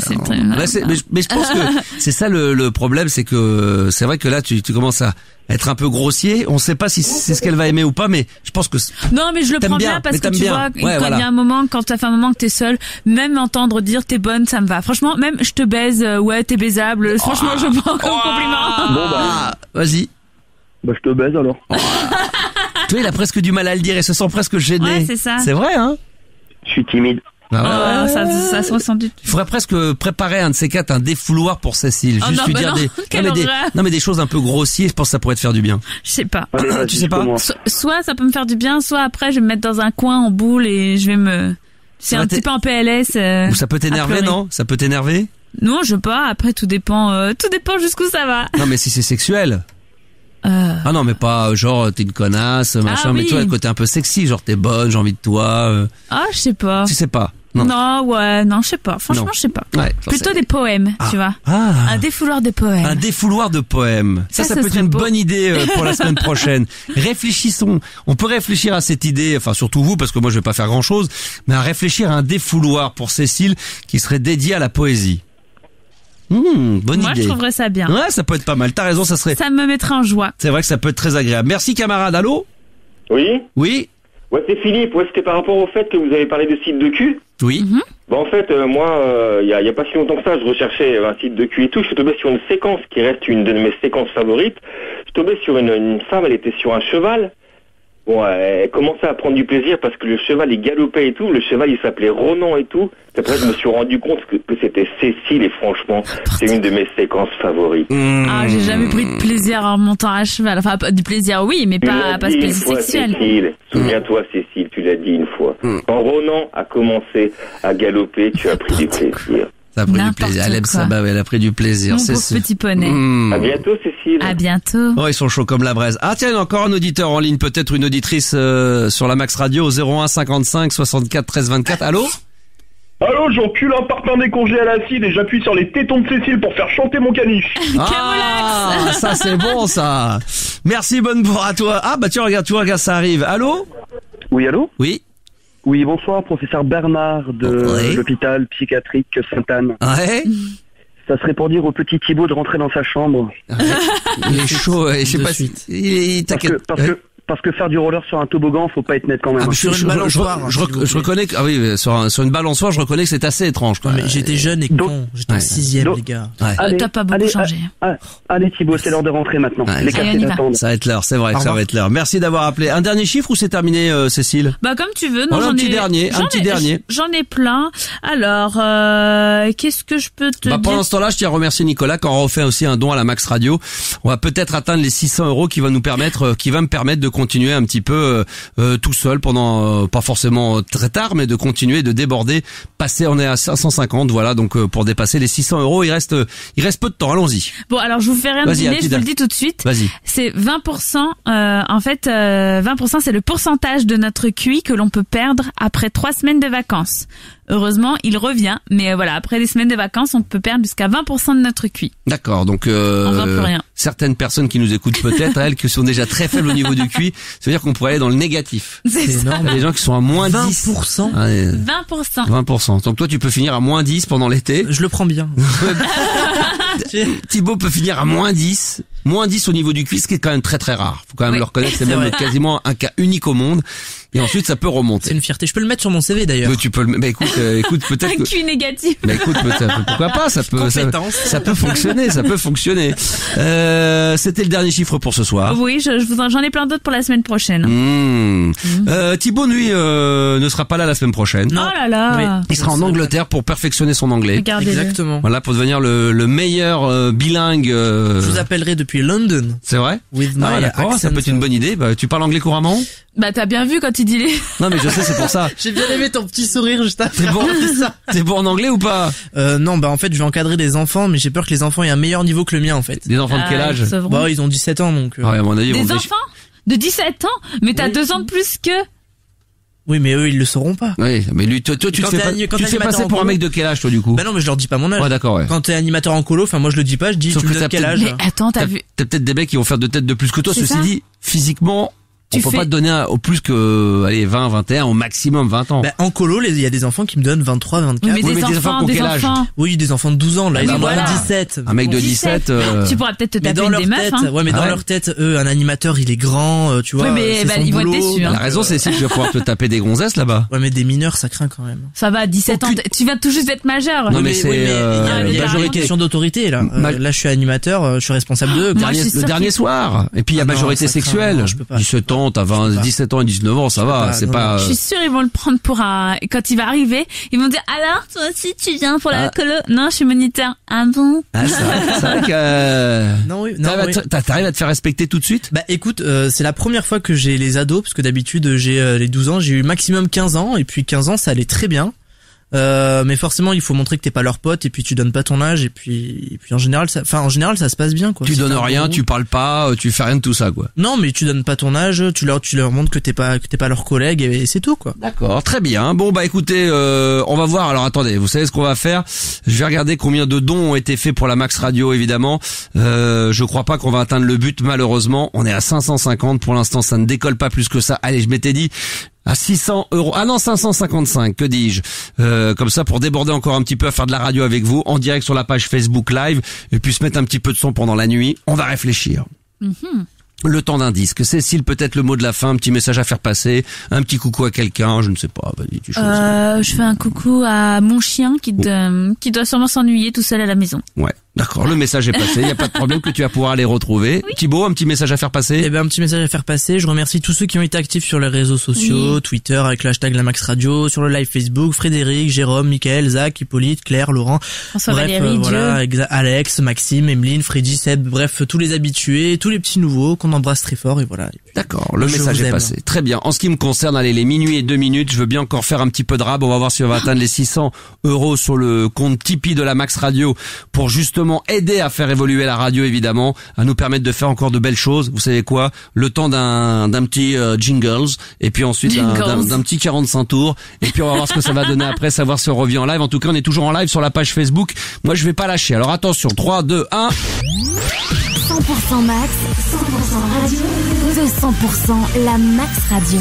c'est très mais je pense que c'est ça le problème, c'est que c'est vrai que là tu commences à être un peu grossier. On sait pas si c'est ce qu'elle va aimer ou pas, mais je pense que non, mais je le prends bien parce que tu vois, quand il y a un moment, quand t'as fait un moment que t'es seule, même entendre dire t'es bonne, ça me va. Franchement, même je te baise, ouais, t'es baisable. Franchement, je prends comme compliment. Bon bah, vas-y. Bah je te baise alors. Tu vois, il a presque du mal à le dire et se sent presque gêné. Ouais, c'est ça. C'est vrai, hein? Je suis timide. Ah ouais. Ça se ressent du tout. Il faudrait presque préparer un de ces quatre, un défouloir pour Cécile. Juste lui dire des choses un peu grossières. Je pense que ça pourrait te faire du bien. Je sais pas. Allez, tu sais pas? Soit ça peut me faire du bien, soit après je vais me mettre dans un coin en boule et je vais me... C'est un petit peu en PLS. Ou ça peut t'énerver, non? Ça peut t'énerver? Non, je sais pas. Après tout dépend jusqu'où ça va. Non, mais si c'est sexuel. Ah non, mais pas genre t'es une connasse, machin, mais toi le côté un peu sexy, genre t'es bonne, j'ai envie de toi. Ah, je sais pas. Tu sais pas. Non, je sais pas. Franchement, je sais pas. Ouais, plutôt des poèmes, tu vois. Un défouloir de poèmes. Un défouloir de poèmes. Ça peut être une bonne idée pour la semaine prochaine. Réfléchissons. On peut réfléchir à cette idée, enfin surtout vous, parce que moi je vais pas faire grand chose, mais à réfléchir à un défouloir pour Cécile qui serait dédié à la poésie. Bonne idée. Moi, je trouverais ça bien. Ouais, ça peut être pas mal. T'as raison, ça me mettrait en joie. C'est vrai que ça peut être très agréable. Merci, camarade. Allô? Oui? Oui? Ouais, c'est Philippe. Ouais, c'était par rapport au fait que vous avez parlé de sites de cul. Oui. Bah, en fait, moi, il y a pas si longtemps que ça, je recherchais un site de cul et tout. Je suis tombé sur une séquence qui reste une de mes séquences favorites. Je suis tombé sur une femme, elle était sur un cheval. Bon, elle commençait à prendre du plaisir parce que le cheval, il galopait et tout. Le cheval, il s'appelait Ronan et tout. Après, je me suis rendu compte que c'était Cécile et franchement, c'est une de mes séquences favorites. Ah, j'ai jamais pris de plaisir en montant à cheval. Enfin, du plaisir, oui, mais pas ce plaisir sexuel. Cécile. Souviens-toi, Cécile, tu l'as dit une fois. Quand Ronan a commencé à galoper, tu as pris du plaisir. Ça a pris du plaisir. Elle aime ça, bah ouais, elle a pris du plaisir. Mon pauvre petit poney. À bientôt, Cécile. À bientôt. Oh, ils sont chauds comme la braise. Ah tiens, encore un auditeur en ligne, peut-être une auditrice sur la Max Radio au 01 55 64 13 24. Allô? Allô, j'encule un parpaing décongé à l'acide et j'appuie sur les tétons de Cécile pour faire chanter mon caniche. Ah, ça c'est bon ça. Merci, bonne bourre à toi. Ah bah tu regardes, ça arrive. Allô? Oui, allô? Oui. Oui, bonsoir, professeur Bernard de l'hôpital psychiatrique Sainte-Anne. Ouais. Ça serait pour dire au petit Thibaut de rentrer dans sa chambre. Il est chaud, je sais pas si... T'inquiète. Parce que faire du roller sur un toboggan, faut pas être net quand même. Sur une balançoire. Je reconnais que, sur une balançoire, je reconnais que c'est assez étrange, quoi. Mais j'étais jeune et con. J'étais en 6e, les gars. T'as pas beaucoup changé. Allez, Thibaut, c'est l'heure de rentrer maintenant. Les quartiers t'attendent. Ça va être l'heure, c'est vrai que ça va être l'heure. Merci d'avoir appelé. Un dernier chiffre ou c'est terminé, Cécile? Bah, comme tu veux. Non, un petit dernier. J'en ai plein. Alors, qu'est-ce que je peux te dire? Pendant ce temps-là, je tiens à remercier Nicolas qui aura refait aussi un don à la Max Radio. On va peut-être atteindre les 600 € qui va me permettre de continuer un petit peu tout seul pendant pas forcément très tard, mais de continuer de déborder. On est à 550, voilà, donc pour dépasser les 600 €, il reste peu de temps. Allons-y. Bon, alors je vous fais rien deviner, je vous le dis tout de suite. Vas-y. C'est 20%. En fait, 20%, c'est le pourcentage de notre QI que l'on peut perdre après 3 semaines de vacances. Heureusement, il revient, mais voilà, après les semaines de vacances, on peut perdre jusqu'à 20% de notre QI. D'accord, donc plus rien. Certaines personnes qui nous écoutent peut-être, elles, qui sont déjà très faibles au niveau du QI, ça veut dire qu'on pourrait aller dans le négatif. C'est énorme. Il y a des gens qui sont à moins 20%. 20%. 20%. Donc toi, tu peux finir à moins 10 pendant l'été. Je le prends bien. Thibaut peut finir à moins 10. Moins 10 au niveau du QI, ce qui est quand même très très rare. Faut quand même le reconnaître, c'est même quasiment un cas unique au monde. Et ensuite, ça peut remonter. C'est une fierté. Je peux le mettre sur mon CV d'ailleurs. Tu peux le, écoute, peut-être. Un QI négatif. Écoute, pourquoi pas, ça peut fonctionner, ça peut fonctionner. C'était le dernier chiffre pour ce soir. Oui, j'en ai plein d'autres pour la semaine prochaine. Thibaut, lui, ne sera pas là la semaine prochaine. Non. Oh là là. Oui. Il sera en Angleterre pour perfectionner son anglais. Regardez-le. Exactement. Voilà, pour devenir le meilleur bilingue. Je vous appellerai depuis London. C'est vrai? With my d'accord, accent. ça peut être une bonne idée. Bah, tu parles anglais couramment? Bah, t'as bien vu quand il dit les... Non, mais je sais, c'est pour ça. J'ai bien aimé ton petit sourire juste après. T'es bon en anglais ou pas? Non, bah en fait, je vais encadrer des enfants, mais j'ai peur que les enfants aient un meilleur niveau que le mien en fait. Des enfants de quel âge? Bah, ils ont 17 ans donc. Ah ouais, à mon avis, des enfants de 17 ans? Mais t'as 2 ans de plus que... Oui, mais eux, ils le sauront pas. Oui, mais lui, toi, tu te fais passer pour un mec de quel âge, toi, du coup? Bah non, mais je leur dis pas mon âge. Ouais, d'accord, ouais. Quand t'es animateur en colo, enfin, moi, je le dis pas, je dis, tu me donnes quel âge? Mais attends, t'as vu? T'as peut-être des mecs qui vont faire 2 têtes de plus que toi. Ceci dit, physiquement, on peut pas te donner au plus que, 20, 21, au maximum 20 ans. Bah, en colo, il y a des enfants qui me donnent 23, 24. Oui, mais des enfants pour quel âge? Oui, des enfants de 12 ans, là, ils ont 17. Un mec de 17, Tu pourras peut-être te taper des meufs, hein. Ouais, mais dans leur tête, eux, un animateur, il est grand, tu vois. Oui, mais ils vont être déçus, hein. La raison, c'est si tu vas pouvoir te taper des gonzesses là-bas. Ouais, mais des mineurs, ça craint quand même. Ça va, 17 ans, tu viens tout juste d'être majeur. Non, mais c'est, il y a une question d'autorité, là. Là, je suis animateur, je suis responsable d'eux. Le dernier soir. Et puis, il y a majorité sexuelle. 17 ans, t'as 17 ans et 19 ans, ça va, c'est pas... Je suis sûre, ils vont le prendre pour quand il va arriver, ils vont dire, alors, toi aussi, tu viens pour la colo? Non, je suis moniteur. Ah bon? Ah, c'est vrai que... Non, oui, t'arrives à te faire respecter tout de suite? Bah, écoute, c'est la première fois que j'ai les ados, parce que d'habitude, j'ai les 12 ans, j'ai eu maximum 15 ans, et puis 15 ans, ça allait très bien. Mais forcément, il faut montrer que t'es pas leur pote, et puis tu donnes pas ton âge, et puis en général, ça se passe bien, quoi. Tu donnes rien, tu parles pas, tu fais rien de tout ça, quoi. Non, mais tu donnes pas ton âge, tu leur montres que t'es pas leur collègue, et c'est tout, quoi. D'accord, très bien. Bon, bah, écoutez, on va voir. Alors, attendez, vous savez ce qu'on va faire? Je vais regarder combien de dons ont été faits pour la Max Radio, évidemment. Je crois pas qu'on va atteindre le but, malheureusement. On est à 550 pour l'instant, ça ne décolle pas plus que ça. Allez, je m'étais dit, à 600 €. Ah non, 555, que dis-je. Comme ça, pour déborder encore un petit peu à faire de la radio avec vous, en direct sur la page Facebook Live, et puis se mettre un petit peu de son pendant la nuit. On va réfléchir. Le temps d'un disque. Cécile, peut-être le mot de la fin, un petit message à faire passer, un petit coucou à quelqu'un, je ne sais pas. Vas-y, tu choisis. Je fais un coucou à mon chien qui doit sûrement s'ennuyer tout seul à la maison. Ouais. D'accord, le message est passé, il y a pas de problème que tu vas pouvoir les retrouver. Oui. Thibaut, un petit message à faire passer? Eh ben, un petit message à faire passer. Je remercie tous ceux qui ont été actifs sur les réseaux sociaux, Twitter avec le hashtag la Max Radio, sur le live Facebook, Frédéric, Jérôme, Mickaël, Zach, Hippolyte, Claire, Laurent. François Valérie, voilà, Alex, Maxime, Emeline, Freddy, Seb, bref, tous les habitués, tous les petits nouveaux qu'on embrasse très fort et voilà. D'accord, le message est passé. Très bien. En ce qui me concerne, allez, les minuit et 2 minutes, je veux bien encore faire un petit peu de rab. On va voir si on va atteindre les 600 € sur le compte Tipeee de la Max Radio pour justement aider à faire évoluer la radio, évidemment, à nous permettre de faire encore de belles choses. Vous savez quoi? Le temps d'un petit jingles, et puis ensuite d'un petit 45 tours, et puis on va voir ce que ça va donner après, savoir si on revient en live. En tout cas, on est toujours en live sur la page Facebook. Moi, je vais pas lâcher. Alors attention, 3, 2, 1. 100% Max, 100% radio, 200% la Max Radio.